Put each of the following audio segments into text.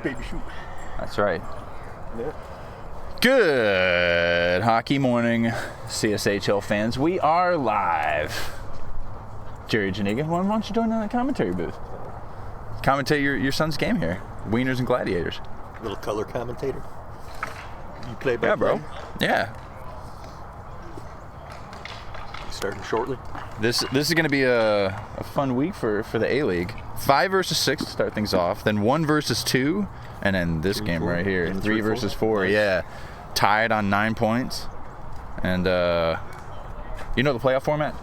Shoot, baby, shoot. That's right. Yeah. Good hockey morning, CSHL fans. We are live. Jerry Janiga, why don't you join the commentary booth? Commentate your son's game here. Wieners and Gladiators. Little color commentator. You play by Yeah, bro. Yeah. Starting shortly. This is going to be a fun week for the A-League. 5 versus 6 to start things off, then 1 versus 2, and then this game right here, and 3 versus 4. Nice. Yeah, tied on 9 points. And you know the playoff format?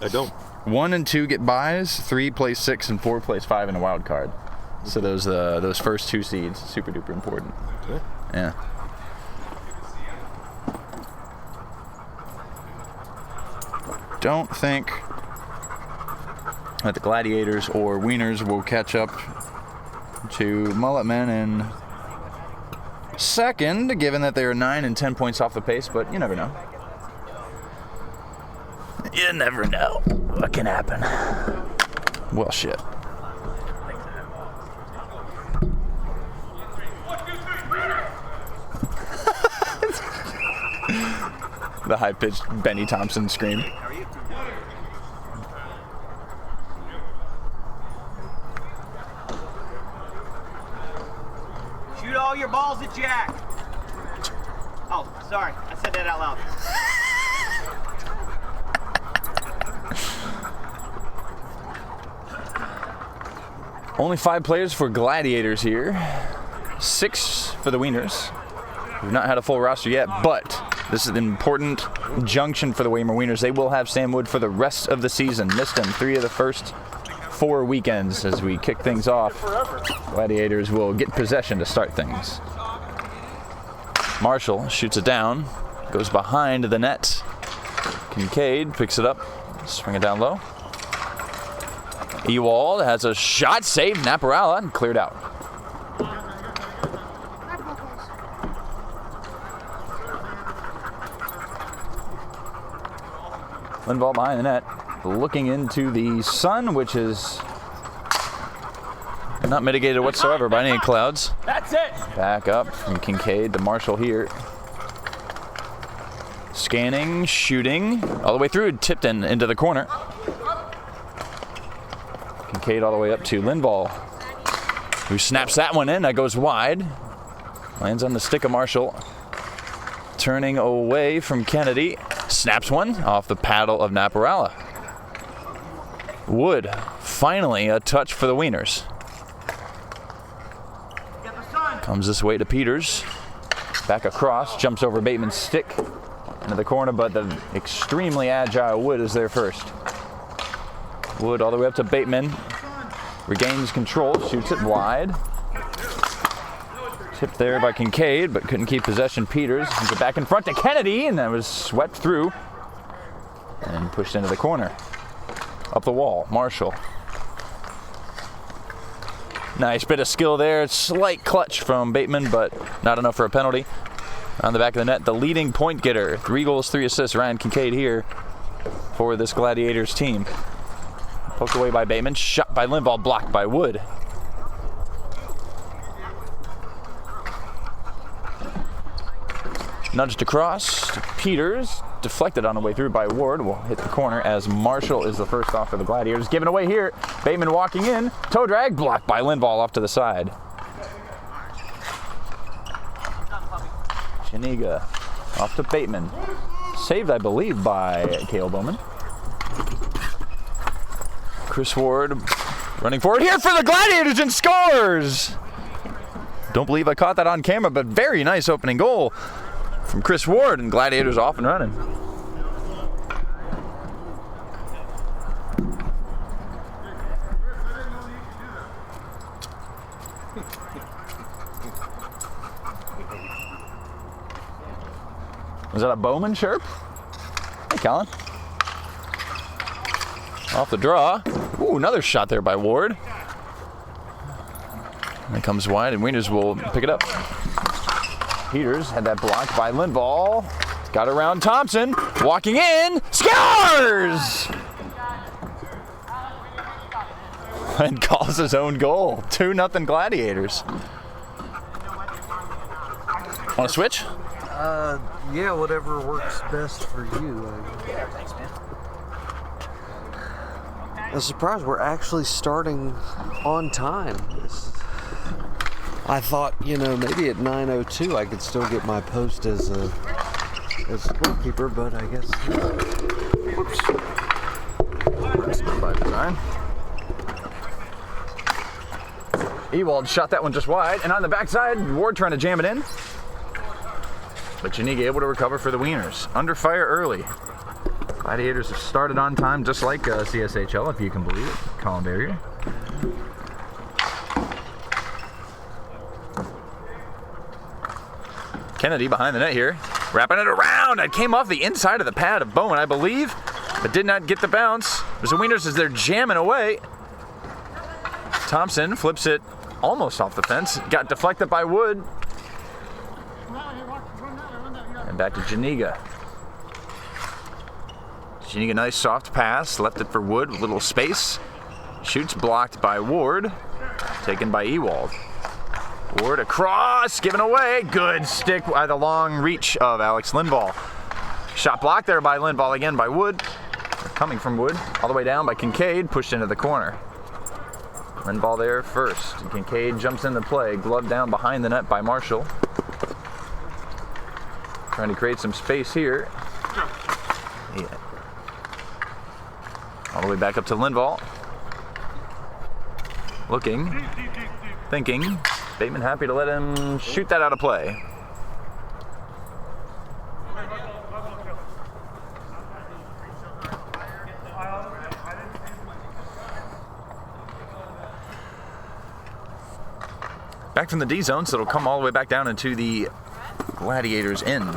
I don't. 1 and 2 get byes, 3 plays 6, and 4 plays 5 in a wild card. So those first 2 seeds, super duper important. Okay. Yeah. Don't think that the Gladiators or Wieners will catch up to Mullet Men in second, given that they are 9 and 10 points off the pace, but you never know. You never know what can happen. Well, shit. The high-pitched Benny Thompson scream. Shoot all your balls at Jack. Oh, sorry. I said that out loud. Only 5 players for Gladiators here. 6 for the Wieners. We've not had a full roster yet, but this is an important junction for the Weimar Wieners. They will have Sam Wood for the rest of the season. Missed him 3 of the first 4 weekends as we kick things off. Gladiators will get possession to start things. Marshall shoots it down, goes behind the net. Kincaid picks it up, swing it down low. Ewald has a shot, saved Naparala, and cleared out. Lindvall behind the net, looking into the sun, which is not mitigated whatsoever by any clouds. That's it. Back up from Kincaid to Marshall here. Scanning, shooting, all the way through, tipped into the corner. Kincaid all the way up to Lindvall, who snaps that one in. That goes wide. Lands on the stick of Marshall. Turning away from Kennedy. Snaps one off the paddle of Naparala. Wood, finally a touch for the Wieners. Comes this way to Peters. Back across, jumps over Bateman's stick into the corner, but the extremely agile Wood is there first. Wood all the way up to Bateman. Regains control, shoots it wide. Tipped there by Kincaid, but couldn't keep possession. Peters brings it back in front to Kennedy, and that was swept through and pushed into the corner. Up the wall, Marshall. Nice bit of skill there. Slight clutch from Bateman, but not enough for a penalty. On the back of the net, the leading point getter. 3 goals, 3 assists. Ryan Kincaid here for this Gladiators team. Poked away by Bateman, shot by Lindvall, blocked by Wood. Nudged across to Peters, deflected on the way through by Ward. Will hit the corner as Marshall is the first off for the Gladiators. Given away here, Bateman walking in, toe drag, blocked by Lindvall off to the side. Janiga off to Bateman. Saved, I believe, by Cale Bowman. Chris Ward running forward here for the Gladiators and scores! Don't believe I caught that on camera, but very nice opening goal from Chris Ward, and Gladiators off and running. Was that a Bowman chirp? Hey, Colin. Off the draw. Ooh, another shot there by Ward. And it comes wide, and Wieners will pick it up. Peters had that blocked by Lindvall. Got around Thompson. Walking in. Scores! And calls his own goal. 2-0 Gladiators. Want to switch? Yeah, whatever works best for you. Thanks, man. I'm surprised we're actually starting on time. I thought, maybe at 9:02 I could still get my post as goalkeeper, but I guess not. Whoops. That's not by design. Ewald shot that one just wide, and on the backside, Ward trying to jam it in. But Janiga able to recover for the Wieners. Under fire early. Gladiators have started on time, just like CSHL, if you can believe it. Colin Barrier. Kennedy behind the net here, wrapping it around. It came off the inside of the pad of Bowen, I believe, but did not get the bounce. There's the Wieners as they're jamming away. Thompson flips it almost off the fence. Got deflected by Wood. And back to Janiga. Janiga, nice soft pass. Left it for Wood, with a little space. Shoots blocked by Ward. Taken by Ewald. Ward across, given away. Good stick by the long reach of Alex Lindvall. Shot blocked there by Lindvall, again by Wood. Coming from Wood, all the way down by Kincaid, pushed into the corner. Lindvall there first. Kincaid jumps into play, gloved down behind the net by Marshall. Trying to create some space here. Yeah. All the way back up to Lindvall. Looking, thinking. Bateman happy to let him shoot that out of play. Back from the D zone, so it'll come all the way back down into the Gladiators' end.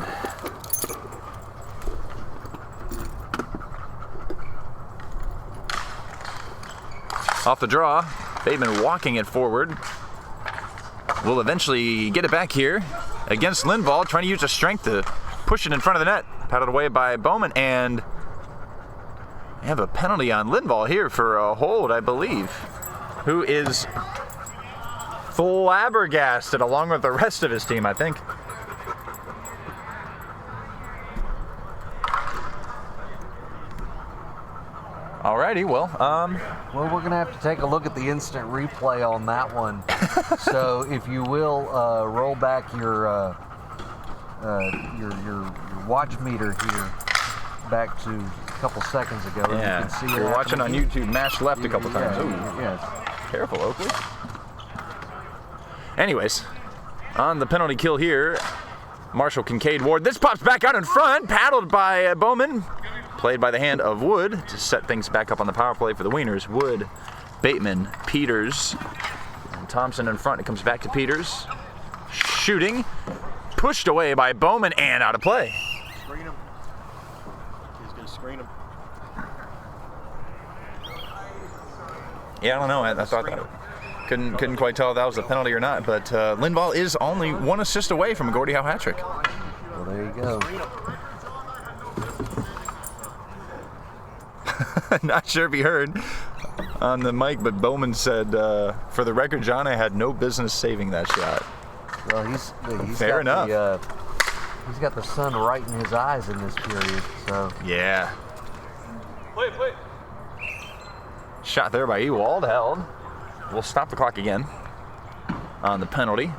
Off the draw, Bateman walking it forward. Will eventually get it back here against Lindvall, trying to use his strength to push it in front of the net. Paddled away by Bowman, and we have a penalty on Lindvall here for a hold, I believe, who is flabbergasted along with the rest of his team, I think. Alrighty, well, Well, we're gonna have to take a look at the instant replay on that one. So, if you will, roll back your watch meter here back to a couple seconds ago. Yeah, you can see you're watching on YouTube. Mash left a couple times. Ooh. Yeah. Careful, Oakley. Anyways, on the penalty kill here, Marshall, Kincaid, Ward. This pops back out in front, paddled by Bowman. Played by the hand of Wood to set things back up on the power play for the Wieners. Wood, Bateman, Peters, and Thompson in front. It comes back to Peters. Shooting. Pushed away by Bowman and out of play. Screen him. He's going to screen him. Yeah, I don't know. I thought that. Couldn't quite tell if that was a penalty or not, but Lindvall is only one assist away from a Gordie Howe hat trick. Well, there you go. Not sure if you heard on the mic, but Bowman said, for the record, John, I had no business saving that shot. Well, he's Fair got enough. He's got the sun right in his eyes in this period, so. Yeah. Play. Shot there by Ewald, held. We'll stop the clock again on the penalty.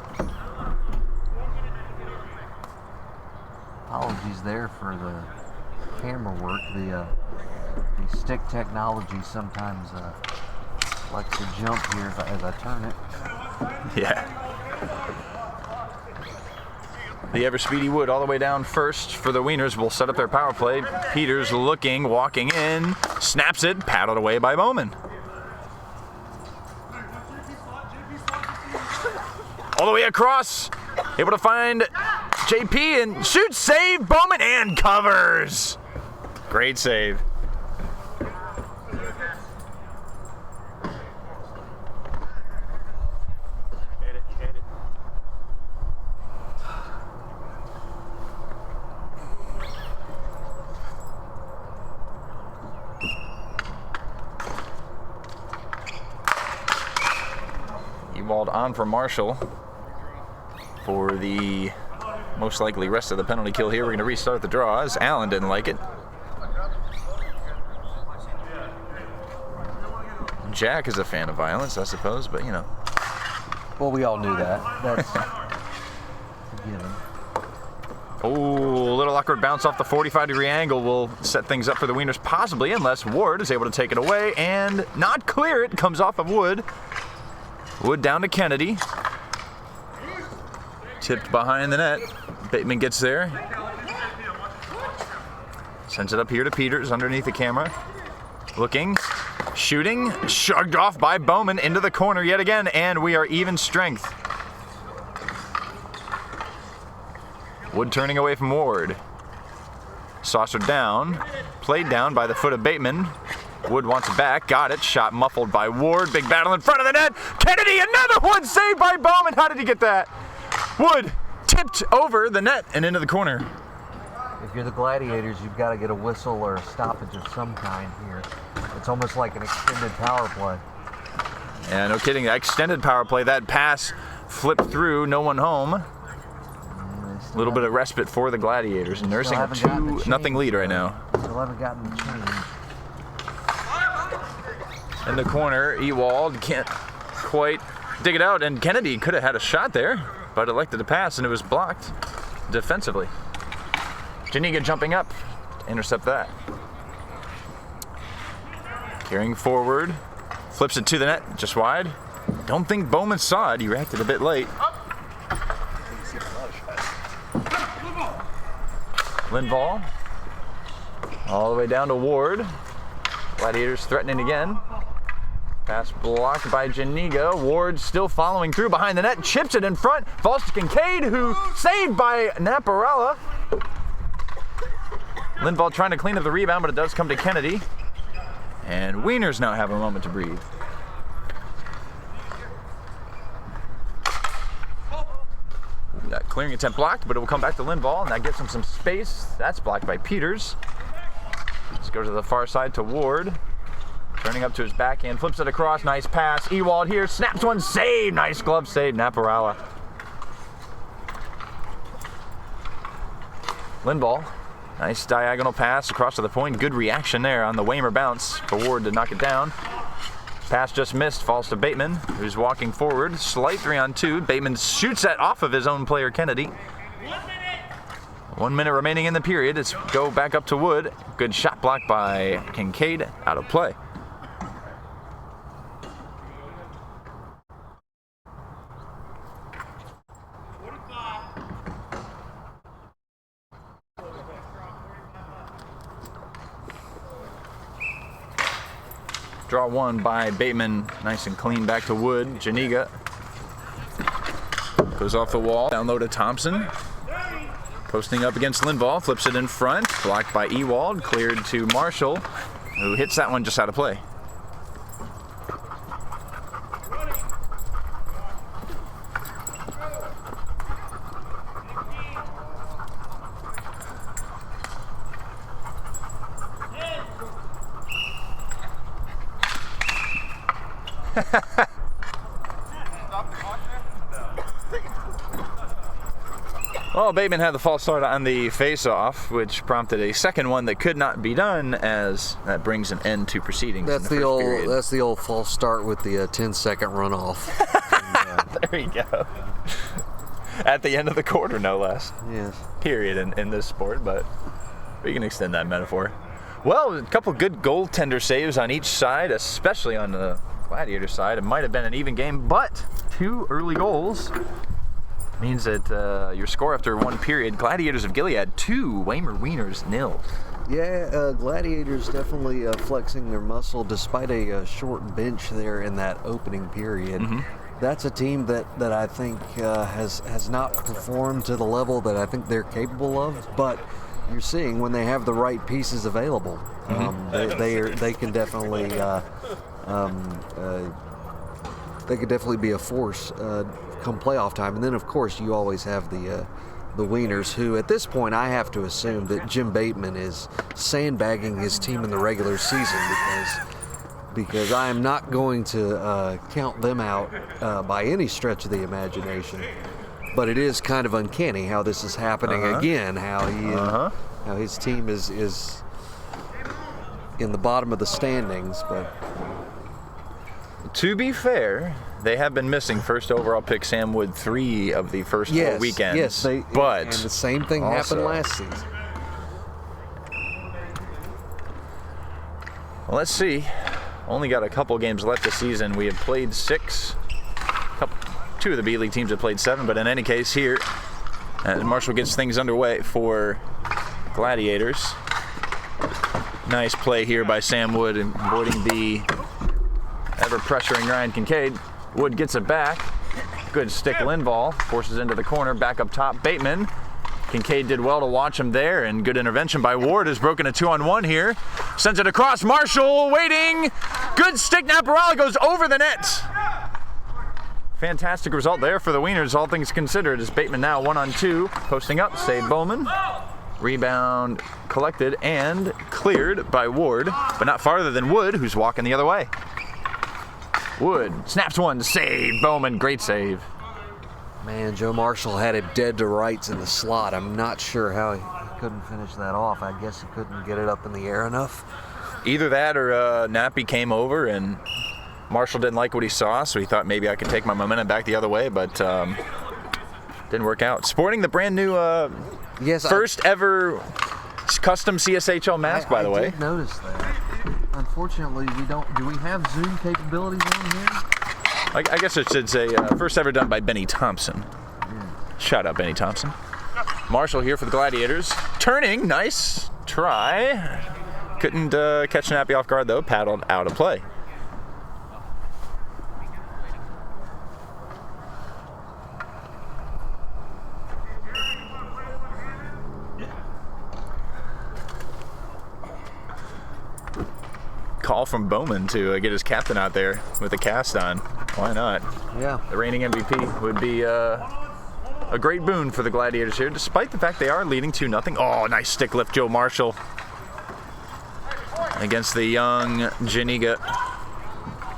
Apologies there for the camera work. The stick technology sometimes likes to jump here as I turn it. Yeah. The ever-speedy Wood all the way down first for the Wieners will set up their power play. Peters looking, walking in, snaps it, paddled away by Bowman. All the way across, able to find JP and shoots, save, Bowman, and covers. Great save. Ewald on for Marshall for the most likely rest of the penalty kill here. We're going to restart the draw as Allen didn't like it. Jack is a fan of violence, I suppose, but you know. Well, we all knew that. That's a given. Oh, a little awkward bounce off the 45-degree angle will set things up for the Wieners, possibly, unless Ward is able to take it away and not clear it. Comes off of Wood. Wood down to Kennedy. Tipped behind the net. Bateman gets there. Sends it up here to Peters underneath the camera. Looking, shooting, shrugged off by Bowman into the corner yet again, and we are even strength. Wood turning away from Ward. Saucered down, played down by the foot of Bateman. Wood wants it back, got it, shot muffled by Ward. Big battle in front of the net. Kennedy, another one saved by Bowman. How did he get that? Wood tipped over the net and into the corner. If you're the Gladiators, you've got to get a whistle or a stoppage of some kind here. It's almost like an extended power play. Yeah, no kidding. That extended power play, that pass flipped through, no one home. A little bit of respite for the Gladiators, nursing a 2-0 lead right now. Still haven't gotten the change. In the corner, Ewald can't quite dig it out, and Kennedy could have had a shot there, but elected to pass, and it was blocked defensively. Janiga jumping up to intercept that. Carrying forward, flips it to the net, just wide. Don't think Bowman saw it, he reacted a bit late. Lindvall, all the way down to Ward. Gladiators threatening again. Pass blocked by Janiga. Ward still following through behind the net, chips it in front. Falls to Kincaid, who saved by Naparala. Lindvall trying to clean up the rebound, but it does come to Kennedy. And Wieners now have a moment to breathe. That clearing attempt blocked, but it will come back to Lindvall, and that gives him some space. That's blocked by Peters. Let's go to the far side to Ward. Turning up to his backhand, flips it across, nice pass. Ewald here, snaps one, save, nice glove save, Naparala. Lindvall, nice diagonal pass across to the point. Good reaction there on the Waymer bounce for Ward to knock it down. Pass just missed, falls to Bateman, who's walking forward. Slight 3-on-2. Bateman shoots that off of his own player, Kennedy. 1 minute remaining in the period. Let's go back up to Wood. Good shot blocked by Kincaid, out of play. Draw one by Bateman, nice and clean back to Wood. Janiga goes off the wall, down low to Thompson. Posting up against Lindvall, flips it in front, blocked by Ewald, cleared to Marshall, who hits that one just out of play. Well, Bateman had the false start on the face-off, which prompted a second one that could not be done, as that brings an end to proceedings. That's in the first period. That's the old false start with the 10-second runoff. There you go. At the end of the quarter, no less. Yes. Period in this sport, but we can extend that metaphor. Well, a couple good goaltender saves on each side, especially on the Gladiator side. It might have been an even game, but 2 early goals means that your score after 1 period, Gladiators of Gilead 2, Waymer Wieners 0. Yeah, Gladiators definitely flexing their muscle despite a short bench there in that opening period. Mm-hmm. That's a team that I think has not performed to the level that I think they're capable of, but you're seeing when they have the right pieces available, they can definitely they could definitely be a force come playoff time. And then of course you always have the Wieners, who at this point I have to assume that Jim Bateman is sandbagging his team in the regular season, because I am not going to count them out by any stretch of the imagination. But it is kind of uncanny how this is happening again. How his team is in the bottom of the standings. But to be fair, they have been missing first overall pick Sam Wood 3 of the first 4 weekends. Yes, and the same thing happened last season. Well, let's see. Only got a couple games left this season. We have played 6. Two of the B League teams have played 7, but in any case here, as Marshall gets things underway for Gladiators. Nice play here by Sam Wood, avoiding the ever-pressuring Ryan Kincaid. Wood gets it back. Good stick Linval, forces into the corner, back up top, Bateman. Kincaid did well to watch him there, and good intervention by Ward has broken a 2-on-1 here. Sends it across, Marshall waiting. Good stick, Naparala goes over the net. Fantastic result there for the Wieners, all things considered, as Bateman now 1-on-2, posting up, save Bowman. Rebound collected and cleared by Ward, but not farther than Wood, who's walking the other way. Wood snaps one to save Bowman, great save. Man, Joe Marshall had him dead to rights in the slot. I'm not sure how he couldn't finish that off. I guess he couldn't get it up in the air enough. Either that or Nappy came over and Marshall didn't like what he saw, so he thought maybe I could take my momentum back the other way, but didn't work out. Sporting the brand new first ever custom CSHL mask, by the way. I did notice that. Unfortunately, do we have Zoom capabilities on here? I guess I should say first ever done by Benny Thompson. Shout out Benny Thompson. Marshall here for the Gladiators. Turning, nice try. Couldn't catch Nappy off guard though, paddled out of play. Call from Bowman to get his captain out there with a cast on. Why not? Yeah. The reigning MVP would be a great boon for the Gladiators here, despite the fact they are leading 2-0. Oh, nice stick lift, Joe Marshall. Against the young Janiga.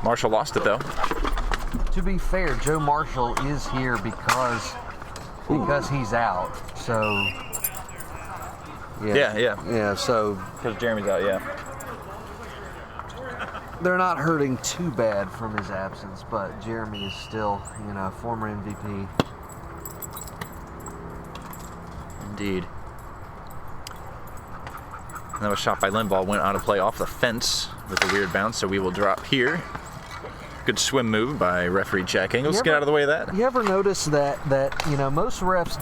Marshall lost it though. To be fair, Joe Marshall is here because he's out. So yeah. So because Jeremy's out, yeah. They're not hurting too bad from his absence, but Jeremy is still, former MVP. Indeed. That was shot by Linval, went out of play off the fence with a weird bounce, so we will drop here. Good swim move by referee Jack Ingles. Get out of the way of that. You ever notice that most refs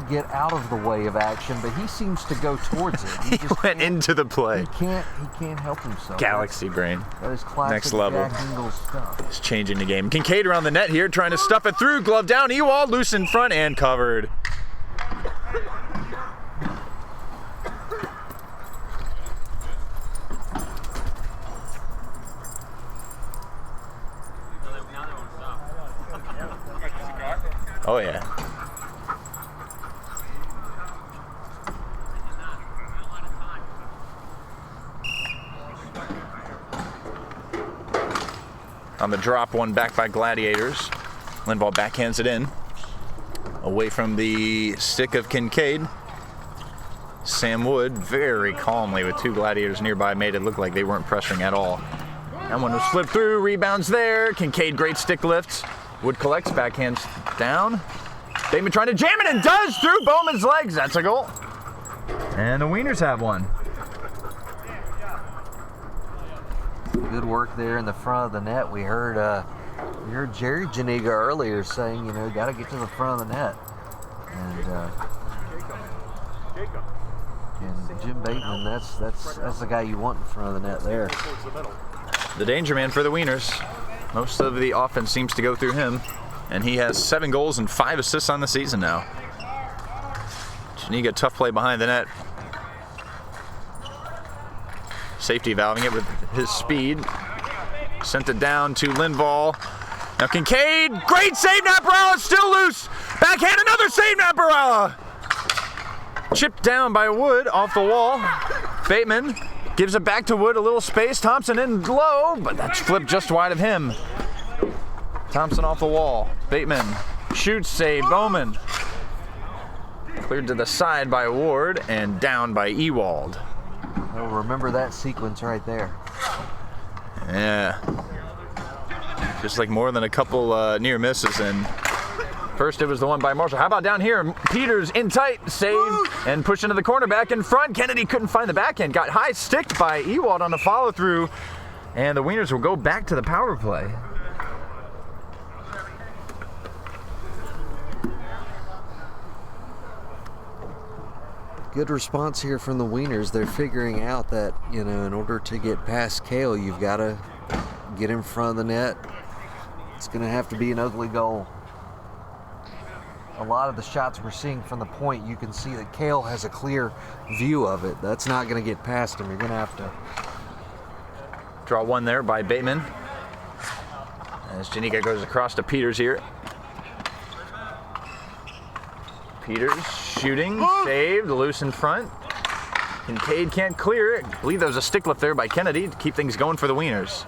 get out of the way of action, but he seems to go towards it. He went into the play. He can't help himself. Galaxy brain. That is classic Next level. Jack Ingles stuff. He's changing the game. Kincaid around the net here, trying to stuff it through. Glove down. Ewald loose in front and covered. Oh yeah. On the drop, one back by Gladiators. Linval backhands it in. Away from the stick of Kincaid. Sam Wood very calmly with 2 Gladiators nearby made it look like they weren't pressuring at all. That one was flipped through, rebounds there. Kincaid, great stick lifts. Wood collects, backhands down. Bateman trying to jam it and does through Bowman's legs. That's a goal. And the Wieners have one. Good work there in the front of the net. We heard Jerry Janiga earlier saying, got to get to the front of the net. And Jim Bateman, that's the guy you want in front of the net there. The danger man for the Wieners. Most of the offense seems to go through him, and he has 7 goals and 5 assists on the season now. Janiga, tough play behind the net. Safety valving it with his speed. Sent it down to Linval. Now Kincaid, great save, Naparala, still loose. Backhand, another save, Naparala. Chipped down by Wood off the wall. Bateman gives it back to Wood, a little space. Thompson in low, but that's flipped just wide of him. Thompson off the wall. Bateman shoots, save. Bowman Cleared to the side by Ward and down by Ewald. Oh, remember that sequence right there. Yeah. Just like more than a couple near misses. And first it was the one by Marshall. How about down here? Peters in tight, saved and pushed into the corner back in front. Kennedy couldn't find the backhand. Got high sticked by Ewald on the follow through. And the Wieners will go back to the power play. Good response here from the Wieners. They're figuring out that, you know, in order to get past Kale, you've got to get in front of the net. It's going to have to be an ugly goal. A lot of the shots we're seeing from the point, you can see that Kale has a clear view of it. That's not going to get past him. You're going to have to draw one there by Bateman. As Janika goes across to Peters here. Peters shooting, saved, loose in front. Kincaid can't clear it. I believe there was a stick lift there by Kennedy to keep things going for the Wieners.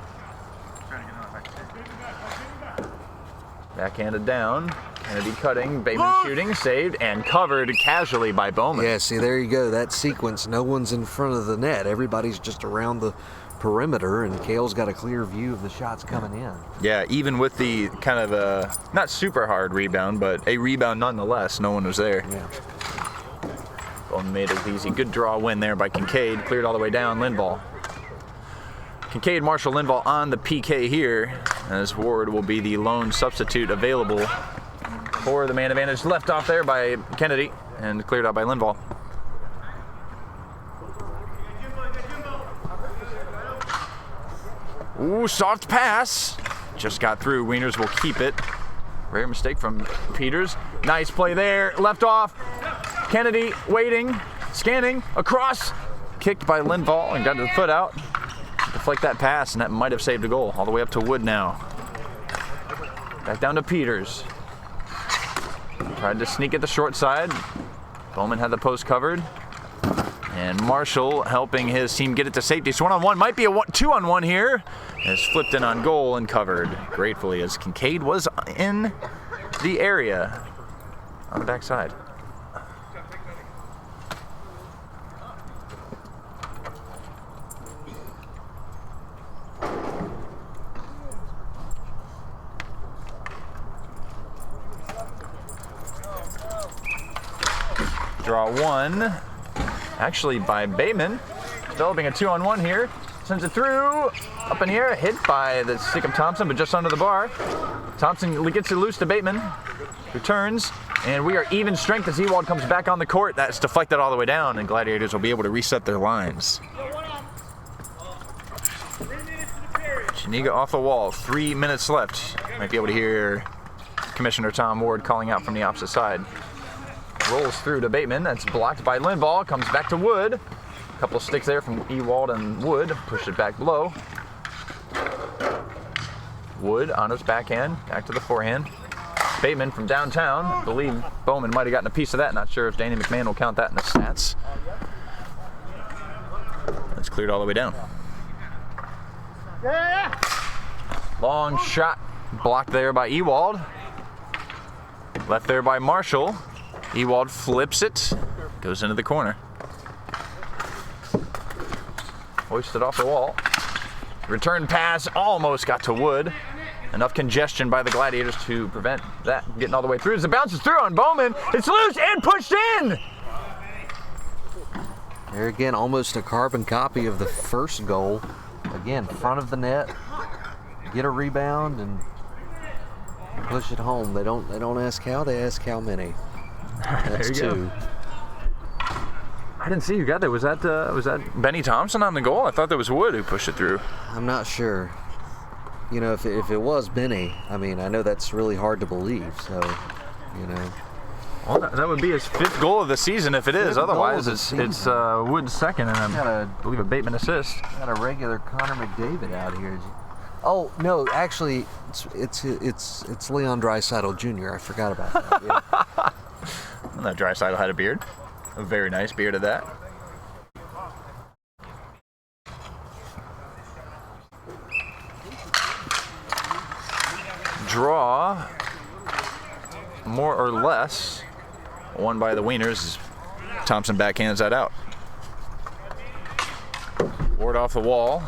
Backhanded down. Kennedy cutting, Bateman shooting, saved, and covered casually by Bowman. Yeah, see, there you go. That sequence, no one's in front of the net. Everybody's just around the perimeter, and Kale's got a clear view of the shots coming in. Yeah, even with the kind of not super hard rebound, but a rebound nonetheless, no one was there. Yeah. Bowman made it easy. Good draw win there by Kincaid. Cleared all the way down, Lindvall. Kincaid, Marshall, Lindvall on the PK here, as Ward will be the lone substitute available for the man advantage. Left off there by Kennedy and cleared out by Lindvall. Ooh, soft pass. Just got through. Wieners will keep it. Rare mistake from Peters. Nice play there. Left off. Kennedy waiting, scanning, across. Kicked by Lindvall and got the foot out. Deflect that pass, and that might have saved a goal. All the way up to Wood now. Back down to Peters. Tried to sneak at the short side. Bowman had the post covered. And Marshall helping his team get it to safety. So 1-on-1, might be a 2-on-1 here. It's flipped in on goal and covered gratefully as Kincaid was in the area on the backside. Draw one. Actually by Bateman, developing a 2-on-1 here. Sends it through, up in the air, hit by the stick of Thompson, but just under the bar. Thompson gets it loose to Bateman, returns, and we are even strength as Ewald comes back on the court. That's deflected all the way down, and Gladiators will be able to reset their lines. Chiniga off the wall, 3 minutes left. Might be able to hear Commissioner Tom Ward calling out from the opposite side. Rolls through to Bateman. That's blocked by Lindvall. Comes back to Wood. A couple of sticks there from Ewald and Wood. Push it back below. Wood on his backhand. Back to the forehand. Bateman from downtown. I believe Bowman might have gotten a piece of that. Not sure if Danny McMahon will count that in the stats. That's cleared all the way down. Long shot. Blocked there by Ewald. Left there by Marshall. Ewald flips it, goes into the corner. Hoisted off the wall. Return pass almost got to Wood. Enough congestion by the Gladiators to prevent that getting all the way through. As it bounces through on Bowman, it's loose and pushed in! There again, almost a carbon copy of the first goal. Again, front of the net, get a rebound and push it home. They don't ask how, they ask how many. That's two. I didn't see who got that. Was that Benny Thompson on the goal? I thought that was Wood who pushed it through. I'm not sure. You know, if it was Benny, I mean, I know that's really hard to believe. So, you know. Well, that would be his 5th goal of the season if it is. Otherwise, it's Wood's second, and I believe a Bateman assist. Got a regular Connor McDavid out here. Oh no, actually, it's Leon Draisaitl Jr. I forgot about that. Yeah. And that Draisaitl had a beard, a very nice beard at that. Draw, more or less, won by the Wieners. Thompson backhands that out. Ward off the wall.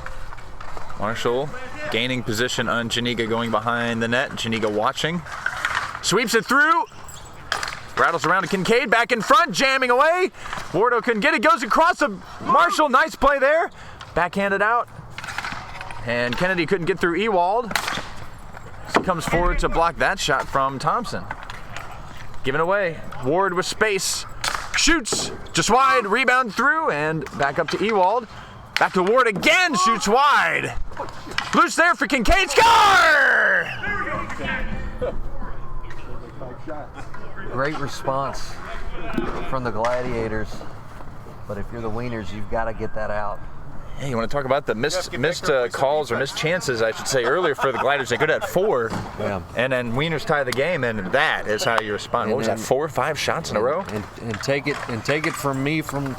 Marshall gaining position on Janiga going behind the net. Janiga watching. Sweeps it through. Rattles around to Kincaid, back in front, jamming away. Wardo couldn't get it, goes across to Marshall. Nice play there. Backhanded out. And Kennedy couldn't get through Ewald. He comes forward to block that shot from Thompson. Given away. Ward with space. Shoots. Just wide. Rebound through and back up to Ewald. Back to Ward again. Shoots wide. Loose there for Kincaid. Score! Great response from the Gladiators. But if you're the Wieners, you've got to get that out. Hey, you want to talk about the missed calls or missed chances, I should say, earlier for the Gladiators? They could have had 4. Yeah. And then Wieners tie the game, and that is how you respond. What was that, 4 or 5 shots in a row? And take it from me from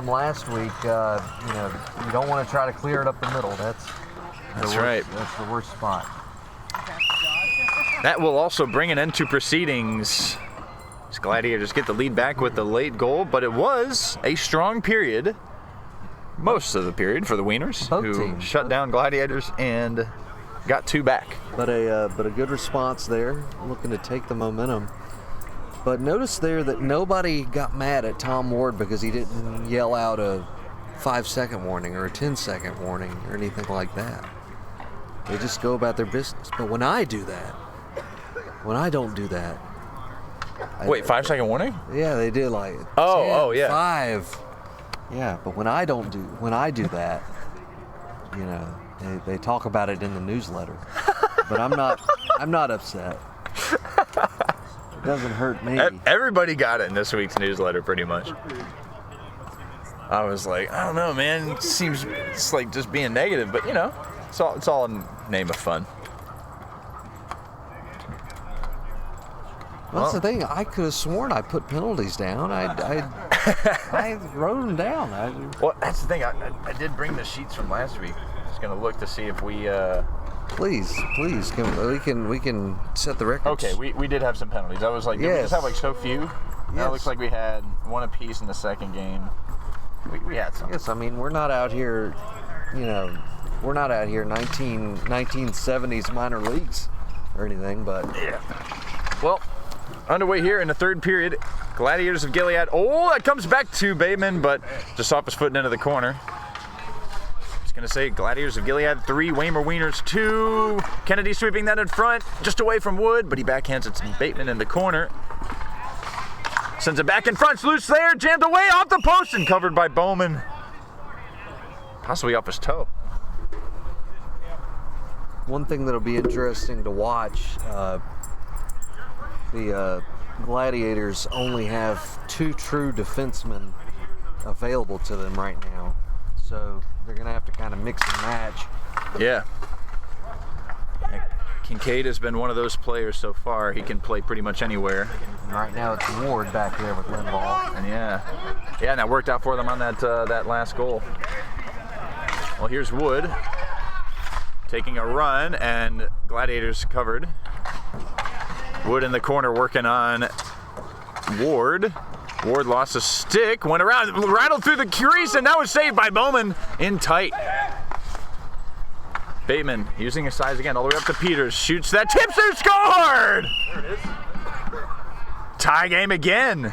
last week. You don't want to try to clear it up the middle. That's right. That's the worst spot. That will also bring an end to proceedings. These Gladiators get the lead back with the late goal, but it was a strong period. Most of the period for the Wieners, Both who teams. shut down Gladiators and got 2 back. But a good response there, looking to take the momentum. But notice there that nobody got mad at Tom Ward because he didn't yell out a 5-second warning or a 10-second warning or anything like that. They just go about their business. But when I do that, when I don't do that. Wait, 5-second warning? Yeah, they did like 10, yeah. 5. Yeah, but when I do that, they talk about it in the newsletter. But I'm not upset. It doesn't hurt me. Everybody got it in this week's newsletter, pretty much. I was like, I don't know, man. It's like just being negative, but it's all in the name of fun. That's the thing. I could have sworn I put penalties down. I wrote them down. Well, that's the thing. I did bring the sheets from last week. Just gonna look to see if we. Please, we can set the record. Okay, we did have some penalties. I was like, did we just have like so few? Now it looks like we had 1 apiece in the second game. We had some. Yes, I mean we're not out here, we're not out here 1970s minor leagues or anything, but yeah. Well, underway here in the third period. Gladiators of Gilead. Oh, that comes back to Bateman, but just off his foot and into the corner. Just going to say Gladiators of Gilead 3, Waymer Wieners 2. Kennedy sweeping that in front, just away from Wood, but he backhands it to Bateman in the corner. Sends it back in front, it's loose there, jammed away off the post and covered by Bowman. Possibly off his toe. One thing that'll be interesting to watch, the Gladiators only have 2 true defensemen available to them right now. So they're going to have to kind of mix and match. Yeah. Kincaid has been one of those players so far. He can play pretty much anywhere. And right now it's Ward back there with Linval. And and that worked out for them on that last goal. Well, here's Wood taking a run, and Gladiators covered. Wood in the corner working on Ward. Ward lost a stick, went around, rattled through the crease, and that was saved by Bowman in tight. Bateman using his size again, all the way up to Peters. Shoots that, tips and scored! There it is. Tie game again.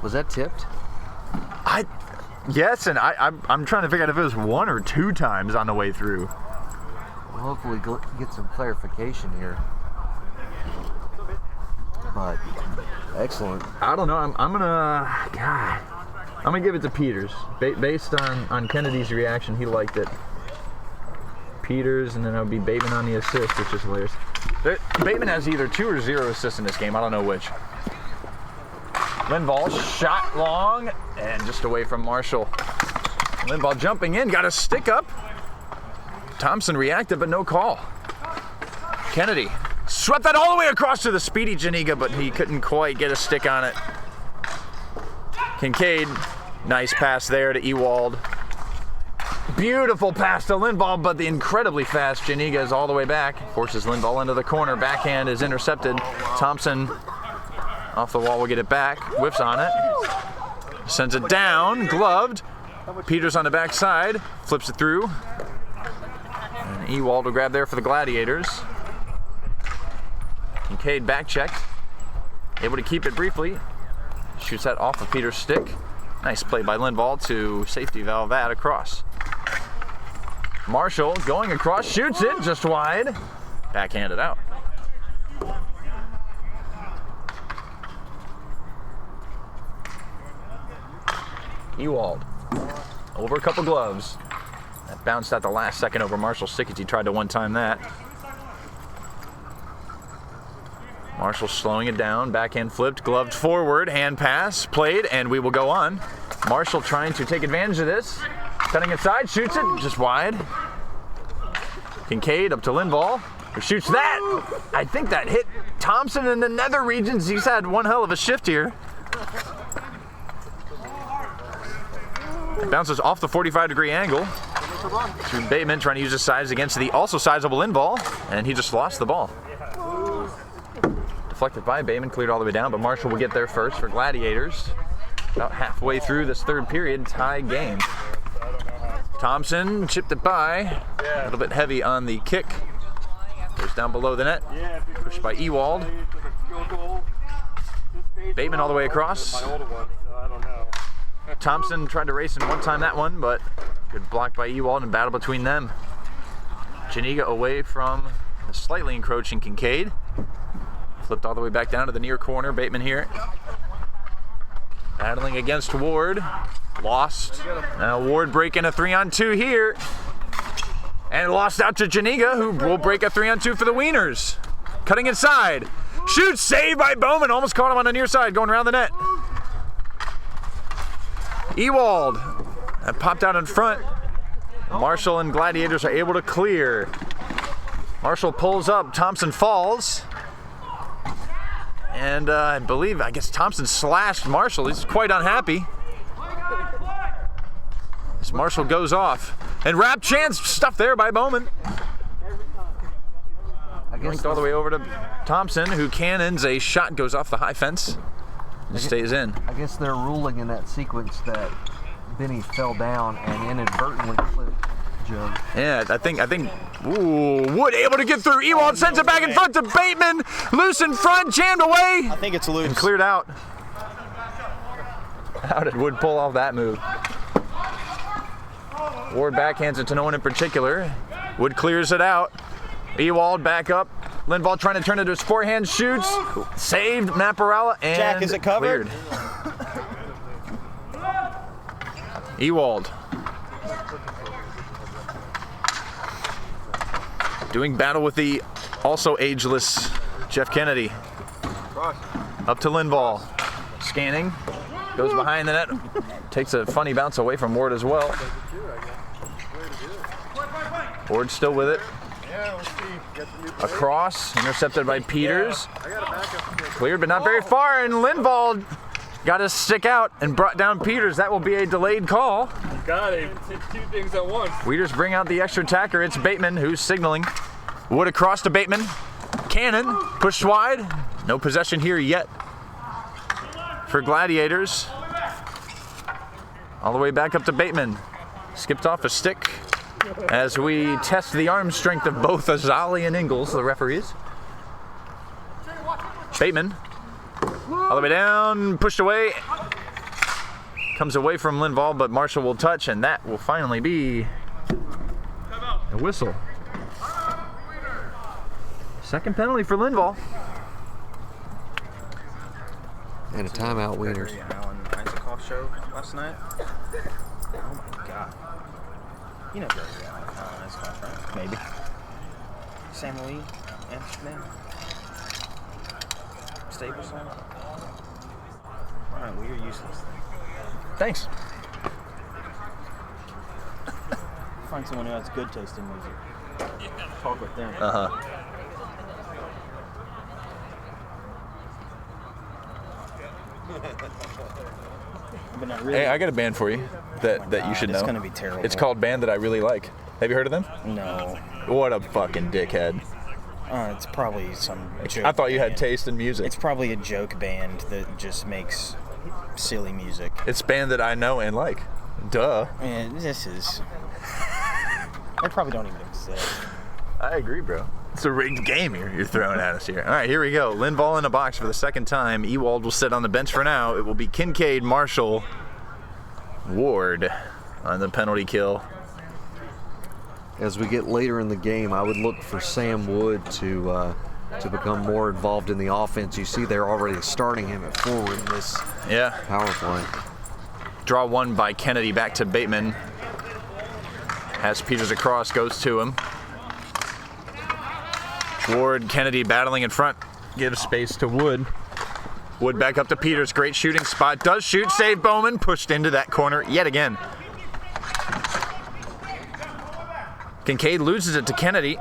Was that tipped? Yes, and I'm trying to figure out if it was 1 or 2 times on the way through. We'll hopefully get some clarification here. But excellent. I don't know. I'm gonna give it to Peters based on Kennedy's reaction. He liked it. Peters, and then it'll be Bateman on the assist, which is hilarious. Bateman has either 2 or 0 assists in this game. I don't know which. Linval shot long and just away from Marshall. Linval jumping in, got a stick up. Thompson reacted, but no call. Kennedy swept that all the way across to the speedy Janiga, but he couldn't quite get a stick on it. Kincaid, nice pass there to Ewald. Beautiful pass to Linval, but the incredibly fast Janiga is all the way back. Forces Linval into the corner. Backhand is intercepted. Thompson Off the wall, we'll get it back. Whiffs on it. Sends it down, gloved. Peters on the backside, flips it through. And Ewald will grab there for the Gladiators. Kincaid back checked. Able to keep it briefly. Shoots that off of Peters' stick. Nice play by Lindvall to safety valve that across. Marshall going across, shoots it just wide. Backhanded out. Ewald over a couple gloves. That bounced out the last second over Marshall's stick as he tried to one-time that. Marshall slowing it down, backhand flipped, gloved forward, hand pass, played, and we will go on. Marshall trying to take advantage of this. Cutting inside, shoots it, just wide. Kincaid up to Lindvall, who shoots that. I think that hit Thompson in the nether regions. He's had one hell of a shift here. It bounces off the 45-degree angle. To Bateman trying to use his size against the also sizable Lindvall, and he just lost the ball. Deflected by Bateman, cleared all the way down, but Marshall will get there first for Gladiators. About halfway through this third period, tie game. Thompson chipped it by, a little bit heavy on the kick. Goes down below the net, pushed by Ewald. Bateman all the way across. Thompson tried to race and one-time that one, but good block by Ewald and battle between them. Janiga away from the slightly encroaching Kincaid. Flipped all the way back down to the near corner. Bateman here. Battling against Ward. Lost. Now Ward breaking a 3-on-2 here. And lost out to Janiga, who will break a 3-on-2 for the Wieners. Cutting inside. Shoots, saved by Bowman. Almost caught him on the near side, going around the net. Ewald. That popped out in front. Marshall and Gladiators are able to clear. Marshall pulls up. Thompson falls. And I guess Thompson slashed Marshall. He's quite unhappy. As Marshall goes off. And wrap chance stuffed there by Bowman. Linked all the way over to Thompson, who cannons a shot, goes off the high fence and stays in. I guess they're ruling in that sequence that Benny fell down and inadvertently flipped Joe. Yeah, I think, Wood able to get through. Ewald sends it back in front to Bateman. Loose in front, jammed away. I think it's loose. And cleared out. How did Wood pull off that move? Ward backhands it to no one in particular. Wood clears it out. Ewald back up. Lindvall trying to turn it to his forehand, shoots. Saved Maparella and Jack, is it covered? Cleared. Ewald. Doing battle with the also ageless Jeff Kennedy. Up to Lindvall. Scanning. Goes behind the net. Takes a funny bounce away from Ward as well. Ward still with it. Across. Intercepted by Peters. Cleared but not very far. And Lindvall got his stick out and brought down Peters. That will be a delayed call. Got it. It's two things at once. Weeders bring out the extra attacker. It's Bateman who's signaling. Wood across to Bateman. Cannon pushed wide. No possession here yet for Gladiators. All the way back up to Bateman. Skipped off a stick as we test the arm strength of both Azali and Ingalls, the referees. Bateman. All the way down, pushed away. Comes away from Lindvall, but Marshall will touch, and that will finally be a whistle. Second penalty for Lindvall. And a timeout, Wieners. Alan Isaacoff show last night. Oh my god. You know Alan Isaacoff, right? Maybe. Sam Lee, Amsterdam. Stapleton. Alright, well, you're useless. Thanks. Find someone who has good taste in music. Talk with them. But not really. Hey, I got a band for you that you should know. It's gonna be terrible. It's called Band That I Really Like. Have you heard of them? No. What a fucking dickhead. It's probably some joke I thought you had band. taste in music. It's probably a joke band that just makes silly music. It's a band that I know and like. Duh. And this is... They probably don't even exist. I agree, bro. It's a rigged game you're throwing at us here. All right, here we go. Linval in a box for the second time. Ewald will sit on the bench for now. It will be Kincaid, Marshall, Ward on the penalty kill. As we get later in the game, I would look for Sam Wood to become more involved in the offense. You see they're already starting him at forward in this power play. Draw one by Kennedy back to Bateman. Has Peters across, goes to him. Ward, Kennedy battling in front. Gives space to Wood. Wood back up to Peters. Great shooting spot. Does shoot. Save Bowman. Pushed into that corner yet again. Kincaid loses it to Kennedy.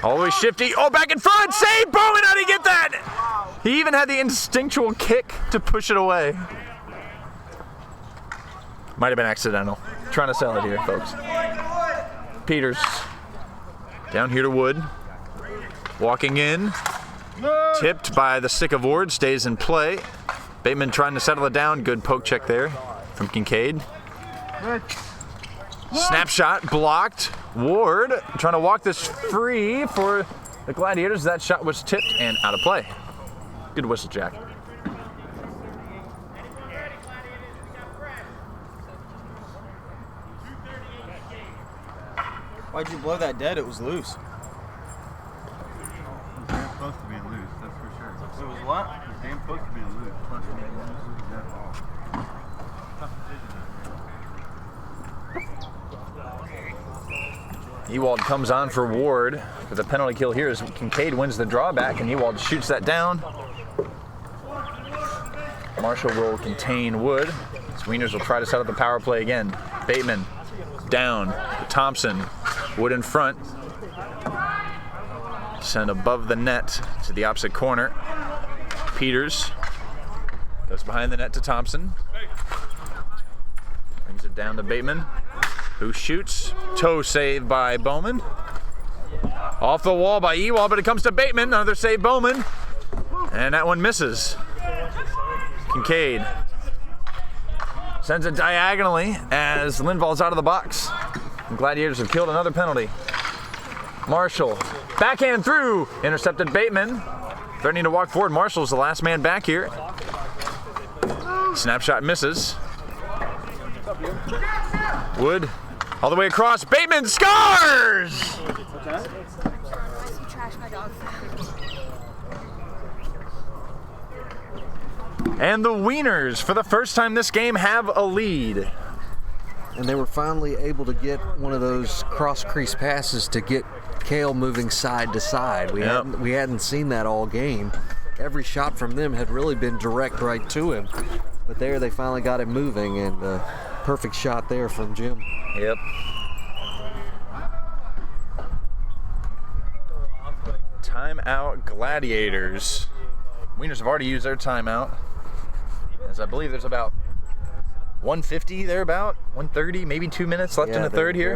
Always shifty. Oh, back in front. Save Bowman. How did he get that? He even had the instinctual kick to push it away. Might have been accidental. Trying to sell it here, folks. Peters. Down here to Wood. Walking in. Tipped by the stick of Ward. Stays in play. Bateman trying to settle it down. Good poke check there from Kincaid. Snapshot blocked. Ward trying to walk this free for the Gladiators. That shot was tipped and out of play. Good whistle, Jack. Why'd you blow that dead? It was loose. Damn supposed to be loose, that's for sure. It was what? It's damn supposed to be loose. Plus to be loose, that's all. Tough decision. Ewald comes on for Ward for the penalty kill here as Kincaid wins the drawback and Ewald shoots that down. Marshall will contain Wood. Wieners will try to set up the power play again. Bateman down to Thompson. Wood in front. Send above the net to the opposite corner. Peters goes behind the net to Thompson. Brings it down to Bateman, who shoots. Toe save by Bowman. Off the wall by Ewald, but it comes to Bateman. Another save Bowman. And that one misses. Kincaid sends it diagonally as Linval's out of the box. The Gladiators have killed another penalty. Marshall, backhand through, intercepted Bateman. Threatening to walk forward. Marshall's the last man back here. Snapshot misses. Wood, all the way across. Bateman scores! And the Wieners, for the first time this game, have a lead. And they were finally able to get one of those cross-crease passes to get Kale moving side to side. We hadn't seen that all game. Every shot from them had really been direct right to him. But there they finally got him moving, and perfect shot there from Jim. Yep. Timeout Gladiators. Wieners have already used their timeout. As I believe there's about 150 thereabout, 130, maybe 2 minutes left in the third here.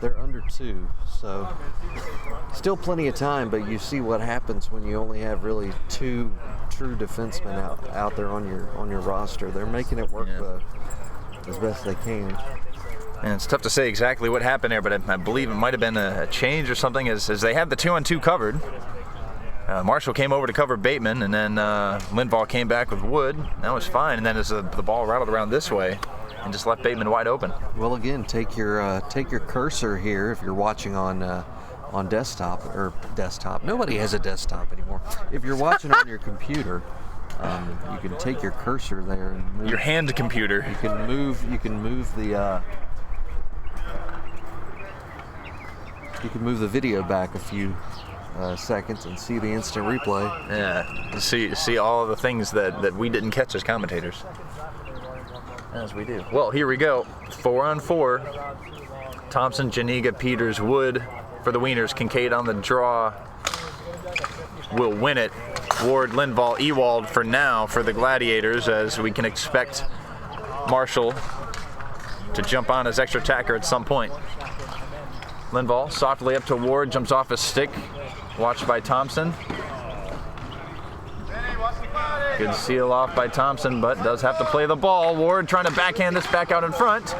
They're under 2, so still plenty of time. But you see what happens when you only have really 2 true defensemen out there on your roster. They're making it work as best they can. And it's tough to say exactly what happened there, but I believe it might have been a change or something as they have the 2-on-2 covered. Marshall came over to cover Bateman, and then Linval came back with Wood. That was fine. And then as the ball rattled around this way, and just left Bateman wide open. Well, again, take your cursor here if you're watching on desktop or desktop. Nobody has a desktop anymore. If you're watching on your computer, you can take your cursor there and move, your hand computer. You can move the. You can move the video back a few seconds and see the instant replay. Yeah, see all of the things that we didn't catch as commentators. As we do. Well, here we go. 4-on-4. Thompson, Janiga, Peters, Wood for the Wieners. Kincaid on the draw. Will win it. Ward, Linval, Ewald for now for the Gladiators, as we can expect Marshall to jump on as extra attacker at some point. Linval softly up to Ward, jumps off his stick. Watched by Thompson. Good seal off by Thompson, but does have to play the ball. Ward trying to backhand this back out in front.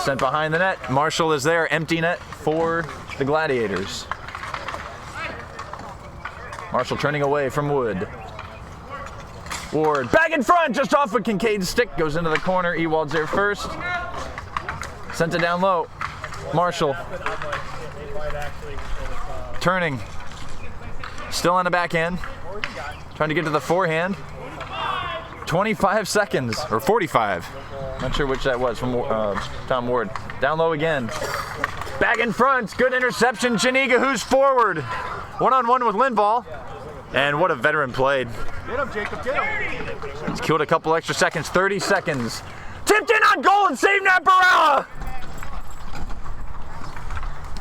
Sent behind the net. Marshall is there, empty net for the Gladiators. Marshall turning away from Wood. Ward back in front, just off of Kincaid's stick, goes into the corner. Ewald's there first. Sent it down low. Marshall turning, still on the backhand, trying to get to the forehand. 25 seconds, or 45. Not sure which that was from Tom Ward. Down low again. Back in front, good interception. Janiga, who's forward. One-on-one with Lindvall. And what a veteran played. Get him, Jacob, get him. He's killed a couple extra seconds, 30 seconds. Tipped in on goal and saved Naparella.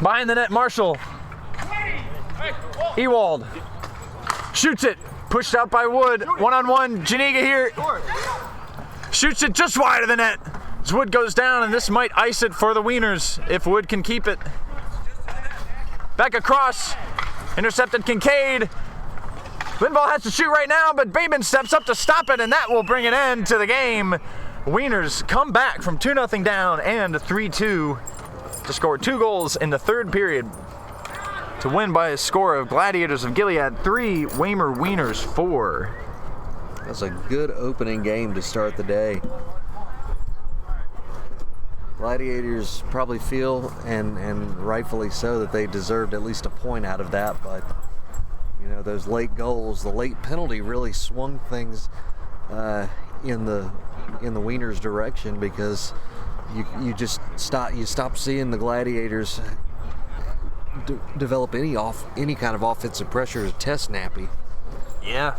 Behind the net, Marshall. Ewald shoots it, pushed out by Wood. One-on-one, Janiga here. Shoots it just wide of the net. As Wood goes down, and this might ice it for the Wieners if Wood can keep it. Back across, intercepted Kincaid. Lindvall has to shoot right now, but Bateman steps up to stop it, and that will bring an end to the game. Wieners come back from 2-0 down and 3-2 to score 2 goals in the third period to win by a score of Gladiators of Gilead 3, Weimar Wieners 4. That's a good opening game to start the day. Gladiators probably feel, and rightfully so, that they deserved at least a point out of that, but you know, those late goals, the late penalty really swung things in the Wieners' direction, because you just stop seeing the Gladiators develop any kind of offensive pressure to test Nappy. Yeah.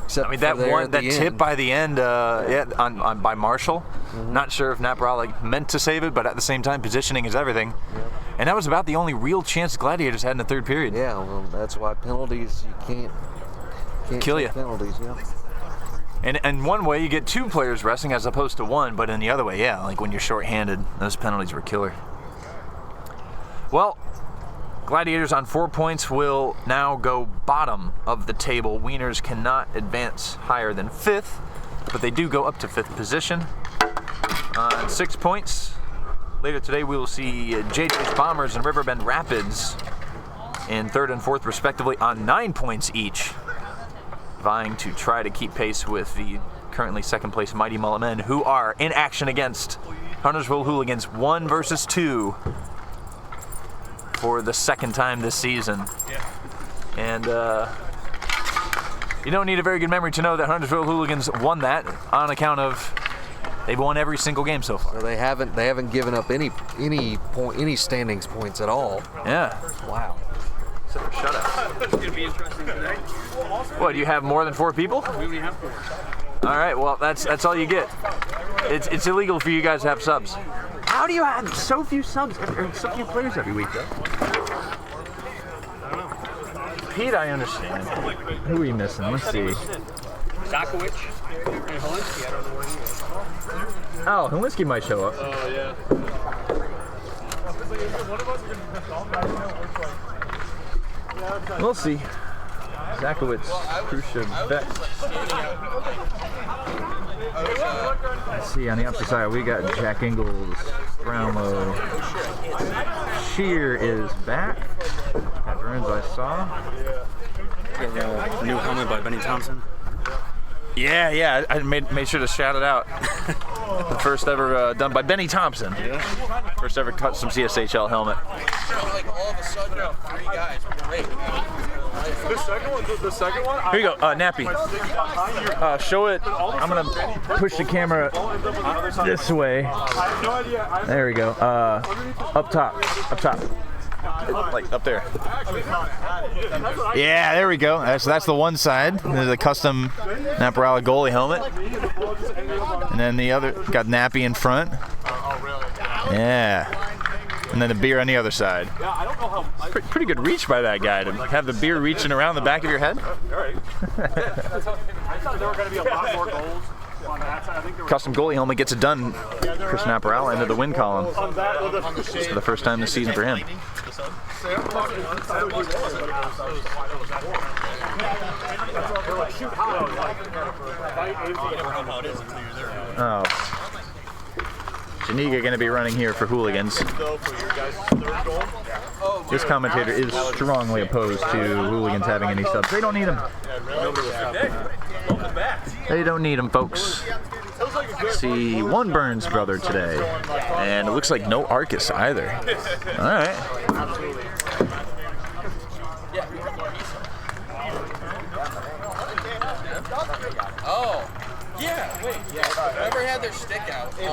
Except I mean, that tip by the end, by Marshall. Mm-hmm. Not sure if Naparella meant to save it, but at the same time, positioning is everything. Yeah. And that was about the only real chance Gladiators had in the third period. Yeah, well, that's why penalties, you can't kill you. Penalties, yeah. And one way you get 2 players resting as opposed to 1, but in the other way, yeah, like when you're shorthanded, those penalties were killer. Well, Gladiators on 4 points will now go bottom of the table. Wieners cannot advance higher than 5th, but they do go up to 5th position on 6 points. Later today, we will see JJ's Bombers and Riverbend Rapids in 3rd and 4th, respectively, on 9 points each, vying to try to keep pace with the currently 2nd place Mighty Mullet Men, who are in action against Huntersville Hooligans 1 versus 2 for the 2nd time this season. Yeah. And you don't need a very good memory to know that Huntersville Hooligans won that on account of they've won every single game so far. So they haven't given up any standings points at all. Yeah. Wow. Except for shutouts. It's gonna be interesting today. What, do you have more than 4 people? We only have 4. All right, well, that's all you get. It's illegal for you guys to have subs. How do you have so few subs, or so few players every week, though? Pete, I understand. Who are you missing? Let's see. Zakowicz and Helinski, I don't know where he is. Oh, Helinski might show up. Oh, yeah. We'll see. Zakowicz, Khrushchev, Beck. Let's see, on the opposite side, we got Jack Ingalls, Brownlow. Shear is back. Pat Burns, I saw. New helmet by Benny Thompson. Yeah, I made sure to shout it out. The first ever done by Benny Thompson. Yeah. First ever custom CSHL helmet. Like all of a sudden, 3 guys. Great. The second one. Here you go, Nappy. Show it. I'm gonna push the camera this way. There we go. Up top. Like up there. Yeah, there we go. That's the one side. There's a custom Naparella goalie helmet. And then the other got Nappy in front. Yeah. And then the beer on the other side. Yeah, I don't know how. Pretty good reach by that guy to have the beer reaching around the back of your head. All right. I thought there were going to be a lot more goals. Custom goalie helmet gets it done. Chris Naparala into the win column. This for the first time this season for him. Oh. Janiga going to be running here for Hooligans. This commentator is strongly opposed to Hooligans having any subs. They don't need them. They don't need them, folks. See, one Burns brother today. And it looks like no Arcus either. All right. Oh, yeah, wait. Yeah, whoever had their stick out. It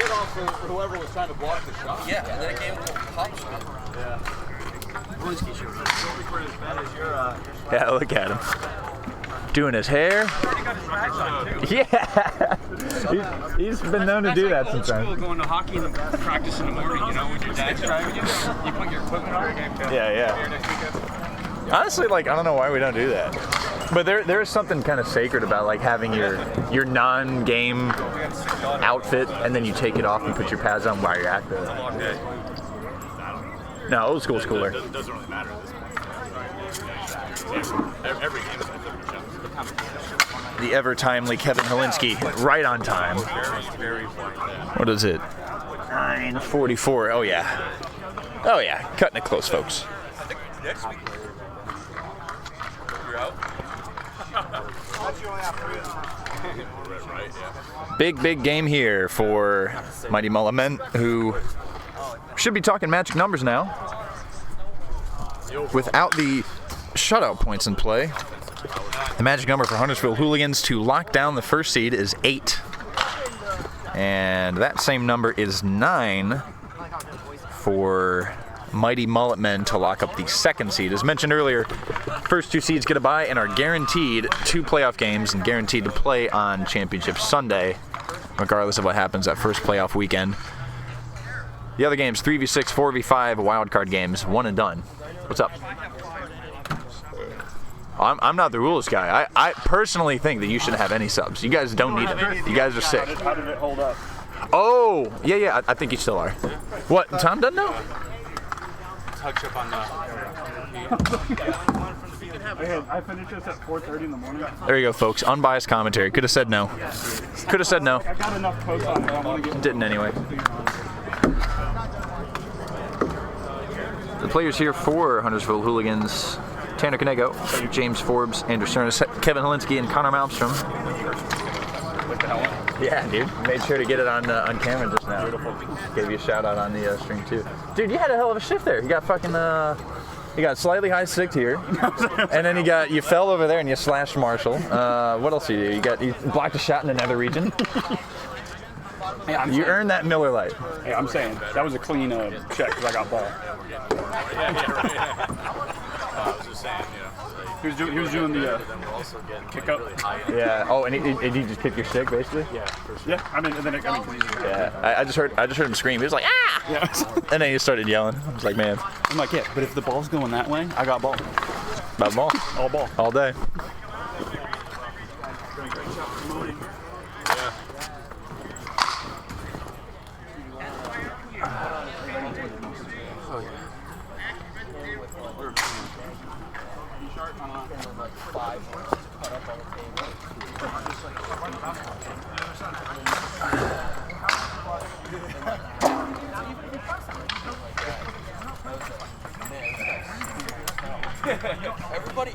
hit off whoever was trying to block the shot. Yeah, and then it came with a pop spin. Yeah, look at him. Doing his hair. Yeah. He's been known to do that sometimes. Going to hockey and practice in the morning, you know, when your dad's driving you, you put your equipment on. Yeah. Honestly, like, I don't know why we don't do that. But there is something kind of sacred about like having your non-game outfit and then you take it off and put your pads on while you're active. No, old school's cooler. It doesn't really matter at this point. Every game is like 30 shots. The ever-timely Kevin Helinski, right on time. What is it? 9:44. Oh, yeah. Oh, yeah. Cutting it close, folks. Next week. You're out? Big game here for Mighty Mullet Men, who should be talking magic numbers now. Without the shutout points in play, the magic number for Huntersville Hooligans to lock down the first seed is 8. And that same number is 9 for Mighty Mullet Men to lock up the second seed. As mentioned earlier, first 2 seeds get a bye and are guaranteed 2 playoff games and guaranteed to play on Championship Sunday, regardless of what happens that first playoff weekend. The other games, 3v6, 4v5, wildcard games, one and done. What's up? I'm not the rules guy. I personally think that you shouldn't have any subs. You guys don't need them. You guys are sick. How did it hold up? Oh, yeah, I think you still are. What, Tom doesn't know? Touch up on the. I finished this at 4:30 in the morning. There you go, folks. Unbiased commentary. Could have said no. Could have said no. I got enough posts on it. I want to get. Didn't anyway. The players here for Huntersville Hooligans: Tanner Canego, James Forbes, Andrew Cernas, Kevin Helinski, and Connor Malmstrom. Yeah, dude. Made sure to get it on camera just now. Beautiful. Gave you a shout out on the stream too. Dude, you had a hell of a shift there. You got fucking you got slightly high stick here, and then you fell over there and you slashed Marshall. What else you do? You blocked a shot in another region. You earned that Miller Lite. Hey, I'm saying that was a clean check because I got ball. I was just saying, He was doing the kick up. Yeah. Oh, and he just kicked your stick basically. Yeah. I mean, Yeah. I just heard him scream. He was like, ah! Yeah. And then he started yelling. I was like, man. I'm like, yeah, but if the ball's going that way, I got ball. About ball. All ball. All day.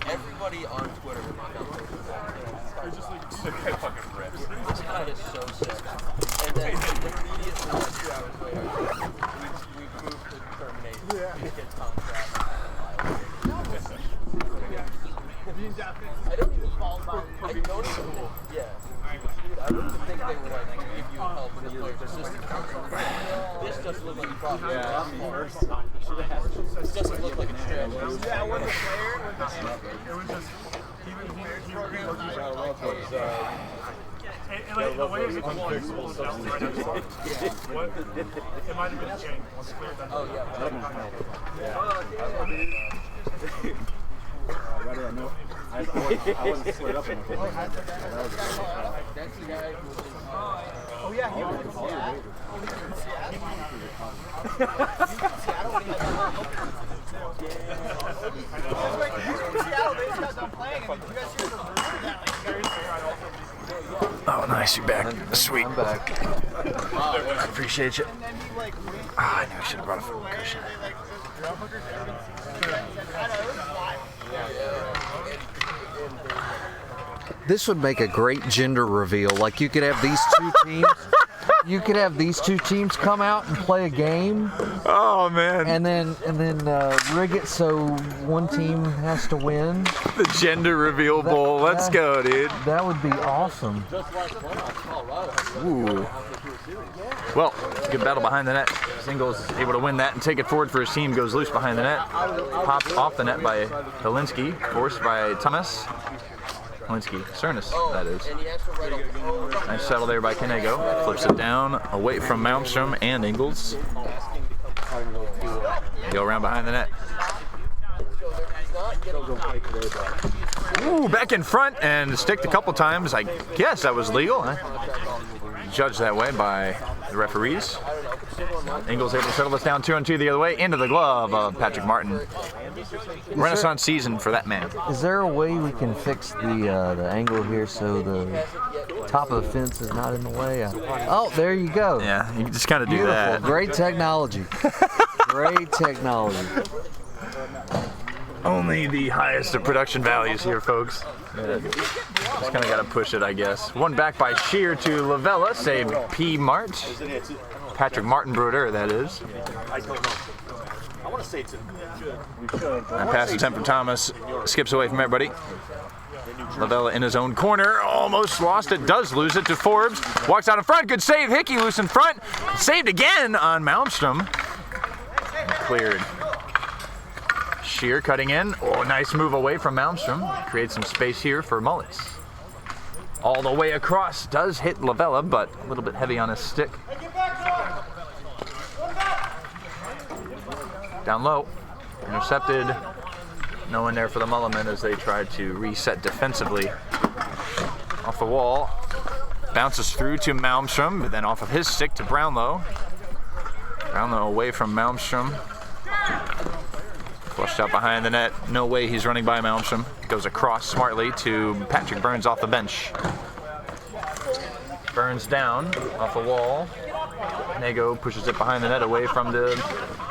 Everybody on Twitter. This guy is so sick. And then immediately 2 hours later, we moved to terminate his contract. I don't even fall back. I don't even. Yeah. Dude, I wouldn't think they were like give you help with the player's assistant. This just looked like a problem. This doesn't look like a stretch. Yeah, with the player. It was just The way it might have been changed. Oh, yeah. I I wasn't split up enough. That's the guy who was Oh, yeah, he was. Oh, nice, you're back. Sweet. I'm back. I appreciate you. Ah, I knew I should have brought a foot cushion. This would make a great gender reveal. Like you could have these two teams. You could have these two teams come out and play a game. Oh man! And then rig it so one team has to win. The gender reveal bowl. Let's go, dude. That would be awesome. Ooh. Well, good battle behind the net. Singles is able to win that and take it forward for his team. Goes loose behind the net. Popped off the net by Helinski. Forced by Thomas. Helinski. Cernus, that is. Nice settle there by Kanego. Flips it down away from Malmstrom and Ingles. Go around behind the net. Ooh, back in front and sticked a couple times. I guess that was legal. Judged that way by the referees. Ingles able to settle this down 2-on-2 the other way into the glove of Patrick Martin. Renaissance season for that man. Is there a way we can fix the angle here so the top of the fence is not in the way? Oh, there you go. Yeah, you can just kind of do Beautiful. that. Great technology. Great technology. Only the highest of production values here, folks. Yeah. Just kind of got to push it, I guess. One back by Shear to Lavella, save P. Mart. Patrick Martinbruder, that is. I don't know. I want to say it's in And pass attempt from Thomas. Skips away from everybody. Lavella in his own corner. Almost lost it. Does lose it to Forbes. Walks out in front. Good save. Hickey loose in front. Saved again on Malmstrom. And cleared. Shear cutting in. Oh, nice move away from Malmstrom. Creates some space here for Mullets. All the way across. Does hit Lavella, but a little bit heavy on his stick. Down low. Intercepted. No one there for the Mulliman as they try to reset defensively. Off the wall. Bounces through to Malmstrom, but then off of his stick to Brownlow. Brownlow away from Malmstrom. Flushed out behind the net. No way he's running by Malmstrom. Goes across smartly to Patrick Burns off the bench. Burns down off the wall. Nego pushes it behind the net away from the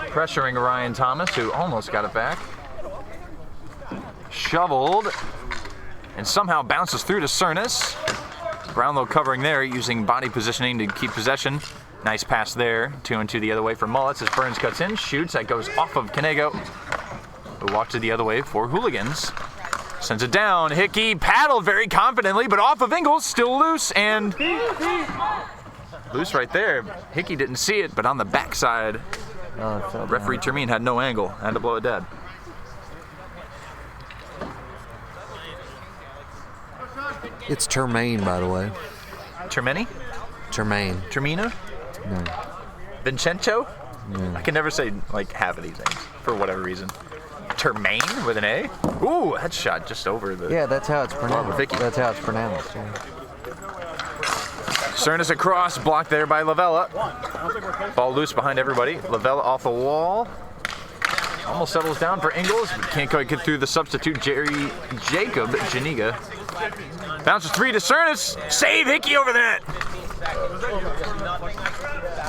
pressuring Ryan Thomas, who almost got it back. Shoveled and somehow bounces through to Cernus. Brownlow covering there, using body positioning to keep possession. Nice pass there. 2-on-2 the other way for Mullets as Burns cuts in, shoots. That goes off of Kanego, who walks it the other way for Hooligans. Sends it down. Hickey paddled very confidently, but off of Ingles, still loose and loose right there. Hickey didn't see it, but on the backside, referee Termine had no angle. Had to blow it dead. It's Termaine, by the way. Termini? Termaine. Termina? No. Vincenzo? Yeah. I can never say like half of these names for whatever reason. Termaine with an A? Ooh, that shot just over the. Yeah, that's how it's pronounced. Vicky. That's how it's pronounced. Yeah. Cernus across, blocked there by Lavella. Ball loose behind everybody. Lavella off the wall. Almost settles down for Ingles, but can't quite get through the substitute, Jacob Janiga. Bounces three to Cernus. Save Hickey over the net.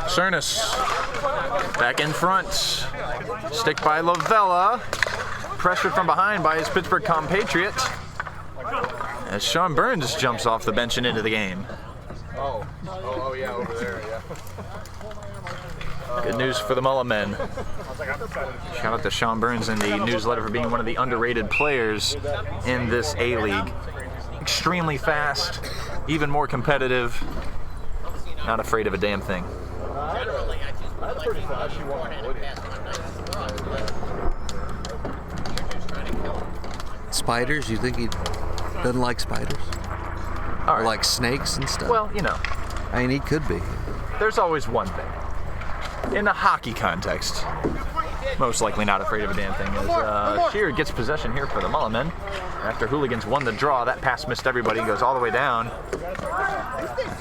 Cernus back in front. Stick by Lavella. Pressured from behind by his Pittsburgh compatriot. As Sean Burns jumps off the bench and into the game. Oh, yeah, over there, yeah. Good news for the Mullen men. Shout out to Sean Burns in the newsletter for being one of the underrated players in this A-League. Extremely fast, even more competitive, not afraid of a damn thing. Spiders? You think he doesn't like spiders? Or like snakes and stuff? Well, you know. I mean, he could be. There's always one thing. In a hockey context, most likely not afraid of a damn thing. As Shear gets possession here for the Mullet men. After Hooligans won the draw, that pass missed everybody, goes all the way down.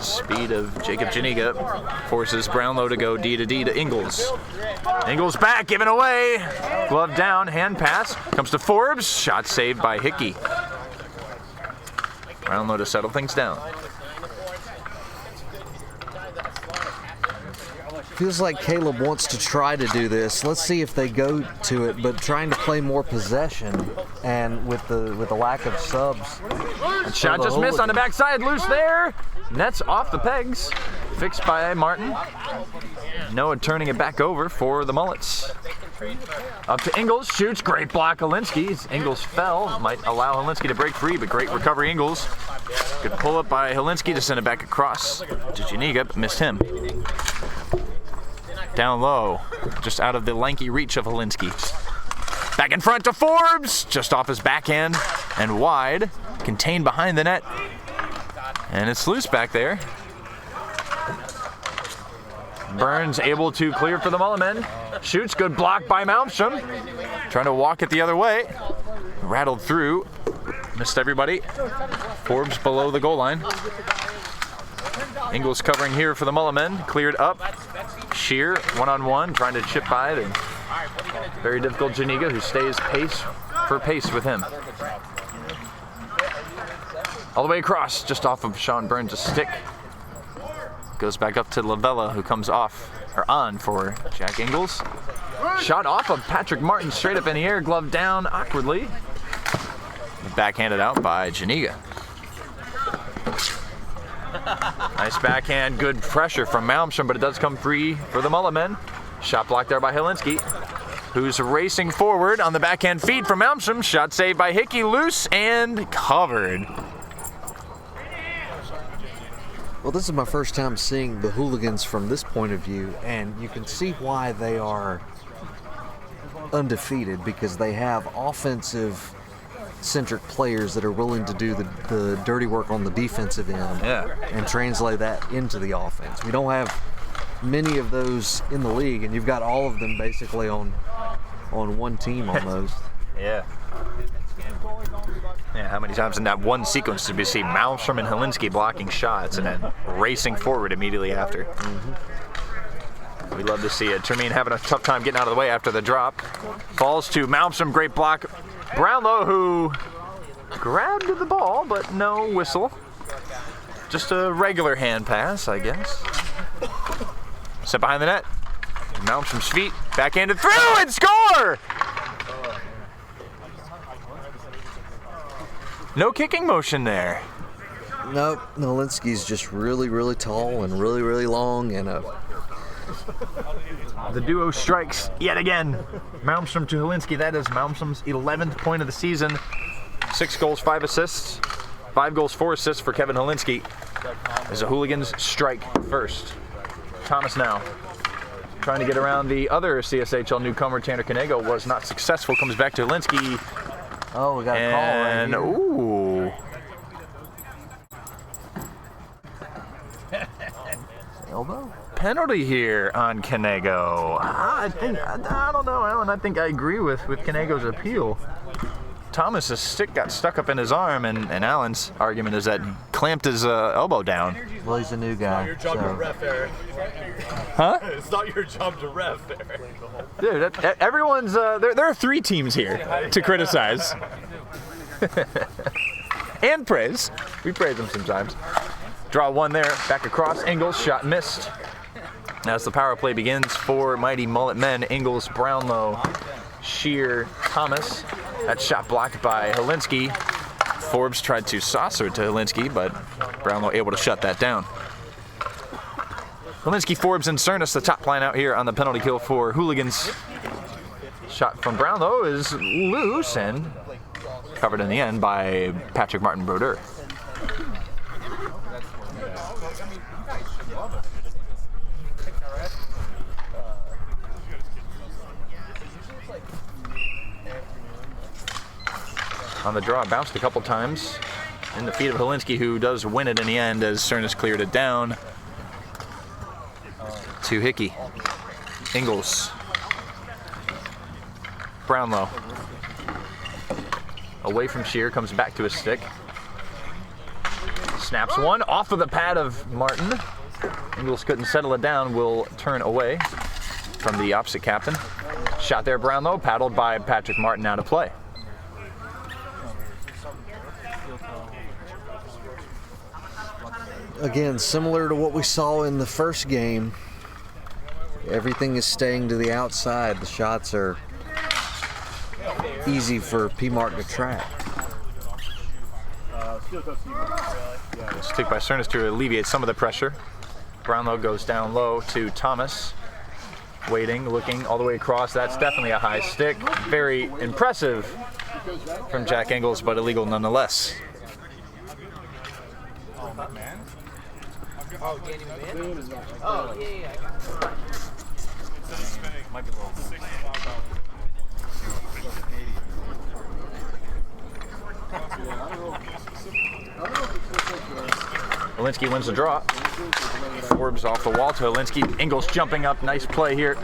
Speed of Jacob Janiga forces Brownlow to go D to D to Ingles. Ingles back, given away. Glove down, hand pass. Comes to Forbes, shot saved by Hickey. Brownlow to settle things down. Feels like Caleb wants to try to do this. Let's see if they go to it, but trying to play more possession, and with the lack of subs. Shot just missed on the backside, loose there. Nets off the pegs, fixed by Martin. Noah turning it back over for the Mullets. Up to Ingles, shoots, great block Helinski. Ingles fell, might allow Helinski to break free, but great recovery Ingles. Good pull up by Helinski to send it back across to Janiga, but missed him. Down low, just out of the lanky reach of Helinski. Back in front to Forbes, just off his backhand and wide, contained behind the net. And it's loose back there. Burns able to clear for the Mullet men. Shoots, good block by Malmstrom. Trying to walk it the other way. Rattled through, missed everybody. Forbes below the goal line. Ingles covering here for the Mullet men, cleared up. Shear, one-on-one, trying to chip by the very difficult Janiga, who stays pace with him. All the way across, just off of Sean Burns' stick. Goes back up to Lavella, who comes off, or on for Jack Ingles. Shot off of Patrick Martin, straight up in the air, glove down awkwardly. Backhanded out by Janiga. Nice backhand, good pressure from Malmstrom, but it does come free for the Mullet men. Shot blocked there by Helinski, who's racing forward on the backhand feed from Malmstrom. Shot saved by Hickey, loose and covered. Well, this is my first time seeing the Hooligans from this point of view, and you can see why they are undefeated, because they have offensive centric players that are willing to do the dirty work on the defensive end and translate that into the offense. We don't have many of those in the league, and you've got all of them basically on one team almost. Yeah, how many times in that one sequence did we see Malmstrom and Helinski blocking shots and then racing forward immediately after? We love to see it. Termine having a tough time getting out of the way after the drop. Falls to Malmstrom, great block. Brownlow, who grabbed the ball, but no whistle. Just a regular hand pass, I guess. Set behind the net. Malmstrom's feet, backhanded through and score! No kicking motion there. Nope, Helinski's just really, really tall and really, really long, and the duo strikes yet again. Malmstrom to Helinski. That is Malmstrom's 11th point of the season. 6 goals, 5 assists. 5 goals, 4 assists for Kevin Helinski. As the Hooligans strike first. Thomas now trying to get around the other CSHL newcomer, Tanner Canego, was not successful. Comes back to Helinski. Oh, we got a call right here. Ooh. Elbow? Penalty here on Canego. I don't know, Alan. I think I agree with Canego's appeal. Thomas's stick got stuck up in his arm, and Alan's argument is that he clamped his elbow down. Well, he's a new guy. It's not your job to ref, Eric. Huh? It's not your job to ref, Eric. Dude, everyone's there are 3 teams here to criticize and praise. We praise them sometimes. Draw one there, back across. Ingles, shot missed. As the power play begins for mighty Mullet men, Ingles, Brownlow, Shear, Thomas. That shot blocked by Helinski. Forbes tried to saucer it to Helinski, but Brownlow able to shut that down. Helinski, Forbes, and Cernus, the top line out here on the penalty kill for Hooligans. Shot from Brownlow is loose and covered in the end by Patrick Martin Brodeur. On the draw, bounced a couple times in the feet of Helinski, who does win it in the end as Cernus cleared it down to Hickey. Ingles Brownlow. Away from Shear, comes back to his stick. Snaps one off of the pad of Martin. Ingles couldn't settle it down, will turn away from the opposite captain. Shot there, Brownlow, paddled by Patrick Martin out of play. Again, similar to what we saw in the first game, everything is staying to the outside. The shots are easy for P-Mark to track. Stick by Cernas to alleviate some of the pressure. Brownlow goes down low to Thomas. Waiting, looking all the way across. That's definitely a high stick. Very impressive from Jack Ingles, but illegal nonetheless. Oh, yeah, I got it. Might be a little. Helinski wins the draw. Forbes off the wall to Helinski. Ingles jumping up. Nice play here.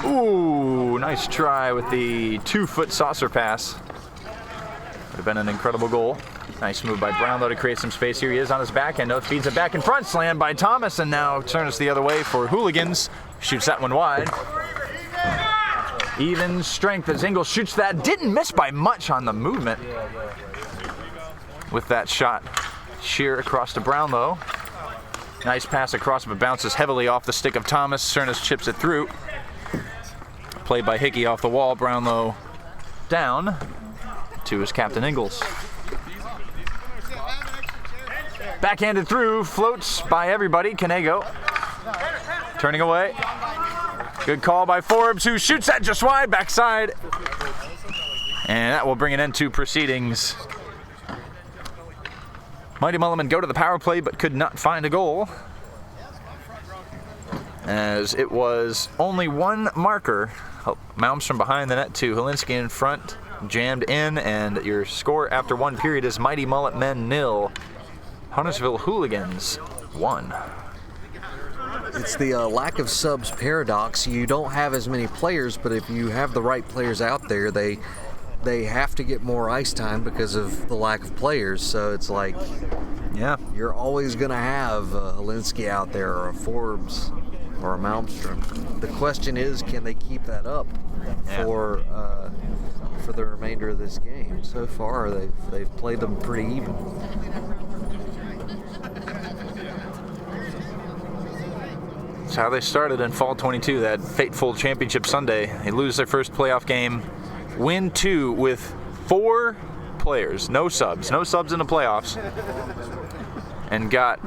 Ooh, nice try with the 2-foot saucer pass. Would have been an incredible goal. Nice move by Brownlow to create some space. Here he is on his backhand. No, feeds it back in front. Slammed by Thomas, and now turns the other way for Hooligans. Shoots that one wide. Even strength as Ingles shoots that. Didn't miss by much on the movement with that shot. Shear across to Brownlow. Nice pass across, but bounces heavily off the stick of Thomas. Cernas chips it through. Played by Hickey off the wall. Brownlow down to his captain Ingles. Backhanded through, floats by everybody. Canego turning away. Good call by Forbes, who shoots that just wide, backside. And that will bring an end to proceedings. Mighty Mulliman go to the power play, but could not find a goal, as it was only one marker. Malmstrom behind the net to Helinski in front, jammed in, and your score after one period is Mighty Mullet Men 0, Huntersville Hooligans 1. It's the lack of subs paradox. You don't have as many players, but if you have the right players out there, they have to get more ice time because of the lack of players. So it's like, yeah, you're always going to have a Helinski out there, or a Forbes, or a Malmstrom. The question is, can they keep that up for the remainder of this game? So far, they've played them pretty even. That's how they started in Fall 22, that fateful championship Sunday. They lose their first playoff game, win 2 with 4 players, no subs in the playoffs, and got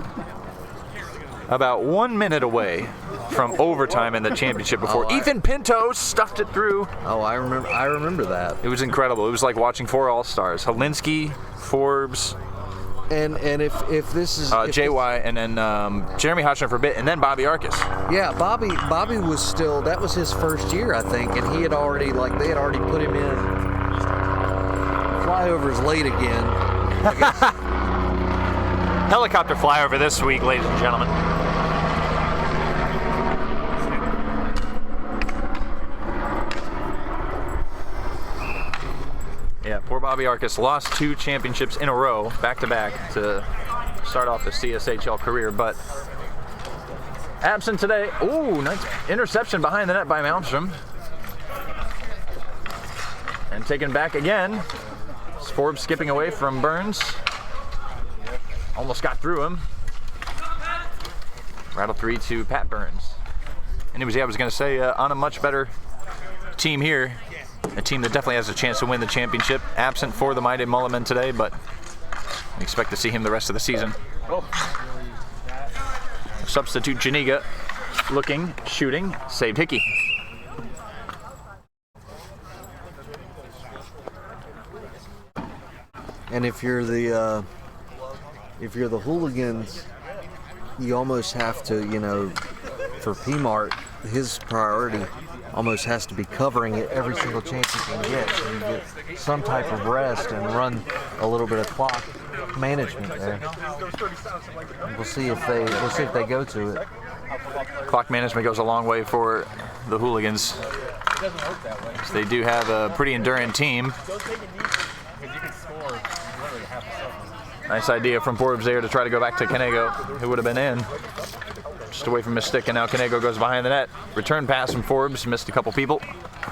about 1 minute away from overtime in the championship before Ethan Pinto stuffed it through. Oh, I remember that. It was incredible. It was like watching 4 All-Stars. Helinski, Forbes, and if this is JY, and then Jeremy Hotchner for a bit, and then Bobby Arcus. Yeah, Bobby was still, that was his first year, I think, and he had already, they had already put him in. Flyover's late again. Helicopter flyover this week, ladies and gentlemen. Yeah, poor Bobby Arcus lost 2 championships in a row, back-to-back, to start off his CSHL career, but absent today. Ooh, nice interception behind the net by Malmstrom. And taken back again. Forbes skipping away from Burns. Almost got through him. Rattle 3 to Pat Burns. Anyways, I was going to say, on a much better team here. A team that definitely has a chance to win the championship. Absent for the Mighty Mulliman today, but we expect to see him the rest of the season. Substitute Janiga looking, shooting, saved Hickey. And if you're the Hooligans, you almost have to, for P-Mart, his priority almost has to be covering it every single chance you can get, so you get some type of rest and run a little bit of clock management there. We'll see if they go to it. Clock management goes a long way for the Hooligans. doesn't work that way. So they do have a pretty enduring team. Don't take a knee because you can score literally half a second. Nice idea from Forbes there to try to go back to Canego, who would have been in. Just away from his stick, and now Canego goes behind the net. Return pass from Forbes, missed a couple people.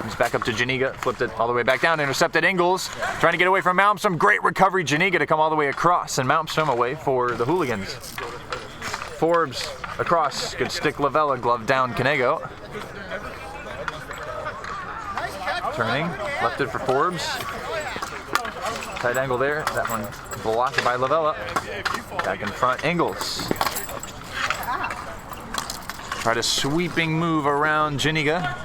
He's back up to Janiga, flipped it all the way back down, intercepted Ingles, trying to get away from Malmstrom. Great recovery, Janiga to come all the way across, and Malmstrom away for the Hooligans. Forbes across, good stick Lavella, glove down Canego. Turning, left it for Forbes. Tight angle there, that one blocked by Lavella. Back in front, Ingles. Tried a sweeping move around Janiga.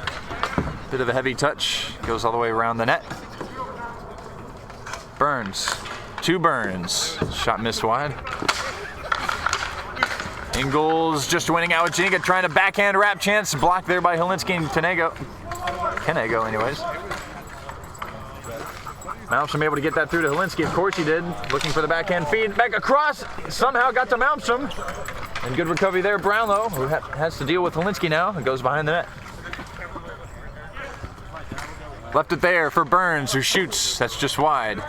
Bit of a heavy touch, goes all the way around the net. Burns, to Burns. Shot missed wide. Ingles just winning out with Janiga, trying to backhand wrap chance, blocked there by Helinski and Canego anyways. Malmstrom able to get that through to Helinski, of course he did. Looking for the backhand feed, back across, somehow got to Malmstrom. And good recovery there, Brownlow, who has to deal with Helinski now, and goes behind the net. Left it there for Burns, who shoots, that's just wide.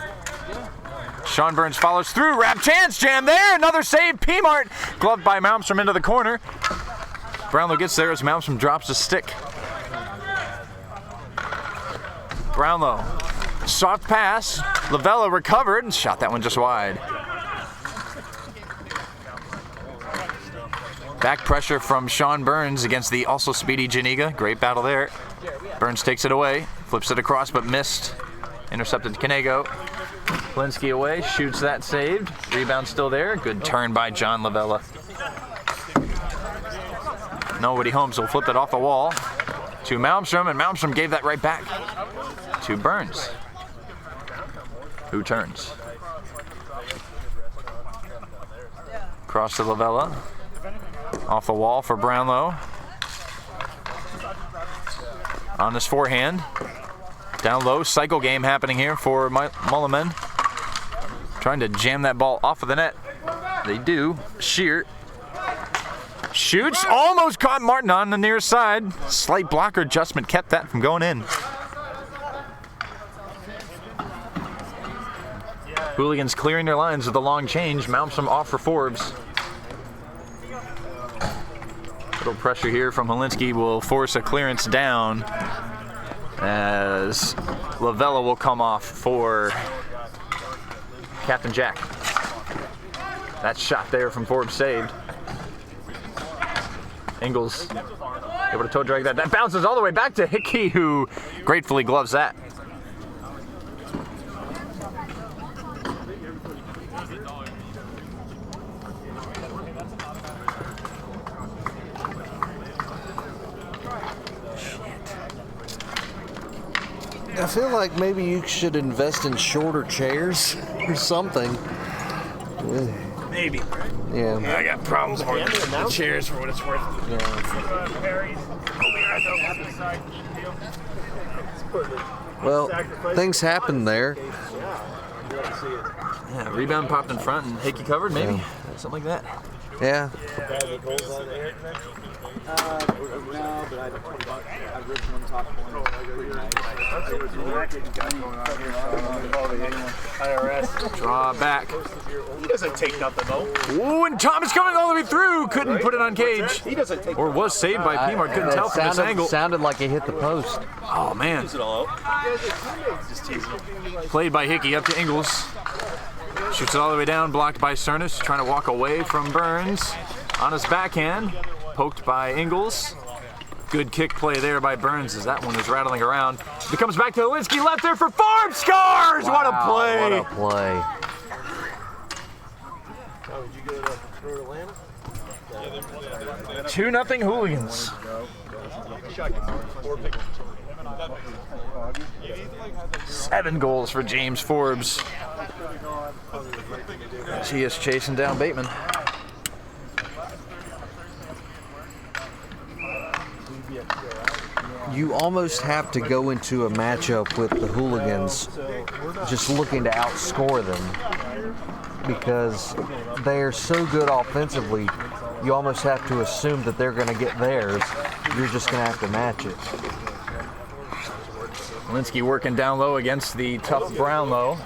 Sean Burns follows through, wrap chance, jam there, another save, P-Mart, gloved by Malmstrom into the corner. Brownlow gets there as Malmstrom drops a stick. Brownlow, soft pass, Lavella recovered and shot that one just wide. Back pressure from Sean Burns against the also speedy Janiga. Great battle there. Burns takes it away, flips it across but missed. Intercepted Canego. Helinski away, shoots that saved. Rebound still there. Good turn by John Lavella. Nobody home, so flip it off the wall to Malmstrom, and Malmstrom gave that right back to Burns, who turns. Cross to Lavella. Off the wall for Brownlow. On his forehand. Down low, cycle game happening here for Mulliman. Trying to jam that ball off of the net. They do. Shear. Shoots, almost caught Martin on the near side. Slight blocker adjustment kept that from going in. Hooligans clearing their lines with a long change. Malmstrom off for Forbes. Little pressure here from Helinski will force a clearance down as Lavella will come off for Captain Jack. That shot there from Forbes saved. Ingles able to toe drag that. That bounces all the way back to Hickey, who gratefully gloves that. I feel like maybe you should invest in shorter chairs or something. Maybe. Yeah. I got problems holding the chairs for what it's worth. Well, things happen there. Yeah, rebound popped in front and Hickey covered, maybe? Yeah. Something like that. Yeah. No, but I've ripped one top corner. Draw back. He doesn't take nothing though. Ooh, and Thomas coming all the way through. Couldn't put it on cage. He doesn't take. Or was saved by P-Mart. Couldn't tell from this angle. Sounded like it hit the post. Oh, man. It all out. Played by Hickey up to Ingles. Shoots it all the way down. Blocked by Cernus. Trying to walk away from Burns. On his backhand. Poked by Ingles. Good kick play there by Burns as that one is rattling around. It comes back to Helinski. Left there for Forbes. Scores! Wow, what a play! What a play. 2-0 Hooligans. Seven goals for James Forbes. As he is chasing down Bateman. You almost have to go into a matchup with the Hooligans just looking to outscore them because they are so good offensively. You almost have to assume that they're going to get theirs. You're just going to have to match it. Helinski working down low against the tough Brownlow.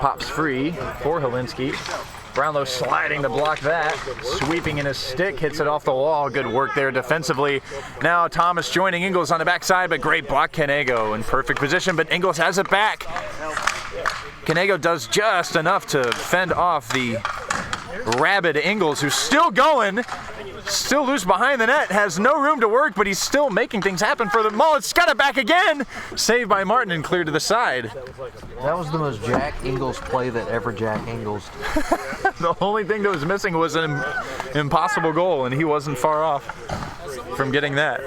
Pops free for Helinski. Brownlow sliding to block that. Sweeping in his stick, hits it off the wall. Good work there defensively. Now Thomas joining Ingles on the backside, but great block. Canego in perfect position, but Ingles has it back. Canego does just enough to fend off the rabid Ingles, who's still going. Still loose behind the net, has no room to work, but he's still making things happen for the Mullets. Got it back again. Saved by Martin and cleared to the side. That was the most Jack Ingles play that ever Jack Ingles. The only thing that was missing was an impossible goal, and he wasn't far off from getting that.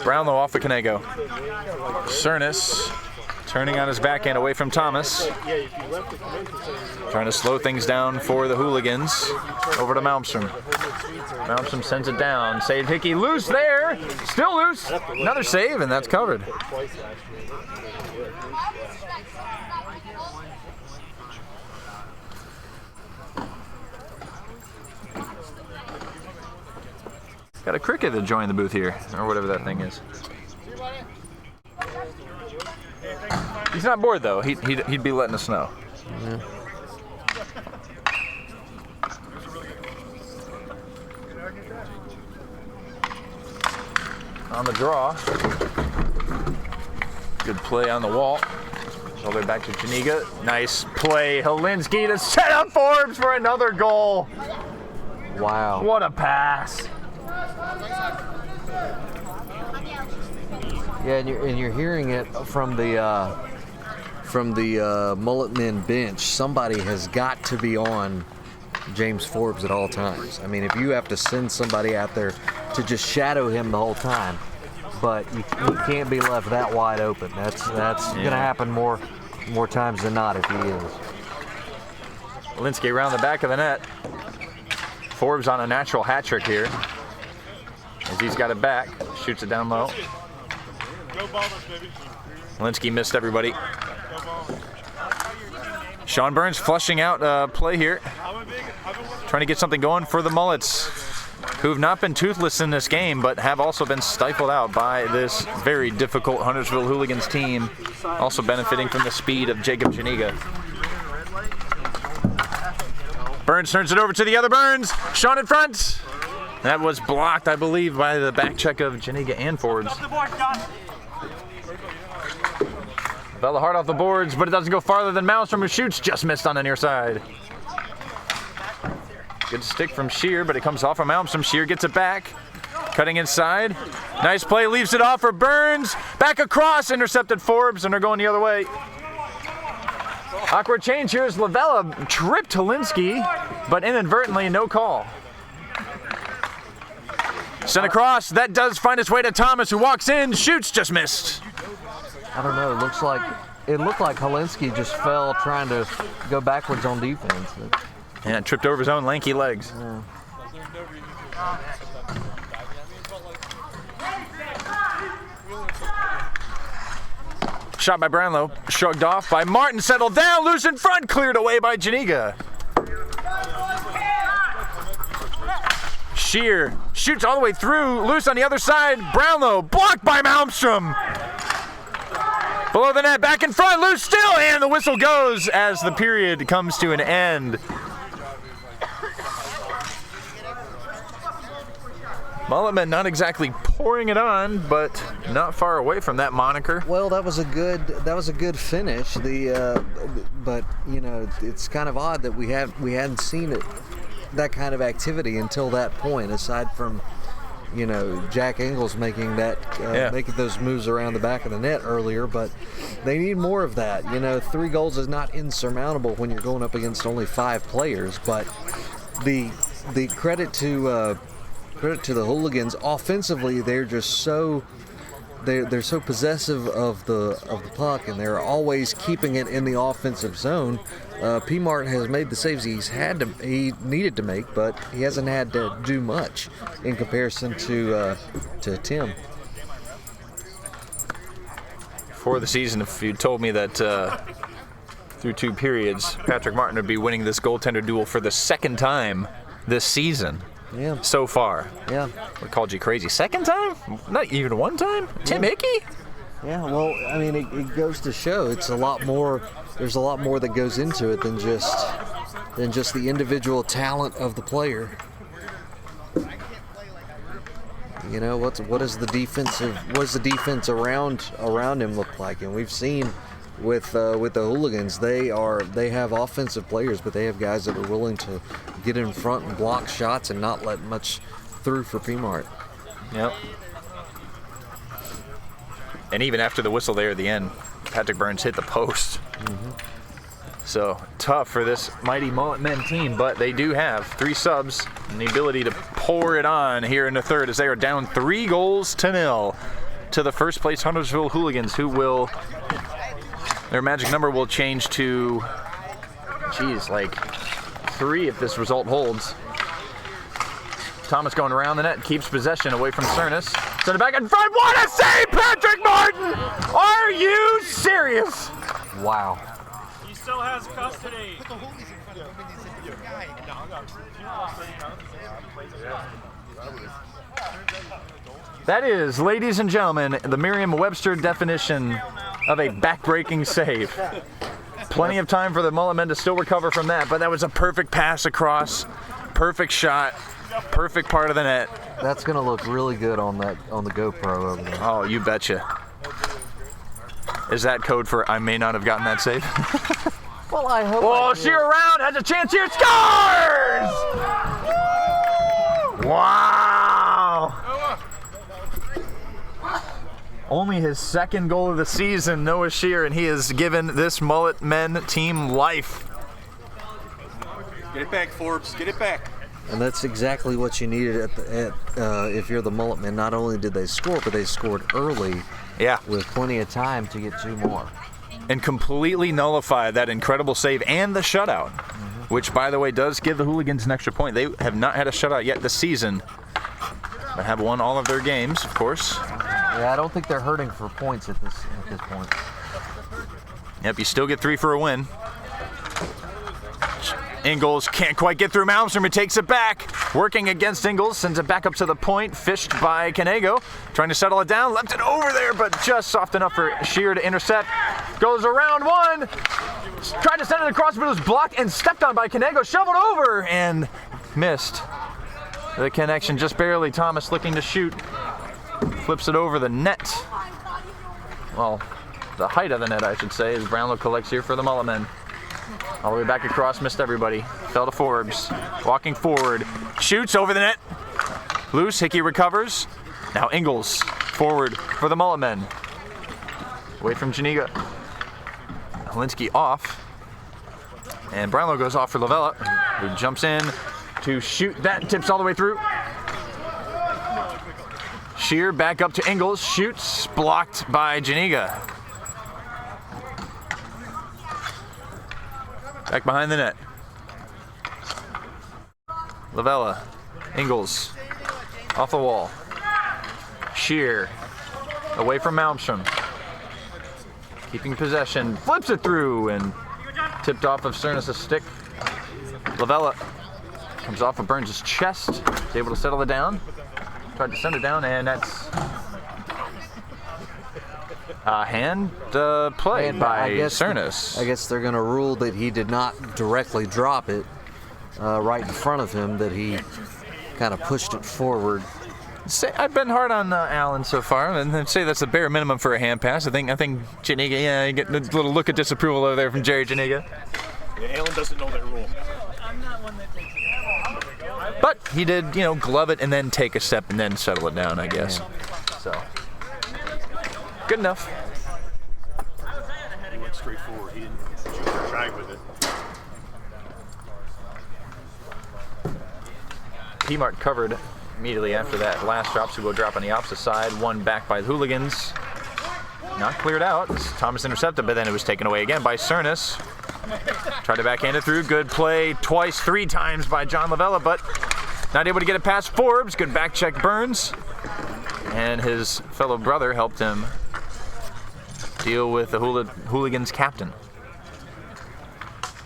Brownlow off of Canego. Cernus turning on his backhand away from Thomas. Trying to slow things down for the Hooligans. Over to Malmstrom. Malmstrom sends it down. Saved Hickey. Loose there. Still loose. Another save, and that's covered. Got a cricket to join the booth here, or whatever that thing is. He's not bored though. He'd be letting us know. Yeah. On the draw. Good play on the wall. All the way back to Janiga. Nice play. Helinski to set up Forbes for another goal. Wow. What a pass. Yeah, and you're hearing it from the Mullet Men bench. Somebody has got to be on James Forbes at all times. I mean, if you have to send somebody out there to just shadow him the whole time, but you can't be left that wide open. That's going to happen more times than not if he is. Helinski around the back of the net. Forbes on a natural hat trick here. As he's got it back, shoots it down low. Helinski missed everybody. Sean Burns flushing out play here. Trying to get something going for the Mullets, who've not been toothless in this game, but have also been stifled out by this very difficult Huntersville Hooligans team, also benefiting from the speed of Jacob Janiga. Burns turns it over to the other Burns. Sean in front. That was blocked, I believe, by the back check of Janiga and Forbes. Fell hard off the boards, but it doesn't go farther than Malmstrom, who shoots, just missed on the near side. Good stick from Shear, but it comes off from Malmstrom. Shear gets it back, cutting inside. Nice play, leaves it off for Burns. Back across, intercepted Forbes, and they're going the other way. Awkward change here as Lavella tripped Helinski, but inadvertently, no call. Sent across, that does find its way to Thomas, who walks in, shoots, just missed. I don't know. It looked like Helinski just fell trying to go backwards on defense. And it tripped over his own lanky legs. Yeah. Shot by Brownlow, shrugged off by Martin, settled down, loose in front, cleared away by Janiga. Shear shoots all the way through, loose on the other side. Brownlow blocked by Malmstrom. Below the net, back in front, loose still, and the whistle goes as the period comes to an end. Mulletman not exactly pouring it on, but not far away from that moniker. Well, that was a good finish. But you know, it's kind of odd that we hadn't seen that kind of activity until that point. Aside from, you know, Jack Ingles making those moves around the back of the net earlier, but they need more of that. You know, 3 goals is not insurmountable when you're going up against only 5 players, but the credit to the Hooligans offensively, they're just so they're so possessive of the puck, and they're always keeping it in the offensive zone. P. Martin has made the saves he needed to make, but he hasn't had to do much in comparison to Tim. For the season, if you told me that through 2 periods, Patrick Martin would be winning this goaltender duel for the 2nd time this season, Yeah. so far. Yeah. We called you crazy. Second time? Not even one time? Tim Hickey? Yeah, well, I mean, it goes to show it's a lot more. There's a lot more that goes into it than just the individual talent of the player. You know, what does the defense around him look like? And we've seen with the Hooligans, they have offensive players, but they have guys that are willing to get in front and block shots and not let much through for P-Mart. Yep. And even after the whistle there at the end, Patrick Burns hit the post. Mm-hmm. So tough for this mighty Mullet Men team, but they do have 3 subs and the ability to pour it on here in the third as they are down 3-0 to the first place Huntersville Hooligans, who will, their magic number will change to, like 3 if this result holds. Thomas going around the net, keeps possession away from Cernus. Send it back in front. What a save, Patrick Martin! Are you serious? Wow. He still has custody. That is, ladies and gentlemen, the Merriam-Webster definition of a back-breaking save. Plenty of time for the Mullet Men to still recover from that, but that was a perfect pass across, perfect shot, perfect part of the net. That's gonna look really good on the GoPro over there. Oh, you betcha. Is that code for I may not have gotten that save? Well, I hope. Oh, Shear around, has a chance here, scores! Wow! Only his second goal of the season, Noah Shear, and he has given this Mullet Men team life. Get it back, Forbes. Get it back. And that's exactly what you needed if you're the Mullet Men. Not only did they score, but they scored early. Yeah. With plenty of time to get 2 more. And completely nullify that incredible save and the shutout, which, by the way, does give the Hooligans an extra point. They have not had a shutout yet this season, but have won all of their games, of course. Yeah, I don't think they're hurting for points at this point. Yep, you still get 3 for a win. Ingles can't quite get through Malmstrom. He takes it back. Working against Ingles, sends it back up to the point. Fished by Canego. Trying to settle it down. Left it over there, but just soft enough for Shear to intercept. Goes around one. Tried to send it across, but it was blocked and stepped on by Canego. Shoveled over and missed. The connection just barely. Thomas looking to shoot. Flips it over the net. Well, the height of the net, I should say, as Brownlow collects here for the Mullet Men. All the way back across, missed everybody. Fell to Forbes. Walking forward. Shoots over the net. Loose. Hickey recovers. Now Ingles forward for the Mullet Men. Away from Janiga. Holinsky off. And Brownlow goes off for Lavella, who jumps in to shoot. That tips all the way through. Shear back up to Ingles. Shoots. Blocked by Janiga. Back behind the net. Lavella. Ingles. Off the wall. Shear. Away from Malmstrom. Keeping possession. Flips it through and tipped off of Cernus' stick. Lavella comes off of Burns' chest. Is able to settle it down. Tried to send it down, and that's hand play by Cernus. I guess they're going to rule that he did not directly drop it right in front of him, that he kind of pushed it forward. I've been hard on Allen so far, and I'd say that's the bare minimum for a hand pass. I think Janiga, yeah, you get a little look of disapproval over there from Jerry Janiga. Yeah, Allen doesn't know that rule. But he did, glove it and then take a step and then settle it down, I guess. So, good enough. He went straight forward. He didn't shoot or shy with it. P-Mart covered immediately after that last drop, so we'll drop on the opposite side. One back by the Hooligans. Not cleared out. Thomas intercepted, but then it was taken away again by Cernus. Tried to backhand it through. Good play twice, 3 times by John Lavella, but not able to get it past Forbes. Good back check Burns. And his fellow brother helped him deal with the Hooligans captain.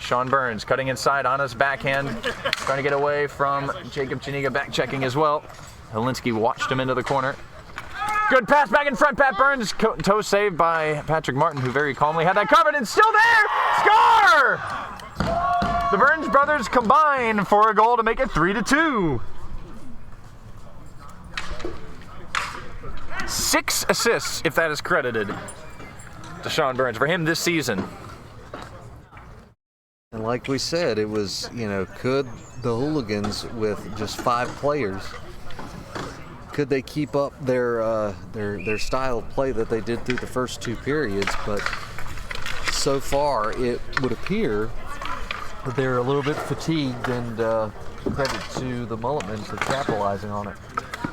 Sean Burns cutting inside on his backhand, trying to get away from Jacob Janiga, back checking as well. Helinski watched him into the corner. Good pass back in front, Pat Burns. Toe saved by Patrick Martin, who very calmly had that covered and still there. Score! The Burns brothers combine for a goal to make it 3-2. 6 assists, if that is credited to Sean Burns for him this season. And like we said, it was, could the Hooligans with just 5 players, could they keep up their style of play that they did through the first 2 periods? But so far, it would appear that they're a little bit fatigued, and credit to the Mulletmen for capitalizing on it.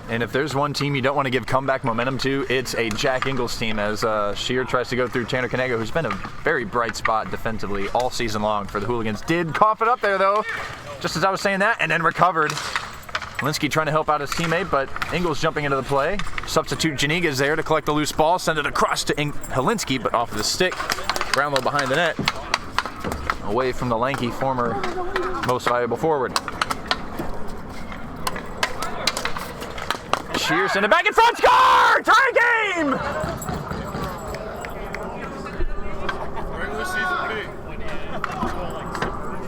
And if there's one team you don't want to give comeback momentum to, it's a Jack Ingles team, as Shear tries to go through Tanner Kanega, who's been a very bright spot defensively all season long for the Hooligans. Did cough it up there, though, just as I was saying that, and then recovered. Helinski trying to help out his teammate, but Ingles jumping into the play. Substitute Janiga is there to collect the loose ball, send it across to Helinski, but off of the stick. Brownlow behind the net, away from the lanky former most valuable forward. Shear send it back in front, score! Tie game!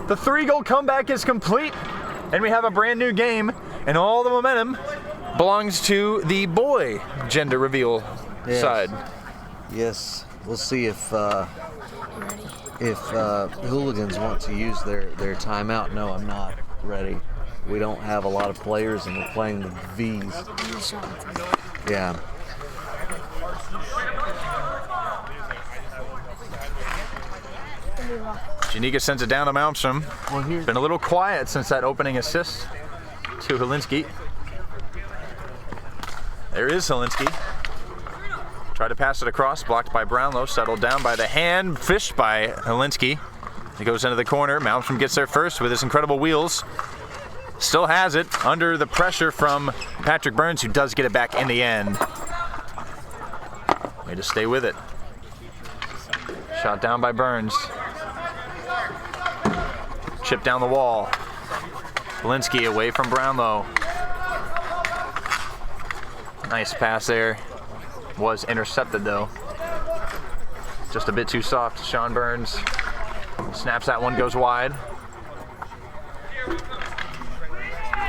The 3-goal comeback is complete, and we have a brand new game, and all the momentum belongs to the boy gender reveal side. Yes, we'll see if Hooligans want to use their timeout. No, I'm not ready. We don't have a lot of players, and we're playing the V's. Yeah. Janiga sends it down to Malmstrom. Been a little quiet since that opening assist to Helinski. There is Helinski. Tried to pass it across, blocked by Brownlow, settled down by the hand, fished by Helinski. He goes into the corner. Malmstrom gets there first with his incredible wheels. Still has it under the pressure from Patrick Burns, who does get it back in the end. Way to stay with it. Shot down by Burns. Chip down the wall. Helinski away from Brownlow. Nice pass there. Was intercepted though. Just a bit too soft. Sean Burns snaps that one, goes wide.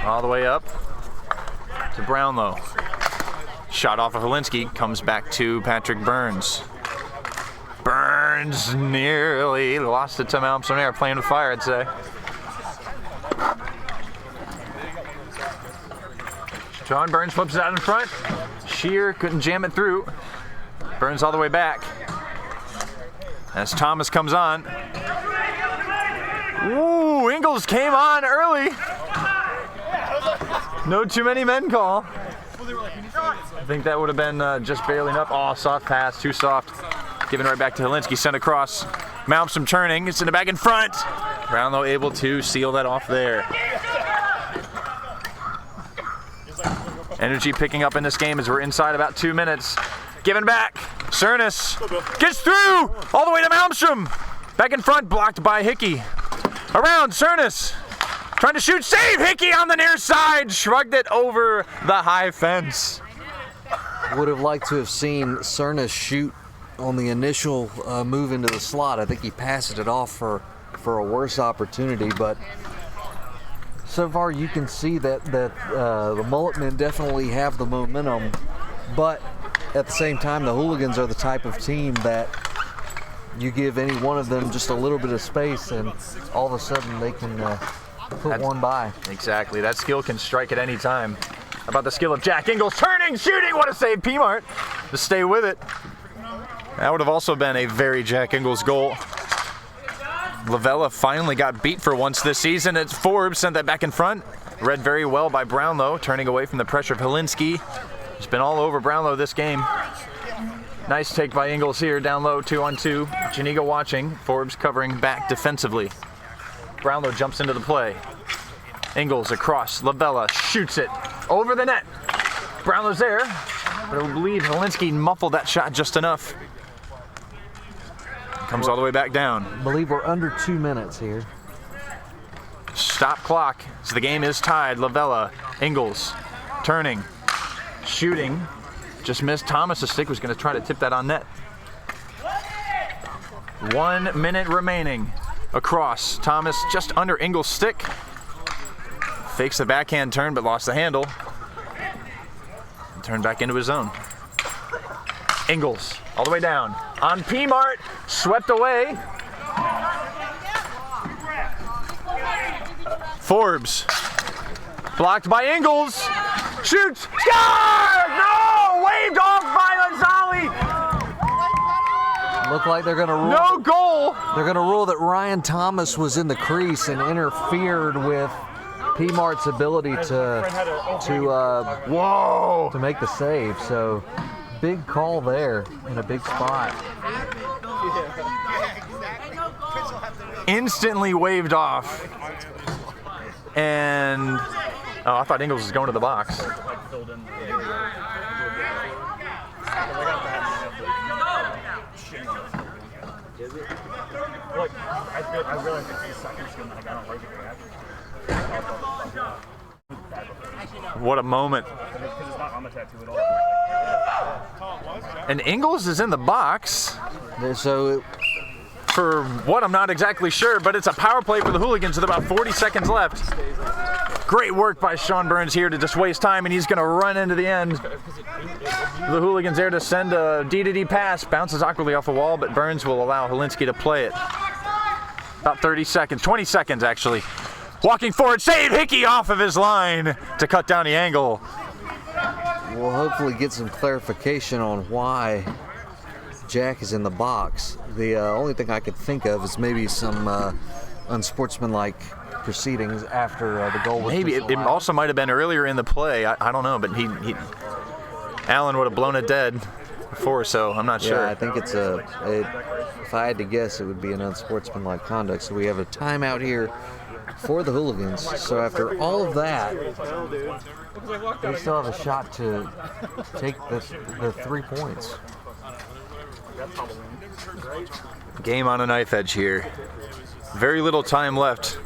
All the way up to Brownlow. Shot off of Helinski, comes back to Patrick Burns. Burns nearly lost it to Malmstrom there, playing with fire, I'd say. Sean Burns flips it out in front. Shear couldn't jam it through. Burns all the way back. As Thomas comes on. Ooh, Ingles came on early. No too many men call. I think that would have been just barely enough. Oh, soft pass, too soft. Giving right back to Helinski, sent across. Malmstrom turning, it's in the back in front. Brownlow able to seal that off there. Energy picking up in this game as we're inside about 2 minutes. Giving back, Cernus gets through all the way to Malmstrom. Back in front, blocked by Hickey. Around, Cernus. Trying to shoot, save Hickey on the near side. Shrugged it over the high fence. Would have liked to have seen Cernus shoot on the initial move into the slot. I think he passed it off for a worse opportunity, but so far you can see that the Mulletmen definitely have the momentum, but at the same time the Hooligans are the type of team that you give any one of them just a little bit of space and all of a sudden they can put one by. Exactly, that skill can strike at any time. How about the skill of Jack Ingles, turning, shooting, what a save, P-Mart to stay with it. That would have also been a very Jack Ingles goal. Lavella finally got beat for once this season. It's Forbes sent that back in front. Read very well by Brownlow, turning away from the pressure of Helinski. He's been all over Brownlow this game. Nice take by Ingles here, down low, 2-on-2. Janiga watching, Forbes covering back defensively. Brownlow jumps into the play. Ingles across, Lavella shoots it over the net. Brownlow's there, but I believe Helinski muffled that shot just enough. Comes all the way back down. I believe we're under 2 minutes here. Stop clock. So the game is tied. Lavella, Ingles, turning, shooting. Just missed. Thomas's stick was going to try to tip that on net. 1 minute remaining. Across. Thomas just under Ingles' stick. Fakes the backhand turn but lost the handle. And turned back into his zone. Ingles all the way down. On P-Mart. Swept away. Forbes. Blocked by Ingles. Shoots. Score! No! Waved off by Gonzalez. Look like they're going to rule. No goal. They're going to rule that Ryan Thomas was in the crease and interfered with P-Mart's ability to make the save. So big call there in a big spot. Instantly waved off. And I thought Ingles was going to the box. I realized it's 2 seconds ago and I got a What a moment. Because it's not on the tattoo at all. And Ingles is in the box. So for what, I'm not exactly sure, but it's a power play for the Hooligans with about 40 seconds left. Great work by Sean Burns here to just waste time, and he's going to run into the end. The Hooligans there to send a D-to-D pass. Bounces awkwardly off the wall, but Burns will allow Helinski to play it. About 30 seconds, 20 seconds actually. Walking forward, save Hickey off of his line to cut down the angle. We'll hopefully get some clarification on why Jack is in the box. The only thing I could think of is maybe some unsportsmanlike proceedings after the goal was maybe it also might have been earlier in the play. I don't know, but he Allen would have blown it dead before, so I'm not sure. Yeah, I think it's if I had to guess, it would be an unsportsmanlike conduct. So we have a timeout here for the Hooligans. So after all of that, they still have a shot to take the 3 points. Game on a knife edge here. Very little time left.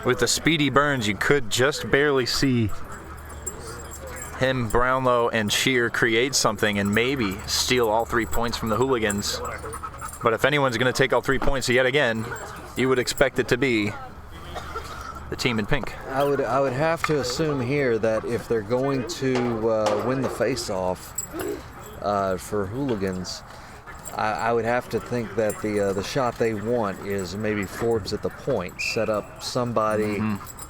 With the speedy Burns, you could just barely see him, Brownlow, and Shear create something and maybe steal all 3 points from the Hooligans. But if anyone's going to take all 3 points yet again, you would expect it to be the team in pink. I would have to assume here that if they're going to win the face-off for Hooligans, I would have to think that the shot they want is maybe Forbes at the point, set up somebody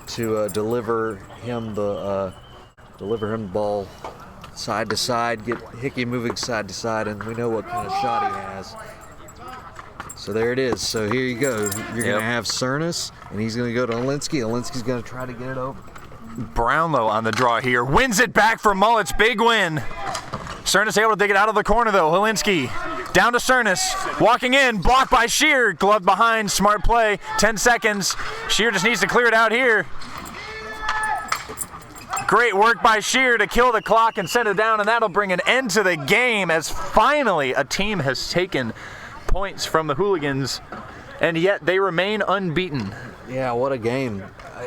to deliver him the ball side to side, get Hickey moving side to side, and we know what kind of shot he has. So there it is. So here you go. You're going to have Cernus, and he's going to go to Helinski. Helinski's going to try to get it over. Brownlow on the draw here. Wins it back for Mullet's. Big win. Cernus able to dig it out of the corner, though. Helinski down to Cernus. Walking in. Blocked by Shear. Glove behind. Smart play. 10 seconds. Shear just needs to clear it out here. Great work by Shear to kill the clock and send it down, and that'll bring an end to the game as finally a team has taken points from the Hooligans, and yet they remain unbeaten. Yeah, what a game.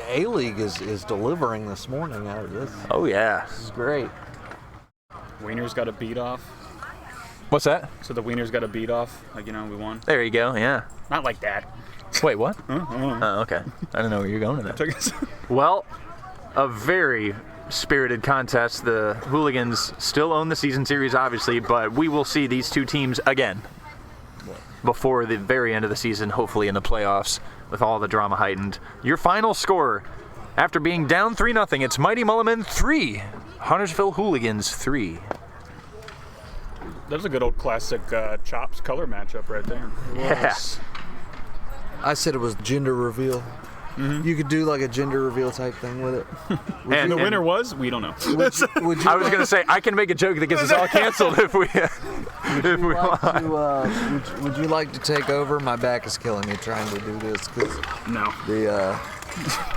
A-League is delivering this morning out of this. Oh, yeah. This is great. Wieners got a beat off. What's that? So the Wieners got a beat off. Like, we won. There you go, yeah. Not like that. Wait, what? Oh, okay. I don't know where you're going with that. Well, a very spirited contest. The Hooligans still own the season series, obviously, but we will see these two teams again before the very end of the season, hopefully in the playoffs, with all the drama heightened. Your final score, after being down 3-0, it's Mighty Mulliman 3, Huntersville Hooligans 3. That was a good old classic chops color matchup right there. Yes. I said it was gender reveal. You could do like a gender reveal type thing with it. And the winner was? We don't know. Would you I was going to say, I can make a joke that gets us all canceled if we want. Would you like to take over? My back is killing me trying to do this. No.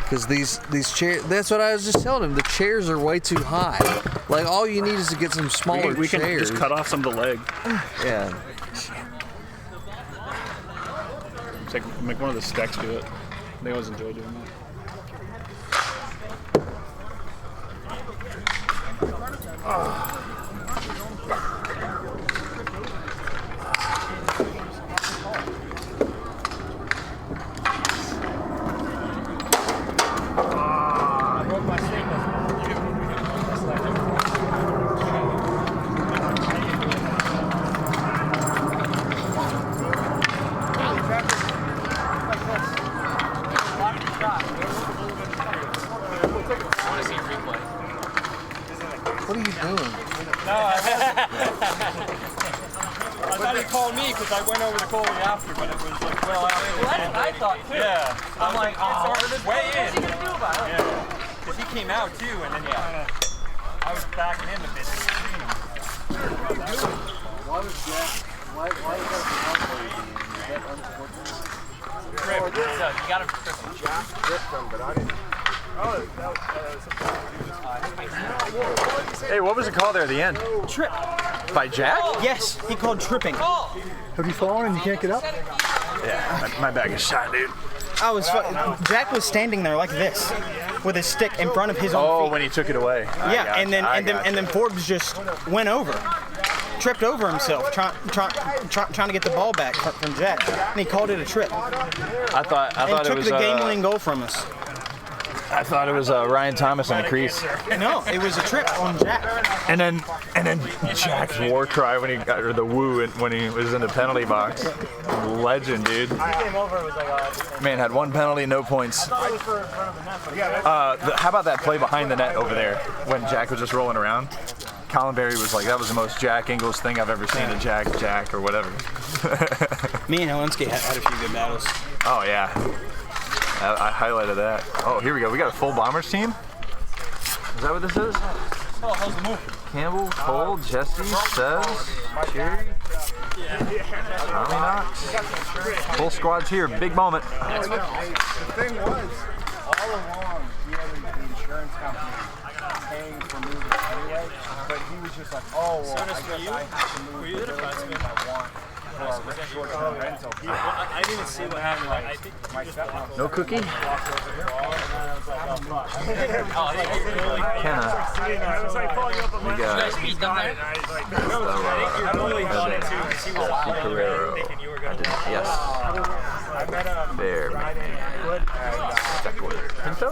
Because these chairs, that's what I was just telling him. The chairs are way too high. Like, all you need is to get some smaller we can chairs. just cut off some of the leg. Yeah. make one of the stacks do it. They always enjoy doing that. What are you doing? I thought he called me because I went over to Coley after, but it was like well after. Well, that's what I thought too. Yeah. I'm like, oh, it's way in. What's he gonna do about it? Yeah. Because he came out too, and then I was backing him a bit. Why was Jack? Why is that unfortunate? Is that unfortunate? So you got to trip him. Jack tripped him, but I didn't. Hey, what was the call there at the end? Trip. By Jack? Yes, he called tripping. Have you fallen and you can't get up? Yeah, my bag is shot, dude. Jack was standing there like this, with his stick in front of his own feet. When he took it away. Yeah, and then Forbes just went over, tripped over himself, trying to get the ball back from Jack, and he called it a trip. I thought and it took was the game-winning goal from us. I thought it was Ryan Thomas on the crease. No, it was a trip on Jack. And then Jack's war cry when he got, or the woo when he was in the penalty box. Legend, dude. Man had one penalty, no points. How about that play behind the net over there when Jack was just rolling around? Colin Berry was like, that was the most Jack Ingles thing I've ever seen. A Jack or whatever. Me and Helinski had a few good battles. Oh yeah. I highlighted that. Oh, here we go. We got a full Bombers team. Is that what this is? Oh, how's the move? Campbell, Cole, Jesse, Sez, Cherry, Tommy Knox. Full squad's here. Big moment. The thing was, all along, he had the insurance company paying for moving anyway, but he was just like, oh, well, I guess I have to move the building if I want. Short-term rental. I didn't even see what happened. I think my stepmom. No cookie? Kenna. We got Carrero. Yes. There. Pinto?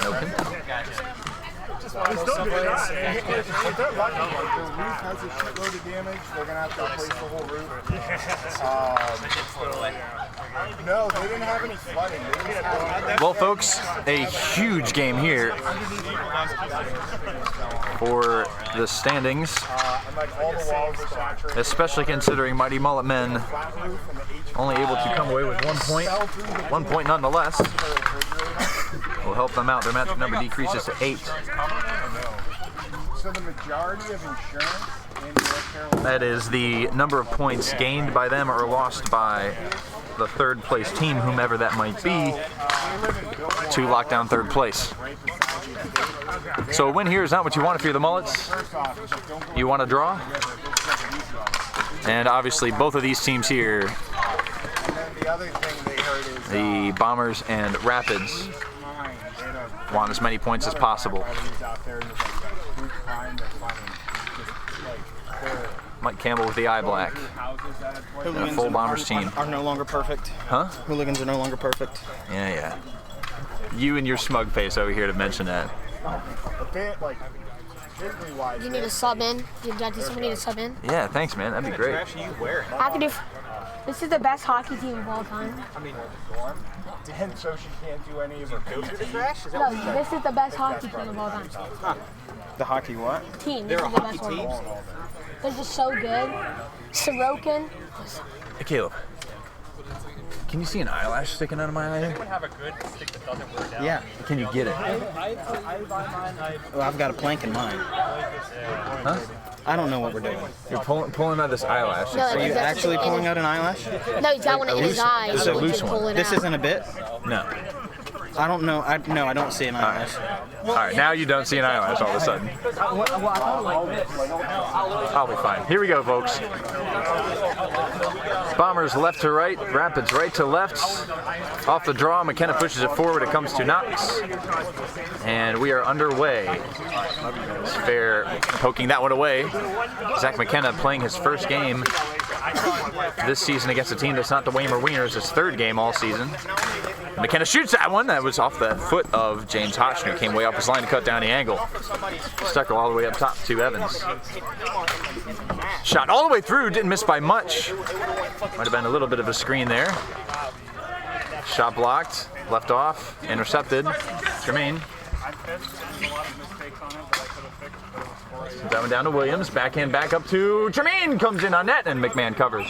No Pinto. If they're lucky, like the roof has a shitload of damage, they're gonna have to replace the whole roof. No, they didn't have any flooding. Well, folks, a huge game here for the standings, especially considering Mighty Mullet Men only able to come away with 1 point. 1 point nonetheless. Will help them out. Their match number decreases to 8. So the majority of insurance in North Carolina. That is the number of points gained by them or lost by the third place team, whomever that might be, to lock down third place. So a win here is not what you want if you're the Mullets. You want to draw. And obviously both of these teams here, the Bombers and Rapids, want as many points as possible. Mike Campbell with the eye black. And a full Bombers team. Are no longer perfect. Huh? Hooligans are no longer perfect. Yeah. You and your smug face over here to mention that. You need a sub in? Does someone need a sub in? Yeah, thanks, man. That'd be great. I could do. This is the best hockey team of all time. I mean, Dan, so she can't do any of her go to the trash? No, this is the best hockey team of all time. The hockey what? Team. This is the best one. They're just so good. Sorokin. Hey, Caleb. Can you see an eyelash sticking out of my eye? Does anyone have a good stick that doesn't wear down? Yeah. Can you get it? Well, I've got a plank in mine. Huh? I don't know what we're doing. You're pulling out this eyelash. No, Are you actually pulling out an eyelash? No, he's got one in his eye. This is a loose one. This isn't a bit? No. I don't know. No, I don't see an eyelash. All right, now you don't see an eyelash all of a sudden. I'll be fine. Here we go, folks. Bombers left to right, Rapids right to left. Off the draw, McKenna pushes it forward. It comes to Knox. And we are underway. It's fair poking that one away. Zach McKenna playing his first game this season against a team that's not the Waymer Wieners, his third game all season. McKenna shoots that one. That was off the foot of James Hotchner, who came way off his line to cut down the angle. Stuck all the way up top to Evans. Shot all the way through, didn't miss by much. Might have been a little bit of a screen there. Shot blocked, left off, intercepted. Jermaine. That one down to Williams, backhand back up to Jermaine, comes in on net, and McMahon covers.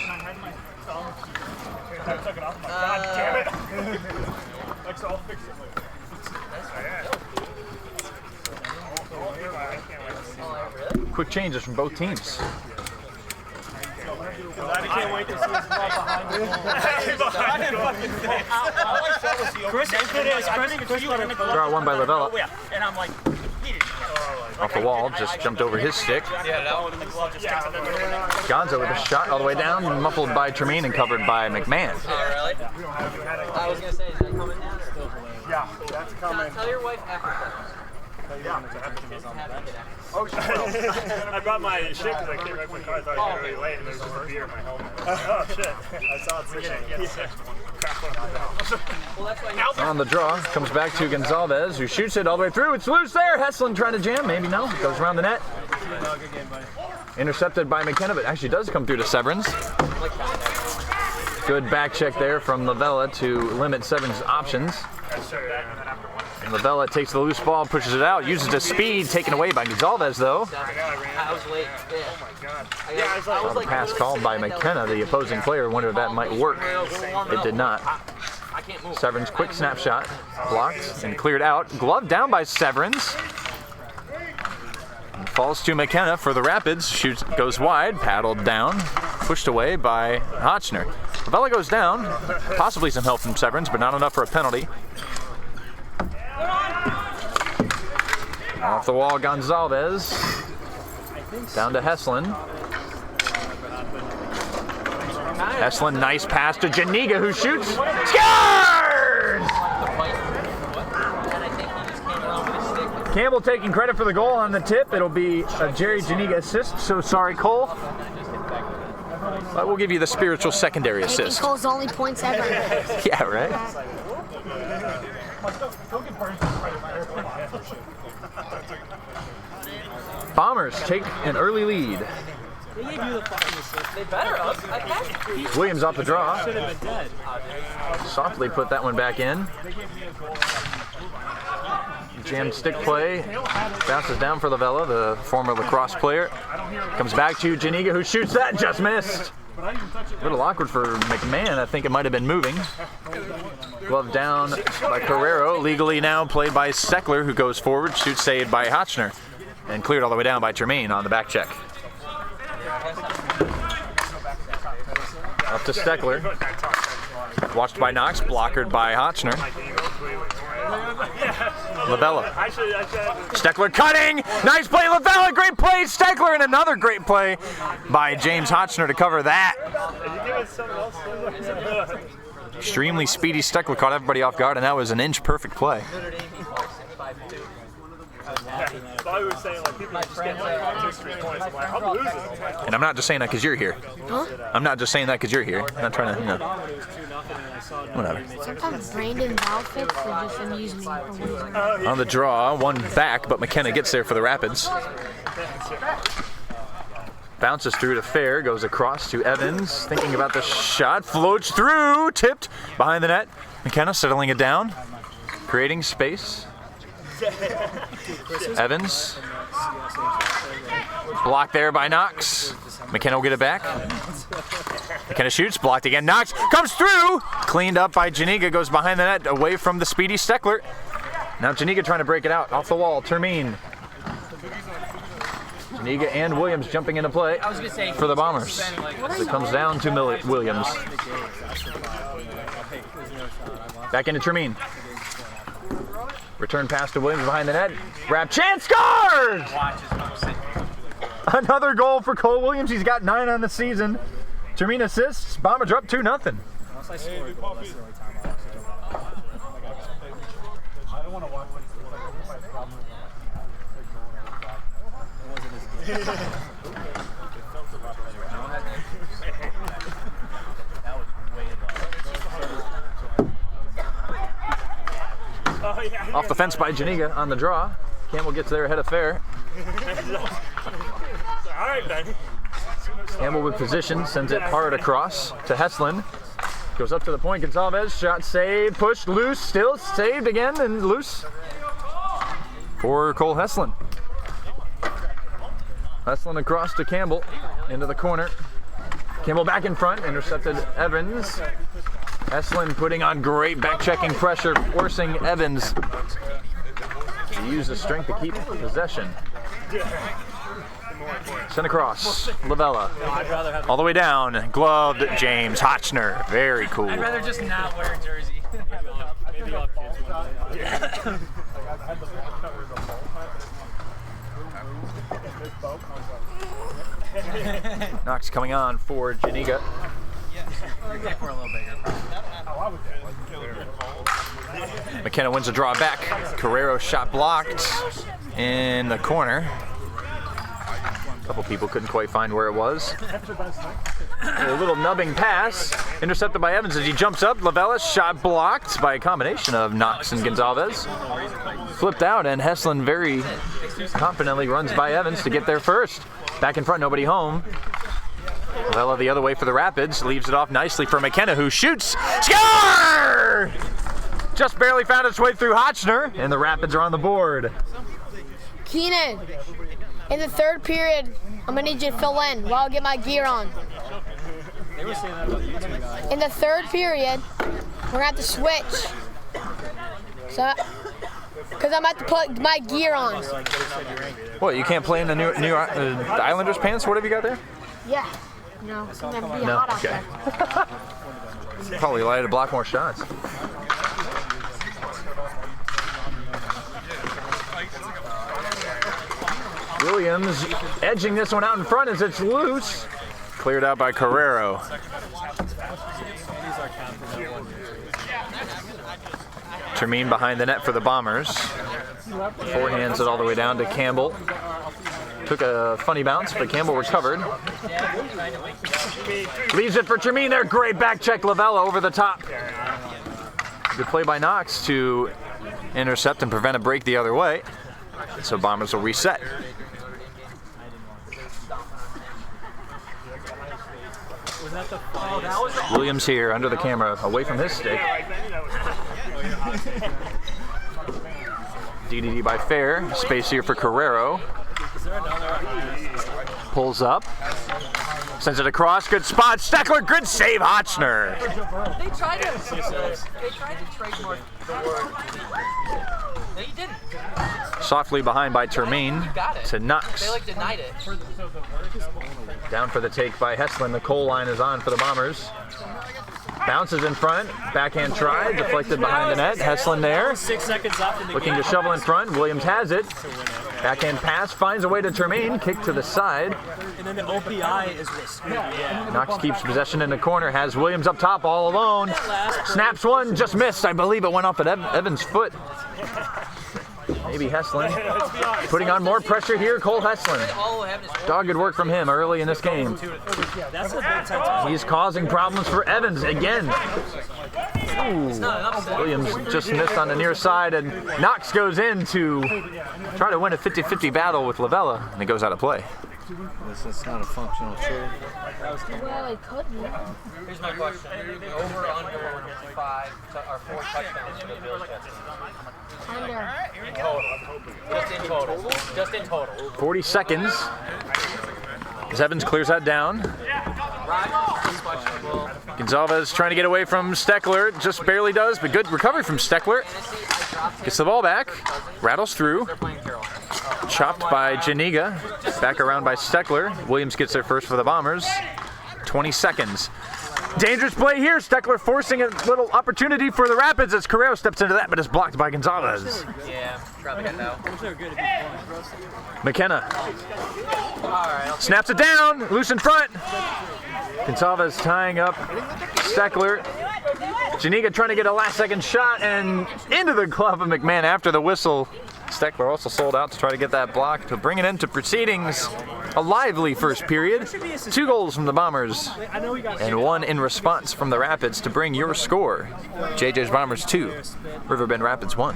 God damn it! I'll fix it later. Quick changes from both teams. I can't wait to see us behind the goal. Draw one by Lavella. And I'm like, Off the wall, just jumped over his stick. Gonzo with a shot all the way down, muffled by Tremaine and covered by McMahon. Oh, really? I was going to say, is that coming down? Yeah, that's coming. Tell your wife after. Oh, shit. I brought my shit because I came back from the car. I thought I was really late and there was just a beer in my helmet. Oh, shit. I saw it switching. On the draw, comes back to Gonzalez, who shoots it all the way through. It's loose there. Heslin trying to jam. Maybe no. Goes around the net. Intercepted by McKenna, but actually does come through to Severance. Good back check there from Lavella to limit Severance' options. And Lavella takes the loose ball, pushes it out, uses the speed, taken away by Gonzalez, though. I was late. Oh my god. On the pass called by McKenna, the opposing player, wondered if that might work. It did not. Severance quick snapshot, blocked and cleared out. Glove down by Severance. And falls to McKenna for the Rapids. Shoots, goes wide, paddled down, pushed away by Hotchner. Lavella goes down, possibly some help from Severance, but not enough for a penalty. Off the wall, Gonzalez. Down to Heslin. Heslin, nice pass to Janiga, who shoots. Scores! Campbell taking credit for the goal on the tip. It'll be a Jerry Janiga assist. So sorry, Cole. But we'll give you the spiritual secondary assist. Cole's only points ever. Yeah, right? Bombers take an early lead. They gave you the fucking assist. They better have. Williams off the draw. Softly put that one back in. Jammed stick play. Bounces down for Lavella, the former lacrosse player. Comes back to Janiga, who shoots that, just missed. A little awkward for McMahon. I think it might have been moving. Glove down by Carrero. Legally now played by Steckler, who goes forward. Shoot saved by Hotchner. And cleared all the way down by Tremaine on the back check. Up to Steckler. Watched by Knox, blockered by Hotchner. Lavella. Steckler cutting! Nice play, Lavella! Great play, Steckler! And another great play by James Hotchner to cover that. Extremely speedy Steckler caught everybody off guard, and that was an inch perfect play. And I'm not just saying that because you're here. Huh? I'm not just saying that because you're here. I'm not trying to, you know. Whatever. Sometimes Brandon outfits will just amuse me. On the draw, one back, but McKenna gets there for the Rapids. Bounces through to Fair, goes across to Evans, thinking about the shot, floats through, tipped behind the net. McKenna settling it down, creating space. Evans, blocked there by Knox. McKenna will get it back. McKenna shoots, blocked again. Knox comes through, cleaned up by Janiga, goes behind the net, away from the speedy Steckler. Now Janiga trying to break it out, off the wall, Termine. Janiga and Williams jumping into play for the Bombers. It comes down to Williams. Back into Termine. Return pass to Williams behind the net. Wrap chance, scores! Another goal for Cole Williams. He's got 9 on the season. Termine assists. Bombers are up 2-0. Unless I score a goal, that's the only time I'll actually I don't want to watch it. It wasn't as good. Off the fence by Janiga on the draw. Campbell gets there ahead of Fair. Campbell with position, sends it hard across to Heslin. Goes up to the point, Gonzalez, shot saved, pushed, loose, still saved again and loose for Cole Heslin. Heslin across to Campbell, into the corner. Campbell back in front, intercepted Evans. Heslin putting on great back-checking pressure, forcing Evans to use the strength to keep possession. Sent across, Lavella. All the way down, gloved James Hotchner. Very cool. I'd rather just not wear a jersey. Maybe I'll kids one day. Knox coming on for Janiga. We're a little bigger. McKenna wins a draw back. Carrero shot blocked in the corner. A couple people couldn't quite find where it was. A little nubbing pass, intercepted by Evans as he jumps up. Lavella shot blocked by a combination of Knox and Gonzalez. Flipped out, and Heslin very confidently runs by Evans to get there first. Back in front, nobody home. Lavella the other way for the Rapids, leaves it off nicely for McKenna, who shoots. Score! Just barely found its way through Hotchner, and the Rapids are on the board. Keenan, in the third period, I'm going to need you to fill in while I get my gear on. They were saying that about you two guys. In the third period, we're going to have to switch. So, because I'm going to have to put my gear on. What, you can't play in the new Islanders pants? What have you got there? Yeah. No, it's going to be No, hot out okay. there. Probably allowed to block more shots. Williams edging this one out in front as it's loose. Cleared out by Carrero. Termine behind the net for the Bombers. Forehands it all the way down to Campbell. Took a funny bounce, but Campbell recovered. Leaves it for Termine there. Great back check, Lavella over the top. Good play by Knox to intercept and prevent a break the other way. So Bombers will reset. Williams here under the camera, away from his stick. DDD by Fair. Space here for Carrero. Pulls up. Sends it across. Good spot. Steckler. Good save, Hotchner. They tried to trademark the word. No, you didn't. Softly behind by Termine to Knox. They like denied it. Down for the take by Heslin. The Cole line is on for the Bombers. Bounces in front. Backhand try. Deflected behind the net. Heslin there. 6 seconds left in the Looking to shovel in front. Williams has it. Backhand pass. Finds a way to Termine. Kick to the side. And then the OPI is what's screwed. Yeah. Knox keeps possession in the corner. Has Williams up top all alone. Snaps one. Just missed. I believe it went off at Evans' foot. Maybe Heslin. Putting on more pressure here. Cole Heslin. Dogged work from him early in this game. That's a big time. He's causing problems for Evans again. Ooh. Williams just missed on the near side, and Knox goes in to try to win a 50-50 battle with Lavella, and it goes out of play. It's not a functional trade. Well, it could be. Here's my question. Over under 5 or 4 touchdowns for the Bills. Under. Just in total. 40 seconds. As Evans clears that down. Gonzalez trying to get away from Steckler. Just barely does, but good recovery from Steckler. Gets the ball back. Rattles through. Chopped by Janiga. Back around by Steckler. Williams gets there first for the Bombers. 20 seconds. Dangerous play here. Steckler forcing a little opportunity for the Rapids as Carrero steps into that, but is blocked by Gonzalez. Yeah, probably got now. McKenna snaps it down, loose in front. Gonzalez tying up Steckler. Janiga trying to get a last-second shot and into the glove of McMahon after the whistle. Steckler also sold out to try to get that block to bring it into proceedings. A lively first period. 2 goals from the Bombers and 1 in response from the Rapids to bring your score. JJ's Bombers 2, Riverbend Rapids 1.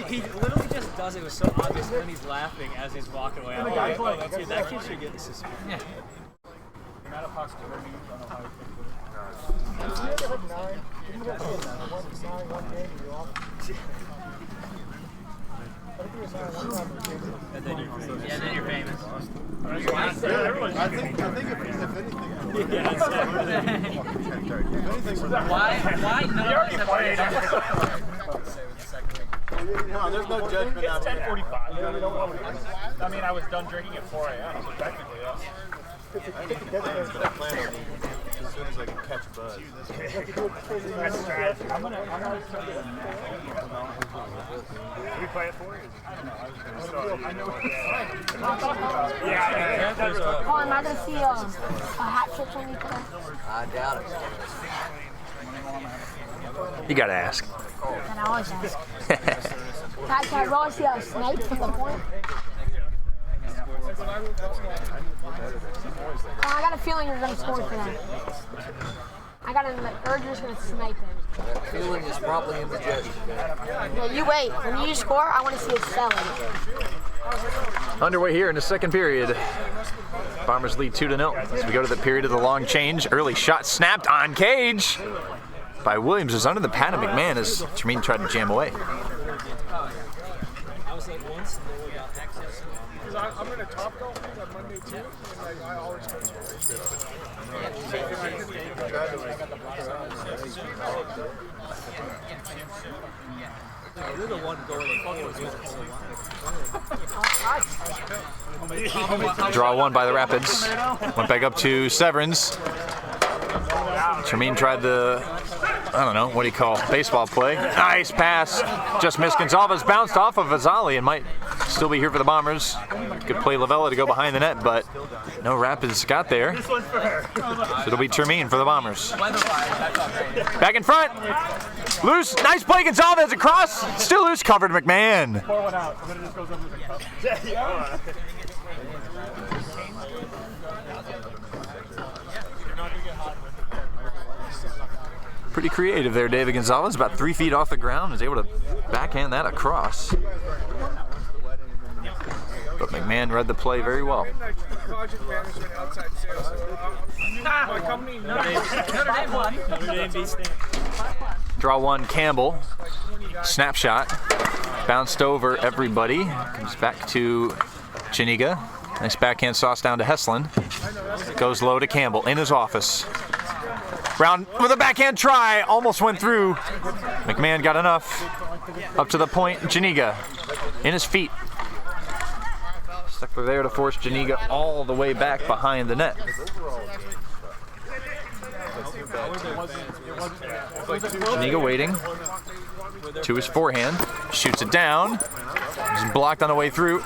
He literally just does it. It was so obvious, and then he's laughing as he's walking away. I'm like, oh, dude, that kid should get the suspension. Yeah. And then you're famous. I think if anything. Yeah, exactly. Why none of us have No, there's no judgment out It's here. 10:45. I mean, I was done drinking at 4 a.m. So technically, yeah. I need to plan on eating as soon as I can catch a buzz. That's strategy. I'm gonna we play it for you? I know. Yeah. Oh, am I going to see a hat trick on you today? I doubt it. You gotta ask. That I always ask. Can I roll see a snake from the point? Oh, I got a feeling you're going to score today. I got an urge you're just going to snipe him. That feeling is probably indigestion. No, you wait. When you score, I want to see it selling. Underway here in the second period. Bombers lead 2-0 as we go to the period of the long change. Early shot snapped on cage by Williams. Is under the pad of McMahon as Tremaine tried to jam away. I was like, once they got access. I'm going to top golf on Monday too, and I always go to You're the one going Draw 1 by the Rapids. Went back up to Severns. Tremaine tried the, I don't know, what do you call baseball play. Nice pass. Just missed Gonzalez. Bounced off of Azali and might still be here for the Bombers. Good play Lavella to go behind the net, but no Rapids got there. So it'll be Tremaine for the Bombers. Back in front. Loose. Nice play. Gonzalez across. Still loose. Covered McMahon. pour one out, and then it just goes over the cup. Yeah. Pretty creative there, David Gonzalez. About 3 feet off the ground. Was able to backhand that across. But McMahon read the play very well. project management outside sales. My company, Notre Dame won. Notre Dame beat Stanford. Draw 1, Campbell. Snapshot. Bounced over everybody. Comes back to Janiga. Nice backhand sauce down to Heslin. Goes low to Campbell in his office. Brown with a backhand try. Almost went through. McMahon got enough. Up to the point. Janiga in his feet. Steckler there to force Janiga all the way back behind the net. Janiga waiting to his forehand. Shoots it down. He's blocked on the way through.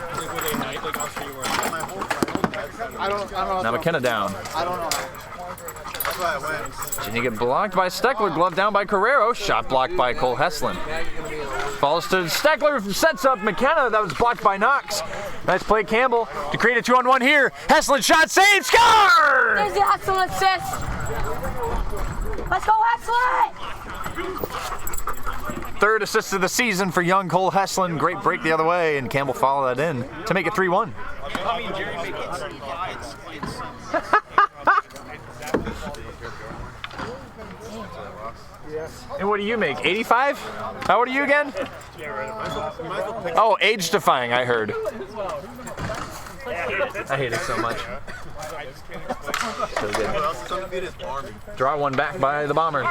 Now McKenna down. Janiga blocked by Steckler. Glove down by Carrero. Shot blocked by Cole Heslin. Falls to Steckler. Sets up McKenna. That was blocked by Knox. Nice play, Campbell, to create a 2-on-1 here. Heslin shot, save, score! There's the Heslin assist. Let's go, Heslin! Third assist of the season for young Cole Heslin. Great break the other way, and Campbell followed that in to make it 3-1. And what do you make? 85? How old are you again? Oh, age defying, I heard. I hate it so much. So good. Draw 1 back by the Bombers.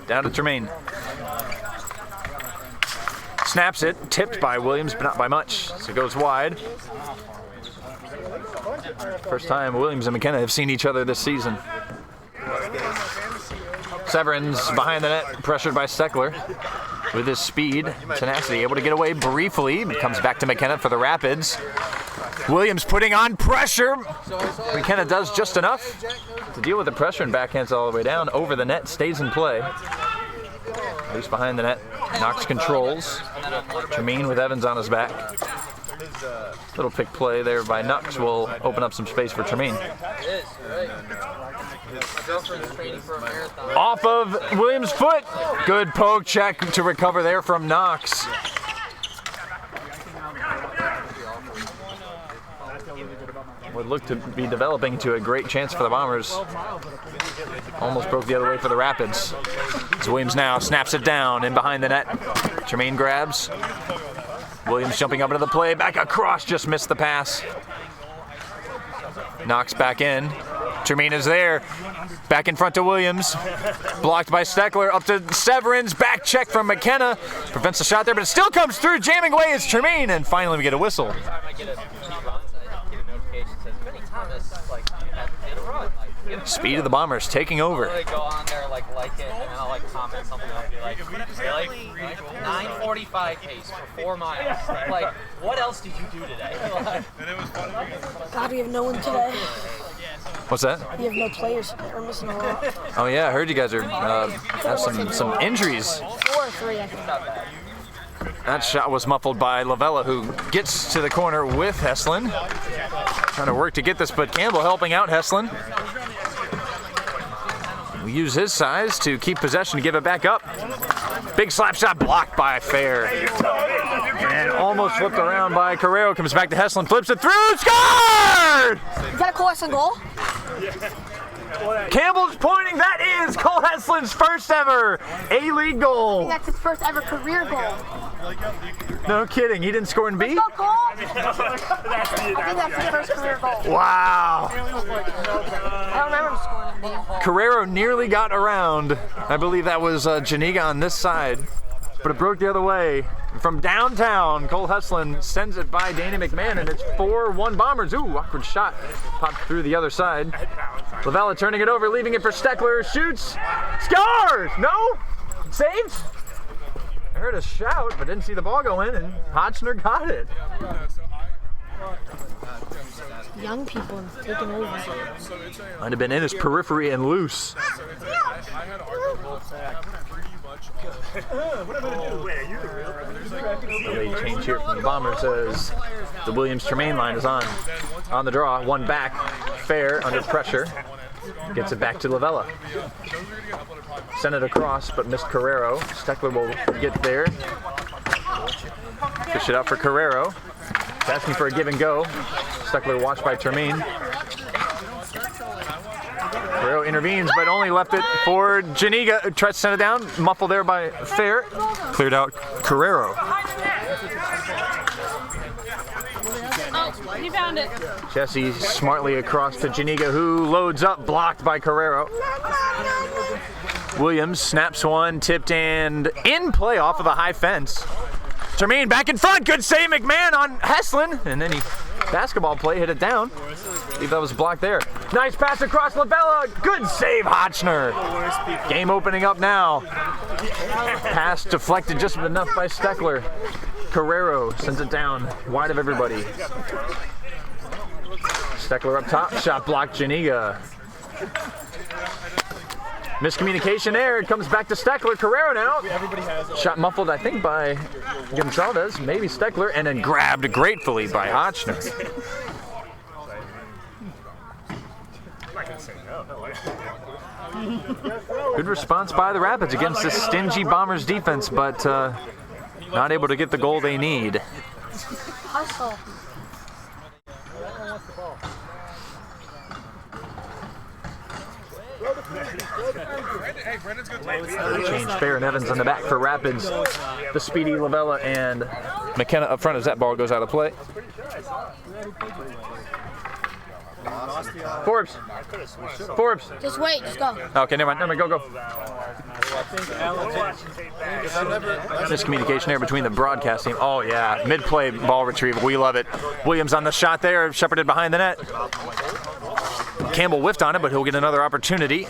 Down to Tremaine. Snaps it, tipped by Williams, but not by much. So it goes wide. First time Williams and McKenna have seen each other this season. Severins behind the net, pressured by Steckler. With his speed, tenacity, able to get away briefly. Comes back to McKenna for the Rapids. Williams putting on pressure. McKenna does just enough to deal with the pressure and backhands all the way down. Over the net, stays in play. Loose behind the net. Knox controls. Tremaine with Evans on his back. Little pick play there by Knox will open up some space for Tremaine. Off of Williams' foot. Good poke check to recover there from Knox. Would look to be developing to a great chance for the Bombers. Almost broke the other way for the Rapids. As Williams now snaps it down in behind the net. Tremaine grabs. Williams jumping up into the play, back across, just missed the pass. Knox back in. Tremaine is there. Back in front to Williams. Blocked by Steckler. Up to Severins. Back check from McKenna. Prevents the shot there, but it still comes through. Jamming away is Tremaine, and finally we get a whistle. Speed of the Bombers taking over. I go on there, like it, and then I'll comment something. I'll be like, really? 9:45 pace for 4 miles. Like, what else did you do today? God, we have no one today. What's that? We have no players. We're missing a lot. Oh yeah, I heard you guys are have some injuries. 4 or 3, I think. That shot was muffled by Lavella, who gets to the corner with Heslin. Trying to work to get this, but Campbell helping out Heslin. We use his size to keep possession to give it back up. Big slap shot blocked by Fair. And almost flipped around by Carrero. Comes back to Heslin, flips it through, scored! Is that a Cole Heslin goal? Campbell's pointing, that is Cole Heslin's first ever A-League goal. I think that's his first ever career goal. No kidding, he didn't score in B? Let's go, Cole! I think that's his first career goal. Wow. I don't remember him scoring in B. Carrero nearly got around. I believe that was Janiga on this side, but it broke the other way. From downtown, Cole Heslin sends it by Danny McMahon, and it's 4-1 Bombers. Ooh, awkward shot. Popped through the other side. Lavella turning it over, leaving it for Steckler. Shoots. Scores! No? Saved? I heard a shout, but didn't see the ball go in, and Hotchner got it. Young people have taken over. Might have been in his periphery and loose. A late change here from the Bombers as the Williams-Tremaine line is on the draw. One back, Fair under pressure. Gets it back to Lavella. Sent it across, but missed Carrero. Steckler will get there. Fish it out for Carrero. It's asking for a give and go. Steckler watched by Tremaine. Carrero intervenes, but only left it for Janiga. Tries to send it down. Muffled there by Fair. Cleared out Carrero. Oh, he found it. Jesse smartly across to Janiga, who loads up, blocked by Carrero. Williams snaps one, tipped and in play off of the high fence. Tremaine back in front, good save McMahon on Heslin, and then he basketball play, hit it down. I believe that was blocked there. Nice pass across Lavella, good save Hotchner. Game opening up now. Pass deflected just enough by Steckler. Carrero sends it down, wide of everybody. Steckler up top, shot blocked Janiga. Miscommunication there, it comes back to Steckler. Carrero now. Shot muffled, I think, by Gonzalez, maybe Steckler, and then grabbed gratefully by Hotchner. Good response by the Rapids against this stingy Bombers defense, but not able to get the goal they need. Hustle. Change Fair and Evans on the back for Rapids. The speedy Lavella and McKenna up front as that ball goes out of play. Forbes. Forbes. Just wait, just go. Okay, never mind, go. Miscommunication there between the broadcast team. Oh yeah, mid-play ball retrieval, we love it. Williams on the shot there, shepherded behind the net. Campbell whiffed on it, but he'll get another opportunity.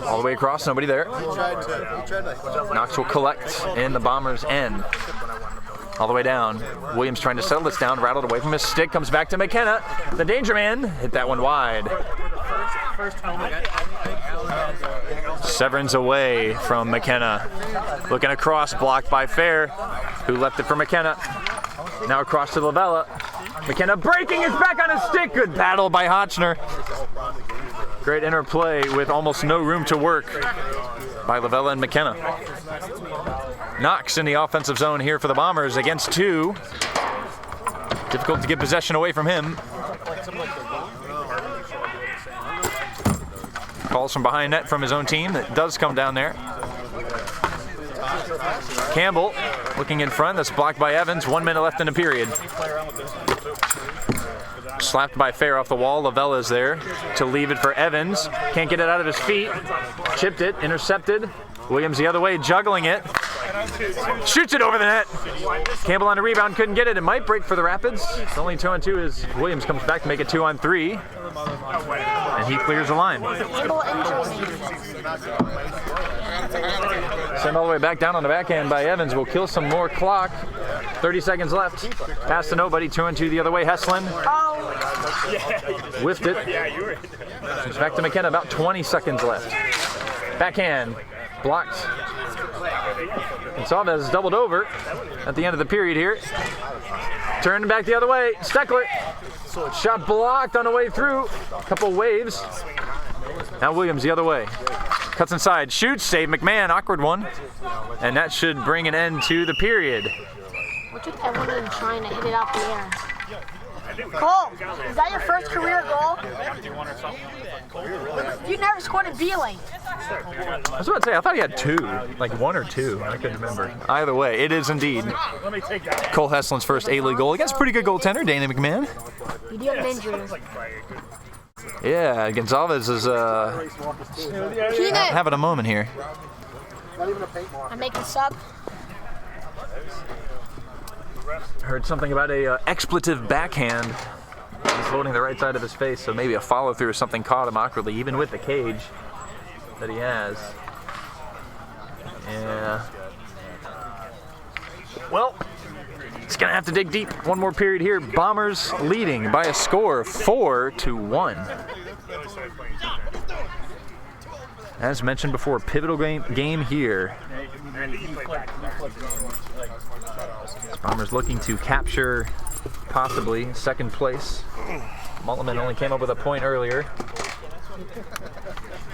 All the way across, nobody there. Knox will collect in the Bombers' end. All the way down. Williams trying to settle this down, rattled away from his stick, comes back to McKenna. The danger man hit that one wide. Severance away from McKenna. Looking across, blocked by Fair, who left it for McKenna. Now across to Lavella. McKenna breaking his back on his stick. Good battle by Hotchner. Great interplay with almost no room to work by Lavella and McKenna. Knox in the offensive zone here for the Bombers against 2. Difficult to get possession away from him. Calls from behind net from his own team. That does come down there. Campbell looking in front. That's blocked by Evans. 1 minute left in the period. Slapped by Fair off the wall. Lavella is there to leave it for Evans. Can't get it out of his feet. Chipped it, intercepted. Williams the other way, juggling it. Shoots it over the net. Campbell on the rebound, couldn't get it. It might break for the Rapids. It's only 2-on-2 as Williams comes back to make it 2-on-3. And he clears the line. Sent all the way back down on the backhand by Evans. Will kill some more clock. 30 seconds left. Pass to nobody. 2-on-2 the other way. Heslin. Whiffed it. It's back to McKenna. About 20 seconds left. Backhand. Blocked. Gonsalves doubled over at the end of the period here. Turned back the other way. Steckler. Shot blocked on the way through. Couple waves. Now Williams the other way. Cuts inside. Shoots. Save McMahon. Awkward one. And that should bring an end to the period. What's with everyone trying to hit it out the air? Cole, is that your first career goal? You never scored a B-lane. I was about to say, I thought he had 2, like 1 or 2. I couldn't remember. Either way, it is indeed Cole Heslin's first A-League goal against pretty good goaltender, Danny McMahon. You do have injuries. Yeah, Gonsalves is having a moment here. I make a sub. Heard something about a expletive backhand. He's holding the right side of his face, so maybe a follow-through or something caught him awkwardly, even with the cage that he has. Yeah. Well, he's gonna have to dig deep. One more period here. Bombers leading by a score 4-1. As mentioned before, pivotal game here. Bombers looking to capture possibly second place. Multman only came up with a point earlier.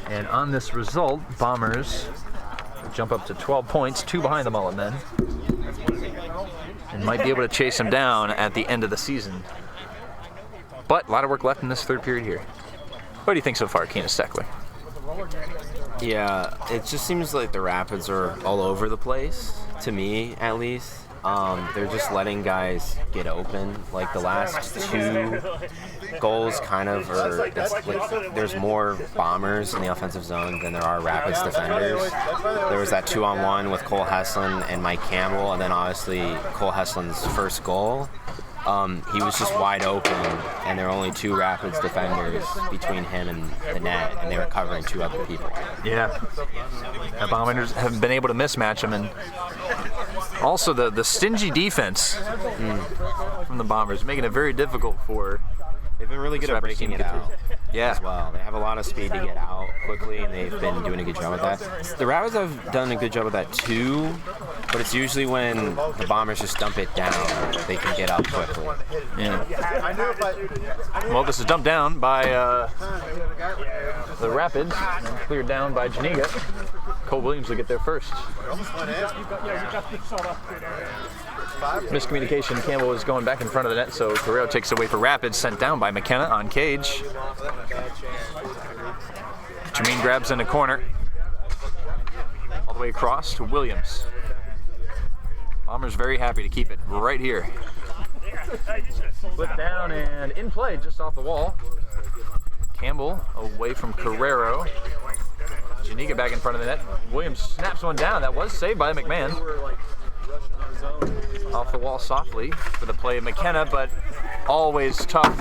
And on this result, Bombers jump up to 12 points, 2 behind the Multmen, and might be able to chase them down at the end of the season. But a lot of work left in this third period here. What do you think so far, Keenan Steckler? Yeah, it just seems like the Rapids are all over the place, to me at least. They're just letting guys get open. Like the last 2 goals kind of are, like, there's more Bombers in the offensive zone than there are Rapids defenders. There was that 2-on-1 with Cole Heslin and Mike Campbell, and then obviously Cole Heslin's first goal. He was just wide open, and there were only 2 Rapids defenders between him and the net, and they were covering 2 other people. Yeah. The Bombers have been able to mismatch him, and also the stingy defense from the Bombers, making it very difficult for. They've been really good at breaking it out. Yeah. As well. They have a lot of speed to get out quickly, and they've been doing a good job with that. The Rapids have done a good job with that too, but it's usually when the Bombers just dump it down, they can get up quickly. Yeah. Well, this is dumped down by the Rapids, and cleared down by Janiga. Cole Williams will get there first. Miscommunication. Campbell was going back in front of the net, so Carrero takes away for Rapids, sent down by McKenna on cage. Jermaine grabs in the corner. All the way across to Williams. Bombers very happy to keep it right here. Flip down and in play just off the wall. Campbell away from Carrero. Janiga back in front of the net. Williams snaps one down. That was saved by McMahon. Off the wall softly for the play of McKenna, but always tough.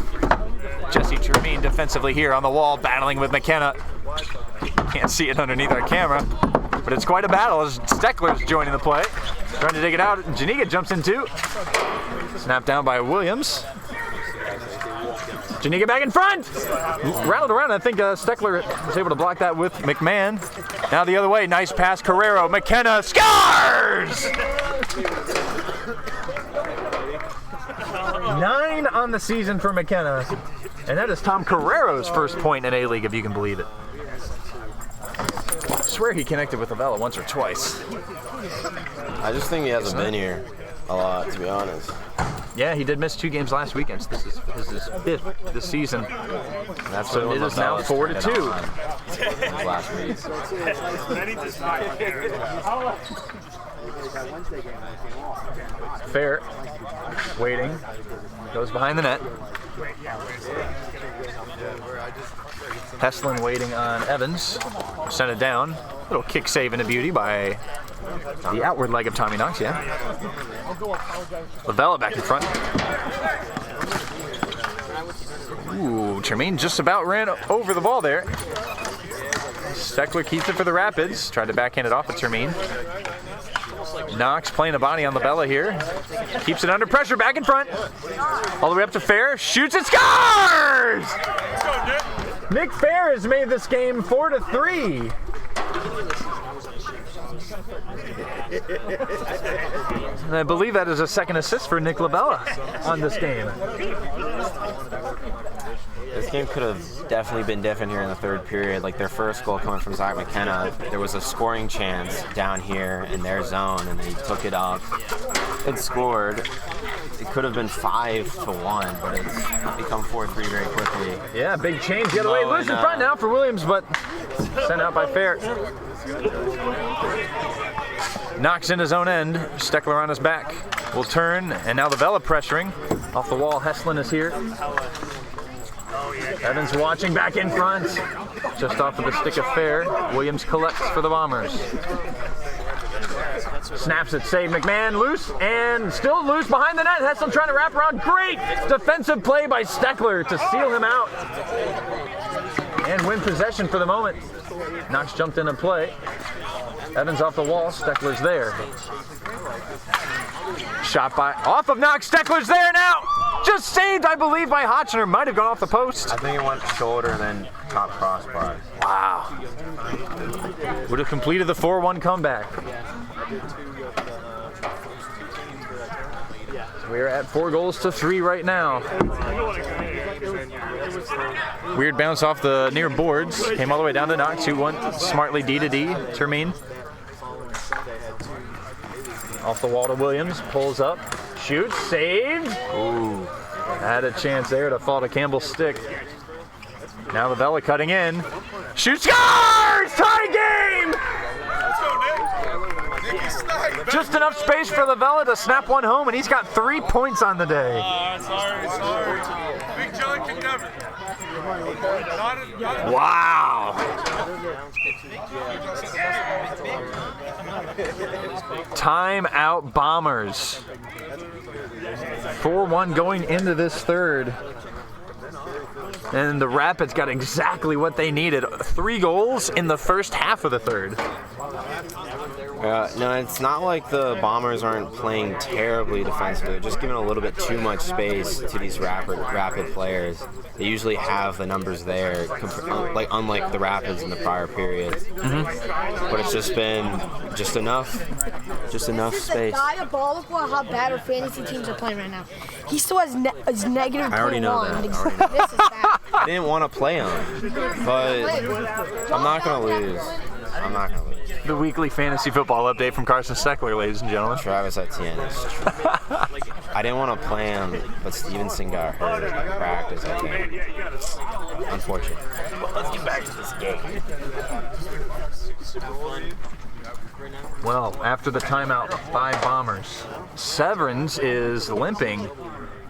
Jesse Jermaine defensively here on the wall, battling with McKenna. Can't see it underneath our camera, but it's quite a battle as Steckler's joining the play. Trying to dig it out. Janiga jumps in too. Snapped down by Williams. Janiga back in front! Rattled around. I think Steckler was able to block that with McMahon. Now the other way. Nice pass. Carrero. McKenna scores! 9 on the season for McKenna. And that is Tom Carrero's first point in A-League, if you can believe it. I swear he connected with Avella once or twice. I just think he hasn't been here a lot, to be honest. Yeah, he did miss 2 games last weekend. This is his 5th this season. That's so it is now 4-2. Last week. Fair. Waiting. Goes behind the net. Heslin waiting on Evans. Sent it down. Little kick save into beauty by the outward leg of Tommy Knox, yeah. Lavella back in front. Ooh, Tremaine just about ran over the ball there. Steckler keeps it for the Rapids. Tried to backhand it off with Tremaine. Knox playing a body on Lavella here. Keeps it under pressure, back in front. All the way up to Fair. Shoots and scores! Nick Fair has made this game 4-3. And I believe that is a second assist for Nick Lavella on this game. This game could have definitely been different here in the third period. Like their first goal coming from Zach McKenna, there was a scoring chance down here in their zone, and they took it up and scored. It could have been 5-1, but it's become 4-3 very quickly. Yeah, big change the other way. Loose in front now for Williams, but sent out by Fair. Knocks in his own end. Steckler on his back. Will turn, and now Lavella pressuring. Off the wall, Heslin is here. Evans watching back in front. Just off of the stick of Fair. Williams collects for the Bombers. Snaps it, save McMahon, loose, and still loose behind the net. Heslin trying to wrap around. Great defensive play by Steckler to seal him out and win possession for the moment. Knox jumped in and play. Evans off the wall, Steckler's there. Shot by, off of Knox, Steckler's there now! Just saved, I believe, by Hotchner. Might have gone off the post. I think it went shoulder and then top crossbar. Wow. Would have completed the 4-1 comeback. We're at 4-3 right now. Weird bounce off the near boards. Came all the way down to Knox, who went smartly D to D. Termine. Off the wall to Williams. Pulls up. Shoots. Saved. Ooh. Had a chance there to fall to Campbell's stick. Now Lavella cutting in. Shoots. Scores! Tie game! Just enough space for Lavella to snap one home, and he's got 3 points on the day. Sorry. Big John can cover. Wow. Timeout Bombers. 4-1 going into this third. And the Rapids got exactly what they needed. 3 goals in the first half of the third. No, it's not like the Bombers aren't playing terribly defensively. They're just giving a little bit too much space to these rapid players. They usually have the numbers there, unlike the Rapids in the prior periods. Mm-hmm. But it's just been enough space. It's diabolical how bad our fantasy teams are playing right now. He still has negative. I already know that. This is bad. I didn't want to play him, but I'm not going to lose. The weekly fantasy football update from Carson Steckler, ladies and gentlemen. Travis Etienne is I didn't want to play him, but Stevenson got hurt in practice, I think. Unfortunate. Let's get back to this game. Well, after the timeout by Bombers, Severns is limping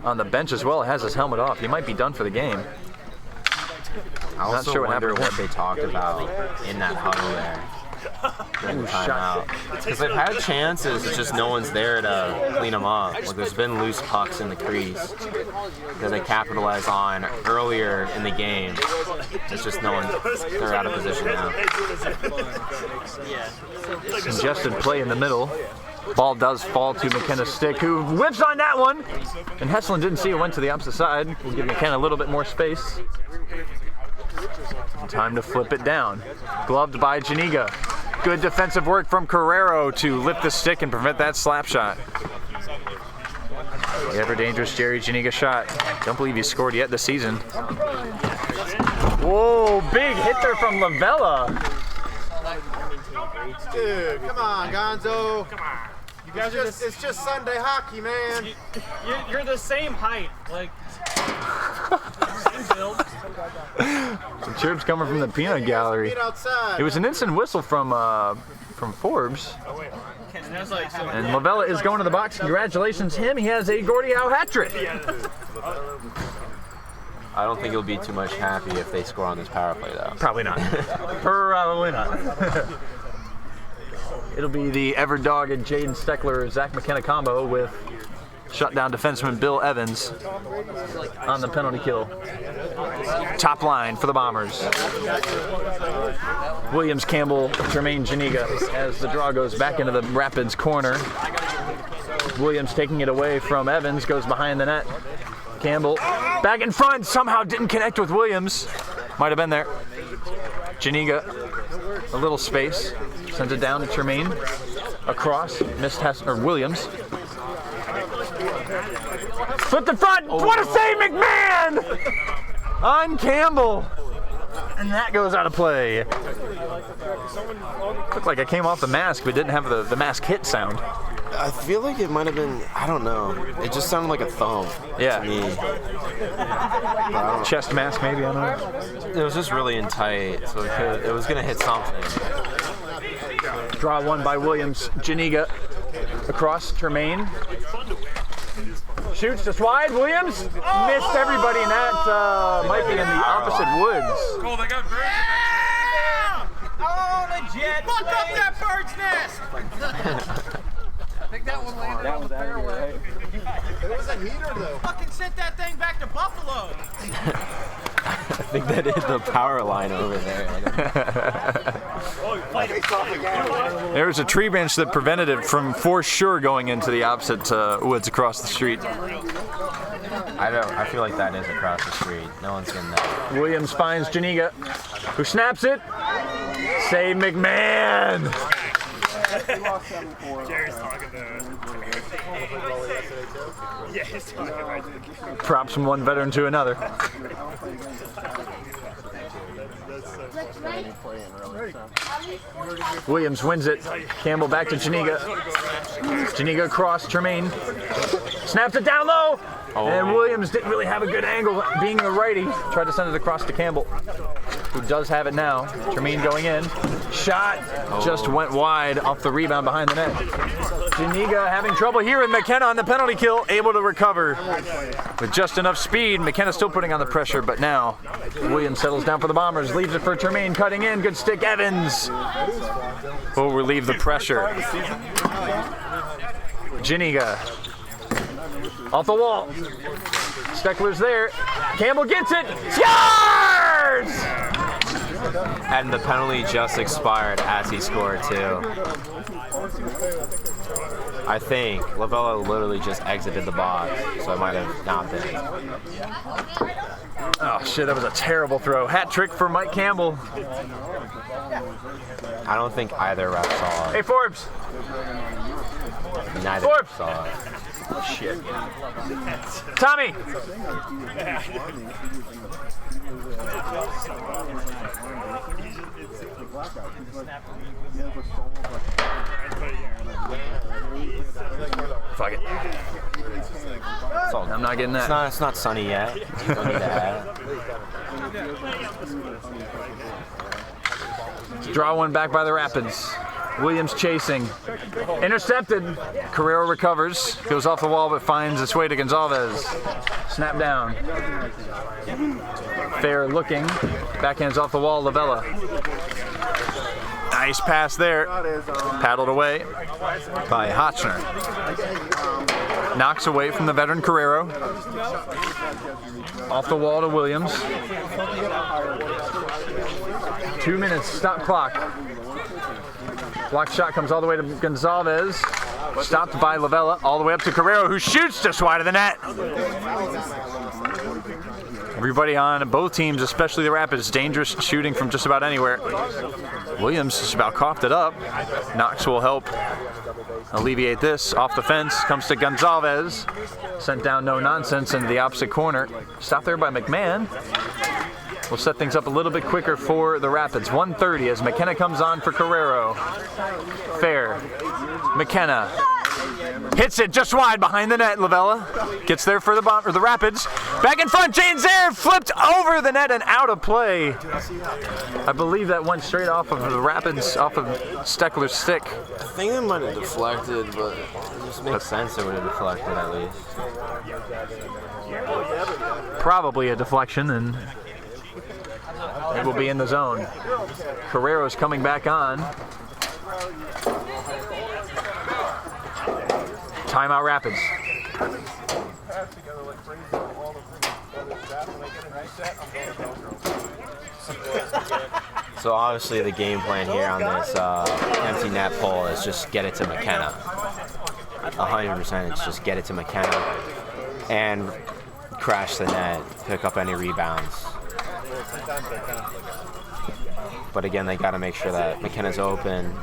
on the bench as well, has his helmet off. He might be done for the game. I also Not sure what wonder happened. what they talked about in that huddle there during the timeout. Because they've had chances, it's just no one's there to clean them up. Like, there's been loose pucks in the crease that they capitalized on earlier in the game. It's just no one, they're out of position now. Congested play in the middle. Ball does fall to McKenna's stick, who whips on that one. And Hesselin didn't see it, went to the opposite side. We'll give McKenna a little bit more space. Time to flip it down. Gloved by Janiga. Good defensive work from Carrero to lift the stick and prevent that slap shot. The ever dangerous Jerry Janiga shot. Don't believe he's scored yet this season. Whoa, big hit there from Lavella. Dude, come on, Gonzo. Come on. You guys it's just Sunday hockey, man. You're the same height. Like, same build. Some chirps coming from the peanut gallery. It was an instant whistle from Forbes. And Lavella is going to the box. Congratulations him. He has a Gordie Howe hat trick. I don't think he'll be too much happy if they score on this power play, though. Probably not. Probably not. It'll be the Everdog and Jaden Steckler, Zach McKenna combo with shutdown defenseman Bill Evans on the penalty kill. Top line for the Bombers. Williams, Campbell, Jermaine Janiga as the draw goes back into the Rapids corner. Williams taking it away from Evans, goes behind the net. Campbell back in front, somehow didn't connect with Williams. Might have been there. Janiga, a little space, sends it down to Tremaine. Across, missed Williams. Flip the front, what a save, McMahon! On Campbell. And that goes out of play. Looked like I came off the mask, but didn't have the mask hit sound. I feel like it might have been, I don't know. It just sounded like a thump to me. Chest mask, maybe, I don't know. It was just really in tight, so it was going to hit something. Draw one by Williams. Janiga across Tremaine. Shoots just wide. Williams missed everybody, and that might be in the opposite woods. Cool, they got birds. Oh, the jet. Fuck up that bird's nest. I think that one landed on the fairway. It was a heater, though. Fucking sent that thing back to Buffalo. I think that hit the power line over there. There's a tree branch that prevented it from for sure going into the opposite woods across the street. I feel like that is across the street. No one's getting that. Williams finds Janiga, who snaps it. Save McMahon. Jerry's talking to yeah, he's talking about Props from one veteran to another. Williams wins it. Campbell back to Janiga. Janiga across Tremaine. Snaps it down low. And Williams didn't really have a good angle being the righty. Tried to send it across to Campbell, who does have it now. Tremaine going in. Shot just went wide off the rebound behind the net. Janiga having trouble here with McKenna on the penalty kill, able to recover with just enough speed. McKenna still putting on the pressure, but now Williams settles down for the Bombers, leaves it for Tremaine, cutting in, good stick, Evans will relieve the pressure. Janiga off the wall. Steckler's there. Campbell gets it. Scores! And the penalty just expired as he scored too. I think Lavella literally just exited the box, so it might have not been. Oh shit, that was a terrible throw. Hat trick for Mike Campbell. I don't think either ref saw it. Hey Forbes. Neither Forbes saw it. Oh shit. Tommy. Fuck it. I'm not getting that. It's not sunny yet. You don't need to have it. Draw one back by the Rapids. Williams chasing. Intercepted. Carrero recovers. Goes off the wall but finds its way to Gonzalez. Snap down. Fair looking. Backhands off the wall. Lavella. Nice pass there. Paddled away by Hotchner. Knocks away from the veteran Carrero. Off the wall to Williams. 2 minutes, stop clock. Block shot comes all the way to Gonzalez. Stopped by Lavella, all the way up to Carrero, who shoots just wide of the net. Everybody on both teams, especially the Rapids, dangerous shooting from just about anywhere. Williams just about coughed it up. Knox will help alleviate this. Off the fence, comes to Gonzalez. Sent down no nonsense into the opposite corner. Stopped there by McMahon. We'll set things up a little bit quicker for the Rapids. 1:30 as McKenna comes on for Carrero. Fair. McKenna hits it just wide behind the net. Lavella gets there for the Rapids. Back in front, Jane's there, flipped over the net and out of play. I believe that went straight off of the Rapids, off of Steckler's stick. I think it might have deflected, but it just makes sense it would have deflected at least. Probably a deflection, and it will be in the zone. Carrero's coming back on. Timeout Rapids. So obviously the game plan here on this empty net pull is just get it to McKenna. 100%, it's just get it to McKenna and crash the net, pick up any rebounds. But again, they got to make sure that McKenna's open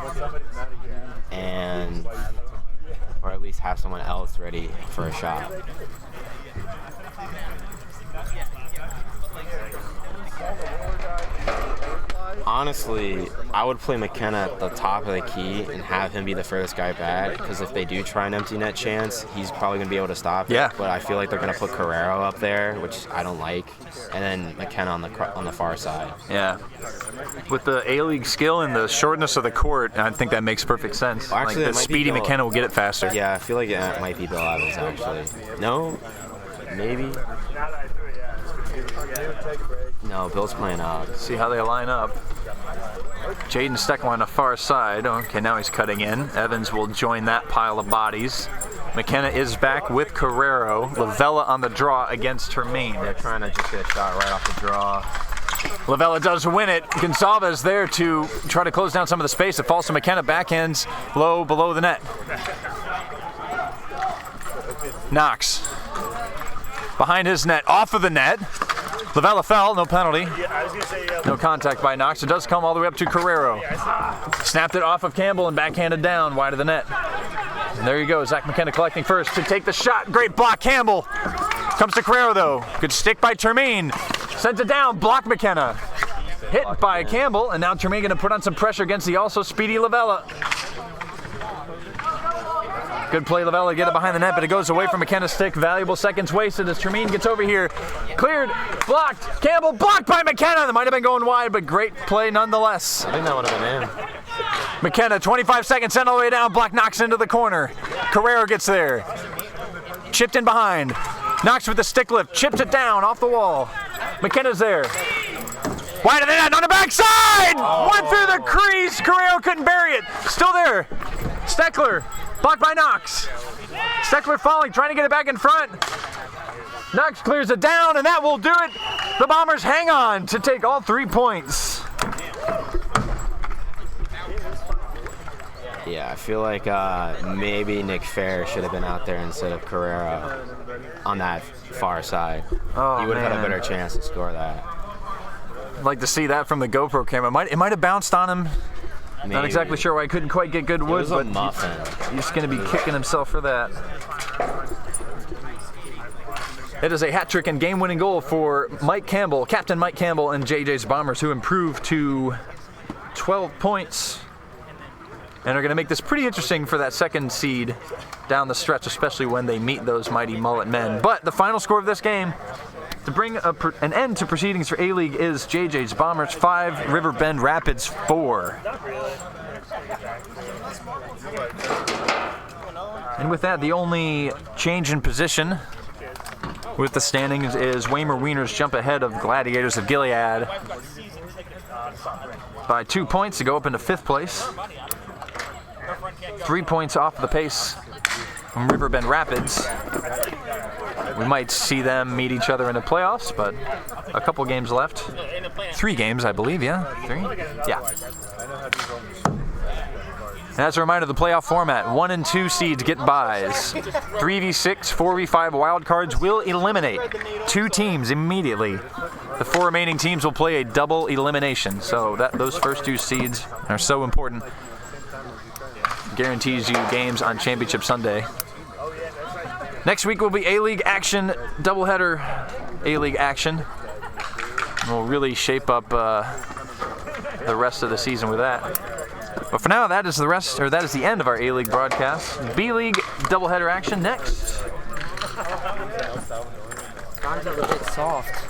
and, or at least have someone else ready for a shot. Honestly, I would play McKenna at the top of the key and have him be the furthest guy back, because if they do try an empty net chance, he's probably going to be able to stop it. But I feel like they're going to put Carrero up there, which I don't like, and then McKenna on the far side. Yeah. With the A-League skill and the shortness of the court, I think that makes perfect sense. Well, actually, like the speedy McKenna will get it faster. Yeah, I feel like it might be Bill Evans, actually. No? Maybe? No, Bill's playing out. See how they line up. Jaden Steckler on the far side. Okay, now he's cutting in. Evans will join that pile of bodies. McKenna is back with Carrero. Lavella on the draw against Hermine. They're trying to just get a shot right off the draw. Lavella does win it. Gonzalez there to try to close down some of the space. It falls to McKenna. Backhands low below the net. Knox. Behind his net. Off of the net. Lavella fell, no penalty. No contact by Knox. It does come all the way up to Carrero. Snapped it off of Campbell and backhanded down wide of the net. And there you go, Zach McKenna collecting first to take the shot. Great block, Campbell. Comes to Carrero though. Good stick by Termine. Sends it down, block McKenna. Hit by Campbell, and now Termine going to put on some pressure against the also speedy Lavella. Good play, Lavella, get it behind the net, but it goes away from McKenna's stick. Valuable seconds wasted as Termine gets over here. Cleared, blocked, Campbell blocked by McKenna. That might have been going wide, but great play nonetheless. I think that would have been in. McKenna, 25 seconds, sent all the way down. Block knocks into the corner. Carrero gets there. Chipped in behind. Knox with the stick lift, chipped it down off the wall. McKenna's there. Wide of the net on the backside! Went through the crease. Carrero couldn't bury it. Still there. Steckler. Blocked by Knox. Steckler falling, trying to get it back in front. Knox clears it down, and that will do it. The Bombers hang on to take all 3 points. Yeah, I feel like maybe Nick Fair should have been out there instead of Carrero on that far side. Oh, he would have had a man. better chance to score that. I'd like to see that from the GoPro camera. It might have bounced on him. Maybe. Not exactly sure why I couldn't quite get good wood, It was a but muffin. he's going to be kicking himself for that. It is a hat trick and game-winning goal for Mike Campbell, Captain Mike Campbell and JJ's Bombers, who improved to 12 points and are going to make this pretty interesting for that second seed down the stretch, especially when they meet those mighty Mullet men. But the final score of this game, to bring an end to proceedings for A-League, is JJ's Bombers 5, Riverbend Rapids 4. And with that, the only change in position with the standings is Waymer Wieners jump ahead of Gladiators of Gilead by 2 points to go up into 5th place. 3 points off the pace from Riverbend Rapids. We might see them meet each other in the playoffs, but a couple games left. 3 games, I believe, yeah? 3? Yeah. And as a reminder, the playoff format, 1 and 2 seeds get buys. 3v6, 4v5 wild cards will eliminate 2 teams immediately. The 4 remaining teams will play a double elimination. So those first 2 seeds are so important. Guarantees you games on Championship Sunday. Next week will be A-League action, doubleheader A-League action. We'll really shape up the rest of the season with that. But for now, that is the end of our A-League broadcast. B-League doubleheader action next. Soft.